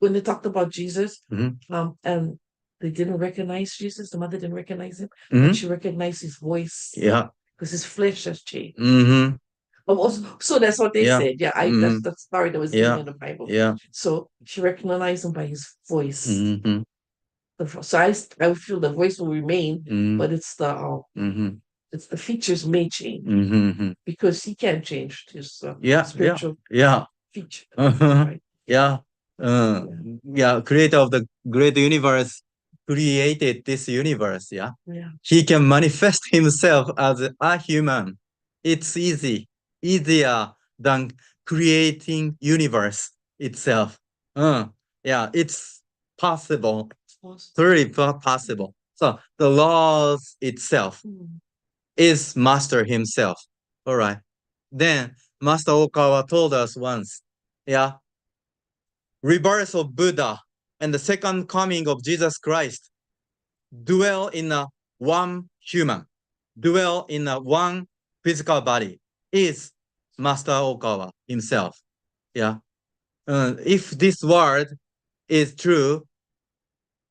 when they talked about Jesus, and they didn't recognize Jesus, the mother didn't recognize him, but she recognized his voice. Yeah. Because his flesh has changed. Mm-hmm. So that's what they Yeah. said. Yeah, that's the story that was given in the Bible. Yeah. So she recognized him by his voice. Mm-hmm. So I feel the voice will remain, but it's the features may change because he can change his spiritual feature. Right? Yeah. Creator of the great universe created this universe. Yeah. He can manifest himself as a human. It's easier than creating universe itself. It's possible, very possible. So the laws itself is master himself. All right. Then Master Okawa told us once, rebirth of Buddha and the second coming of Jesus Christ dwell in a one human, dwell in a one physical body is Master Okawa himself. If this word is true,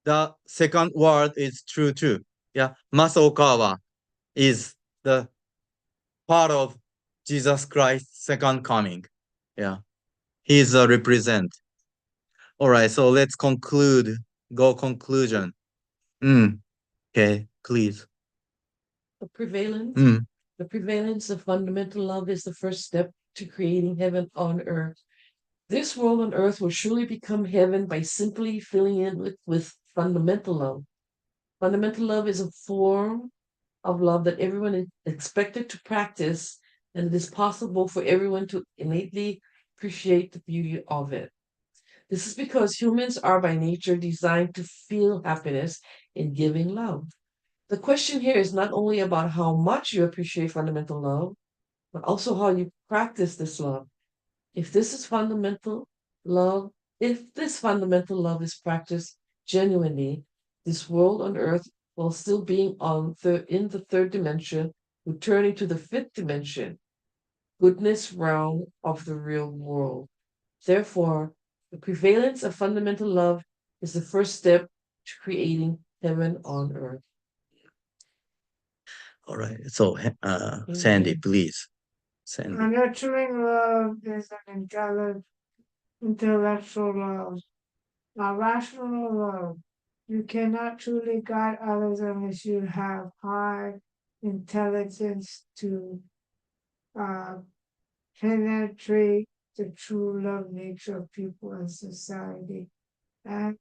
the second word is true too. Master Okawa is the part of Jesus Christ's second coming. He's a represent. All right, so let's conclude. Go conclusion. Okay, please. The prevalence of fundamental love is the first step to creating heaven on earth. This world on earth will surely become heaven by simply filling it with fundamental love. Fundamental love is a form of love that everyone is expected to practice, and it is possible for everyone to innately appreciate the beauty of it. This is because humans are by nature designed to feel happiness in giving love. The question here is not only about how much you appreciate fundamental love, but also how you practice this love. If this is fundamental love, if this fundamental love is practiced genuinely, this world on earth, while still being in the third dimension, will turn into the fifth dimension, goodness realm of the real world. Therefore, the prevalence of fundamental love is the first step to creating heaven on earth. All right. So, Sandy, please. A nurturing love is an intellectual love. A rational love. You cannot truly guide others unless you have high intelligence to uh, penetrate the true love nature of people and society, and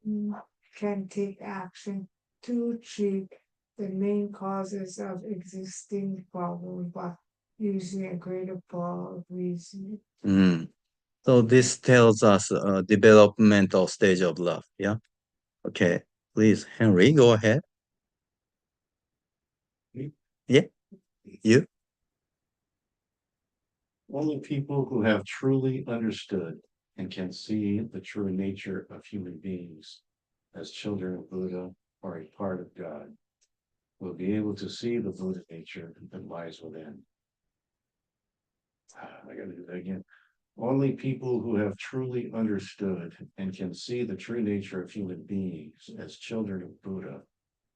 can take action to treat the main causes of existing problems by using a greater power of reason. So this tells us a developmental stage of love. Yeah. Okay. Please, Henry, go ahead. Yeah. You. Only people who have truly understood and can see the true nature of human beings as children of Buddha or a part of God will be able to see the Buddha nature that lies within. I gotta do that again. Only people who have truly understood and can see the true nature of human beings as children of Buddha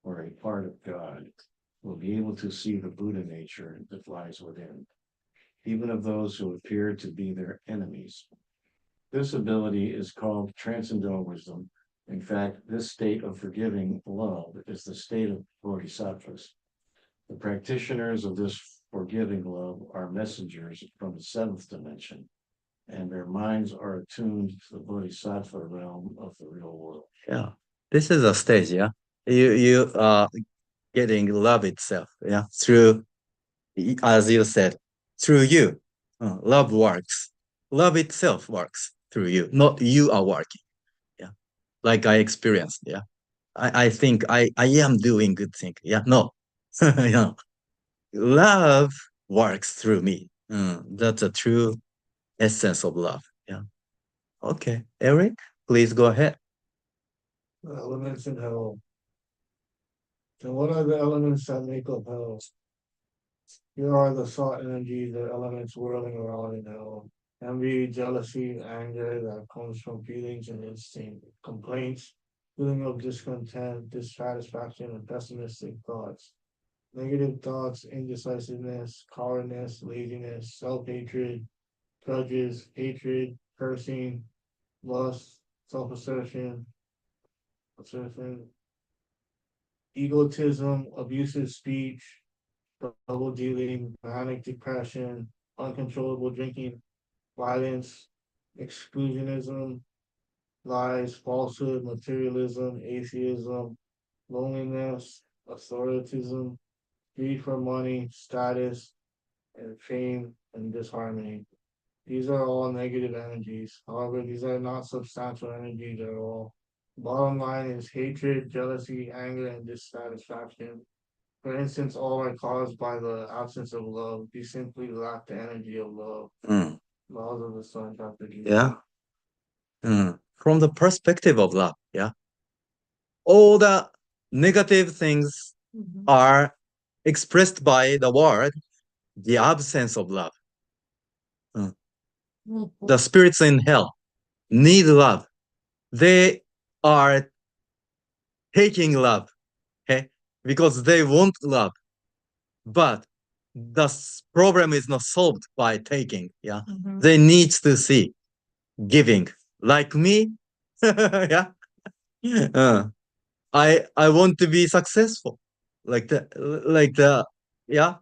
or a part of God will be able to see the Buddha nature that lies within, even of those who appear to be their enemies. This ability is called transcendental wisdom. In fact, this state of forgiving love is the state of bodhisattvas. The practitioners of this forgiving love are messengers from the seventh dimension, and their minds are attuned to the bodhisattva realm of the real world. Yeah. This is a stage. Yeah. You are getting love itself. Yeah. Through as you said, through you. Love works. Love itself works through you, not you are working. Yeah. Like I experienced. Yeah. I think I am doing good thing. Yeah. No. Yeah. Love works through me. That's a true essence of love. Yeah. Okay. Eric, please go ahead. The elements in hell. So what are the elements that make up hell? Here are the thought energy, the elements whirling around in hell. Envy, jealousy, anger that comes from feelings and instinct, complaints, feeling of discontent, dissatisfaction, and pessimistic thoughts. Negative thoughts, indecisiveness, cowardice, laziness, self-hatred, grudges, hatred, cursing, lust, self-assertion, assertion, egotism, abusive speech, double dealing, manic depression, uncontrollable drinking, violence, exclusionism, lies, falsehood, materialism, atheism, loneliness, authoritism, greed for money, status, and fame and disharmony. These are all negative energies. However, these are not substantial energies at all. Bottom line is hatred, jealousy, anger, and dissatisfaction. For instance, all are caused by the absence of love. You simply lack the energy of love. Mm, Laws of the Sun, chapter 3. yeah. From the perspective of love. Yeah. All the negative things are expressed by the word, the absence of love. The spirits in hell need love. They are taking love, okay? Because they want love. But the problem is not solved by taking. Yeah. They need to see giving. Like me. Yeah. I want to be successful. Like the yeah,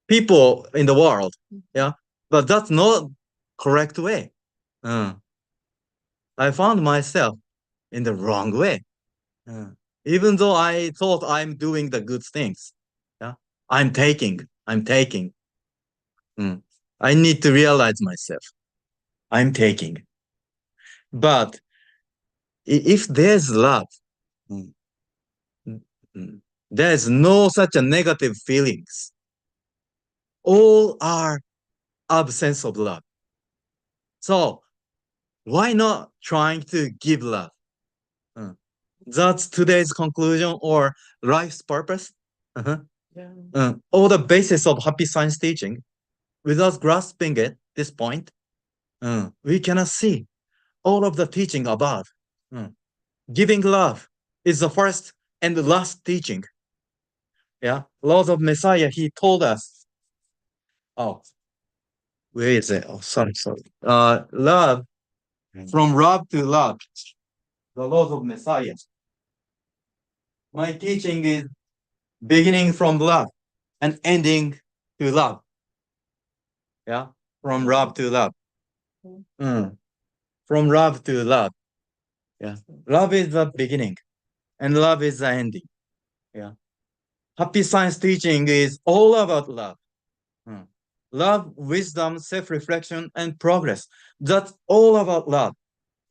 people in the world. Yeah. But that's not correct way. Uh, I found myself in the wrong way. Uh, Even though I thought I'm doing the good things. Yeah. I'm taking. Mm. I need to realize myself. I'm taking. But if there's love, mm, mm, there's no such a negative feelings. All are absence of love. So why not trying to give love? Mm. That's today's conclusion or life's purpose. Uh-huh. All the basis of happy science teaching. Without grasping it, this point, we cannot see all of the teaching above. Giving love is the first and the last teaching. Yeah, laws of Messiah. He told us. Oh, where is it? Oh, sorry. Love, from love to love. The laws of Messiah. My teaching is beginning from love and ending to love. Yeah, from love to love. From love to love. Yeah, love is the beginning, and love is the ending. Yeah, happy science teaching is all about love. Love, wisdom, self-reflection, and progress. That's all about love.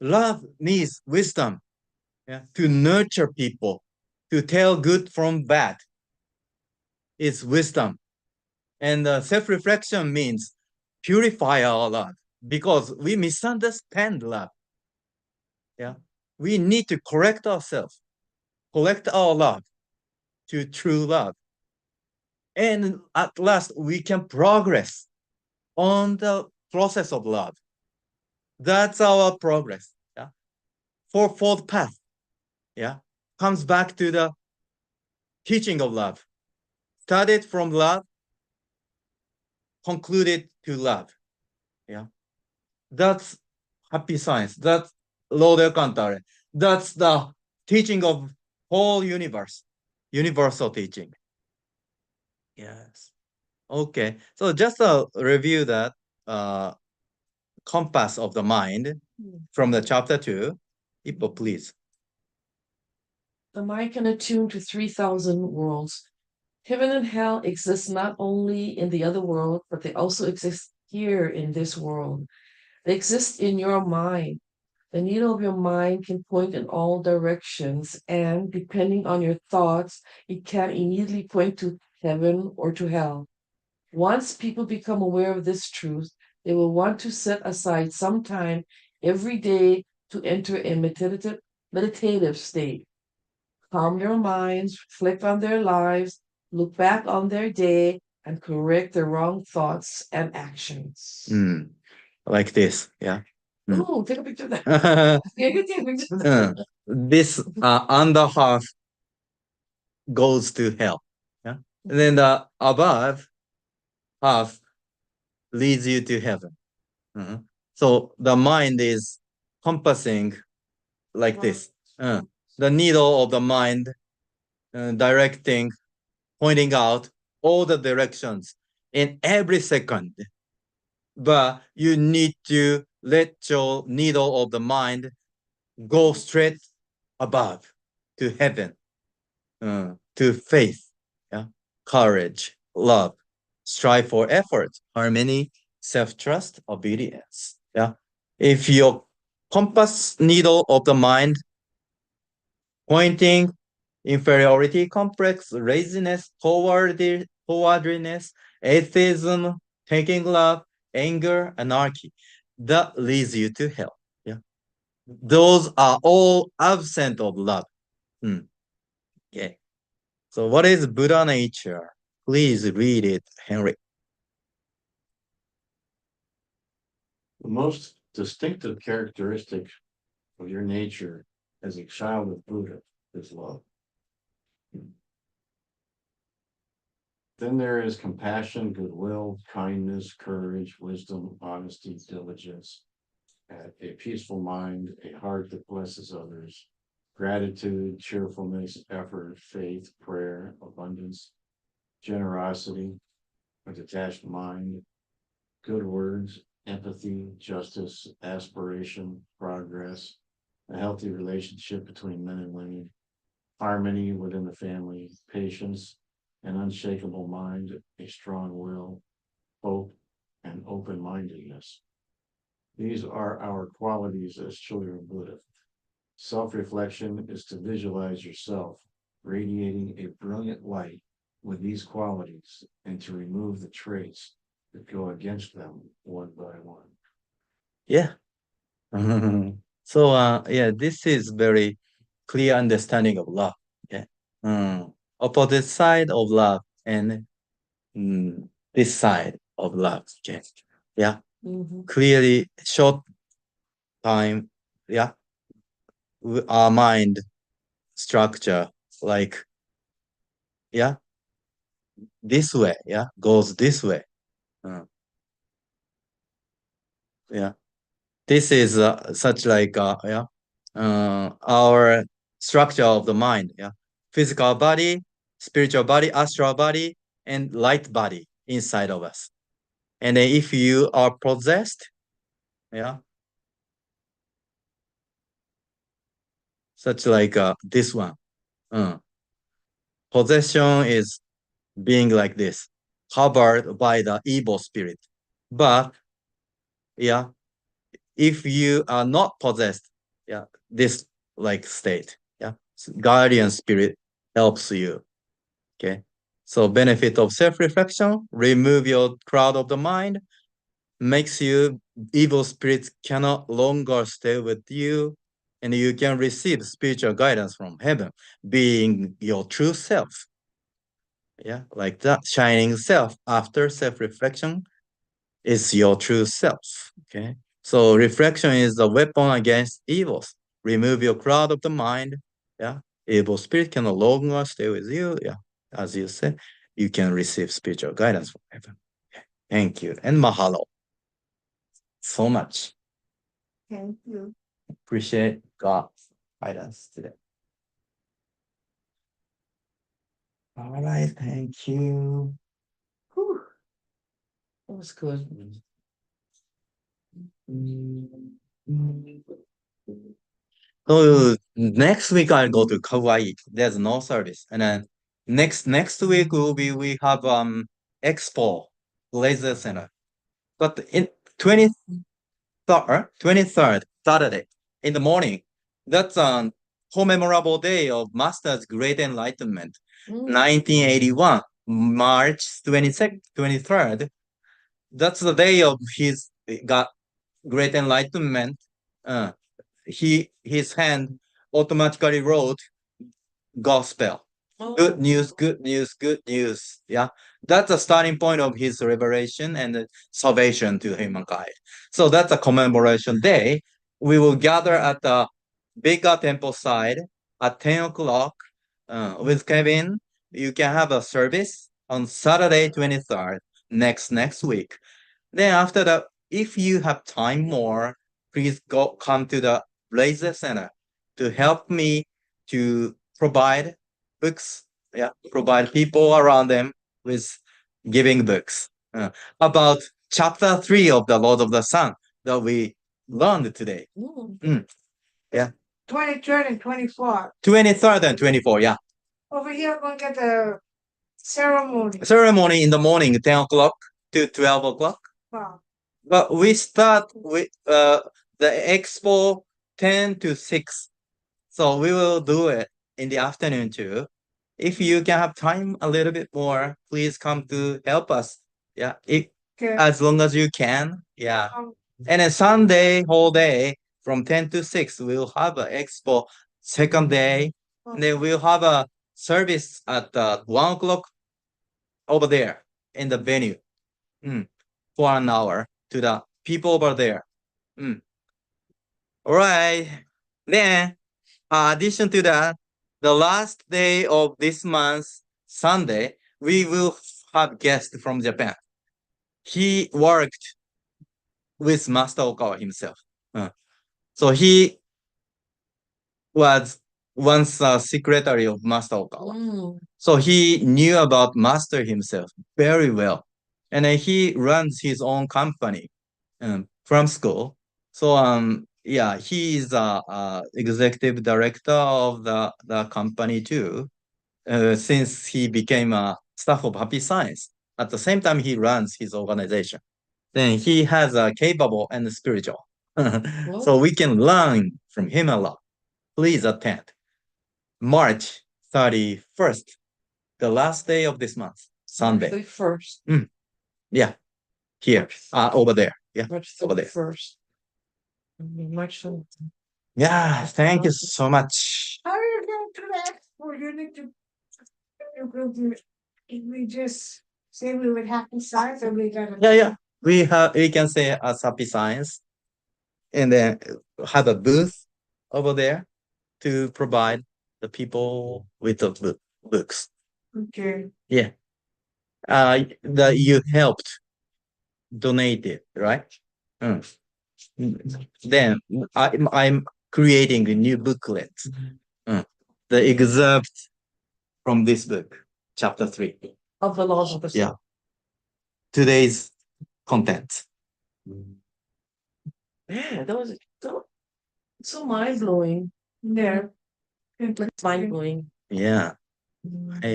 Love needs wisdom, yeah, to nurture people, to tell good from bad. It's wisdom. And self-reflection means purify our love because we misunderstand love. Yeah, we need to correct ourselves, collect our love to true love. And at last, we can progress on the process of love. That's our progress. Yeah. Fourth path. Yeah. Comes back to the teaching of love. Started from love, concluded to love. Yeah. That's happy science. That's Lode Cantare. That's the teaching of whole universe. Universal teaching. Yes. Okay. So just to review that compass of the mind from the chapter 2. Ippo, please. The mind can attune to 3,000 worlds Heaven and hell exist not only in the other world, but they also exist here in this world. They exist in your mind. The needle of your mind can point in all directions, and depending on your thoughts, it can immediately point to heaven or to hell. Once people become aware of this truth, they will want to set aside some time every day to enter a meditative state, calm their minds, reflect on their lives, look back on their day, and correct their wrong thoughts and actions. Like this, yeah. Oh, take a picture of that. Yeah, you take a picture of that. This under half goes to hell. Yeah. And then the above half leads you to heaven. So the mind is compassing like this. The needle of the mind directing, pointing out all the directions in every second. But you need to let your needle of the mind go straight above to heaven, to faith, yeah, courage, love, strive for effort, harmony, self-trust, obedience. Yeah. If your compass needle of the mind pointing inferiority complex, laziness, cowardliness, atheism, taking love, anger, anarchy, that leads you to hell. Yeah. Those are all absent of love. Okay. So what is Buddha nature? Please read it, Henry. The most distinctive characteristic of your nature as a child of Buddha is love. Then there is compassion, goodwill, kindness, courage, wisdom, honesty, diligence, a peaceful mind, a heart that blesses others, gratitude, cheerfulness, effort, faith, prayer, abundance, generosity, a detached mind, good words, empathy, justice, aspiration, progress, a healthy relationship between men and women, harmony within the family, patience, an unshakable mind, a strong will, hope, and open mindedness. These are our qualities as children of Buddha. Self reflection is to visualize yourself radiating a brilliant light with these qualities and to remove the traits that go against them one by one. Yeah. So yeah, this is very clear understanding of love. Yeah. Opposite side of love and this side of love. Okay. Yeah. Clearly short time. Yeah. Our mind structure like yeah this way. Yeah. Goes this way. Yeah. This is such like yeah our structure of the mind. Yeah. Physical body, spiritual body, astral body, and light body inside of us. And then if you are possessed, yeah, such like this one. Possession is being like this, covered by the evil spirit. But yeah, if you are not possessed, yeah, this like state, yeah, guardian spirit helps you. Okay. So benefit of self-reflection, remove your crowd of the mind, makes you evil spirits cannot longer stay with you, and you can receive spiritual guidance from heaven, being your true self. Yeah, like that shining self after self-reflection is your true self. Okay. So reflection is the weapon against evils. Remove your crowd of the mind. Yeah. Evil spirit can no longer stay with you. Yeah. As you said, you can receive spiritual guidance from heaven. Thank you. And mahalo so much. Thank you. Appreciate God's guidance today. All right. Thank you. Whew. That was good. So next week I'll go to Kauai. There's no service. And then Next week we have Expo Laser Center. But in 23rd Saturday in the morning, that's commemorable day of Master's Great Enlightenment, 1981, March 22nd, 23rd. That's the day of his got Great Enlightenment. His hand automatically wrote gospel. Good news, good news, good news. Yeah. That's the starting point of his revelation and salvation to humankind. So that's a commemoration day. We will gather at the bigger temple side at 10 o'clock with Kevin. You can have a service on Saturday 23rd, next week. Then after that, if you have time more, please come to the Blazer Center to help me to provide books. Yeah, provide people around them with giving books about chapter 3 of the Lord of the Sun that we learned today. 23rd and 24th. 23rd and 24th, yeah. Over here, we're gonna get the ceremony. Ceremony in the morning, 10 o'clock to 12 o'clock. Wow. But we start with the expo 10 to 6. So we will do it in the afternoon too. If you can have time a little bit more, please come to help us. Yeah, Okay. as long as you can. Yeah. Um, And then Sunday, whole day from 10 to 6, we'll have an expo second day. And then we'll have a service at 1 o'clock over there in the venue for an hour to the people over there. All right. Then, addition to that, the last day of this month, Sunday, we will have guest from Japan. He worked with Master Okawa himself. So he was once a secretary of Master Okawa. So he knew about Master himself very well. And then he runs his own company from school. So yeah, he is a executive director of the company too. Since he became a staff of Happy Science. At the same time, he runs his organization. Then he has a capable and spiritual. So we can learn from him a lot. Please attend. March 31st, the last day of this month, Sunday. 31st. Yeah, here, over there. Yeah, March over there. 31st. March 31st. Yeah, thank you so much. How are you going to that? We're going to, you're going to, if we just say we would have to sign, or we gotta. Yeah. We can say as Happy Science, and then have a booth over there to provide the people with the books. Okay. Yeah. That you helped donate it, right? Then I'm creating a new booklet. The excerpt from this book, chapter 3. Of the laws of the sun. Yeah. Today's content. Yeah, that was so mind blowing. Yeah. Mind blowing. Yeah. I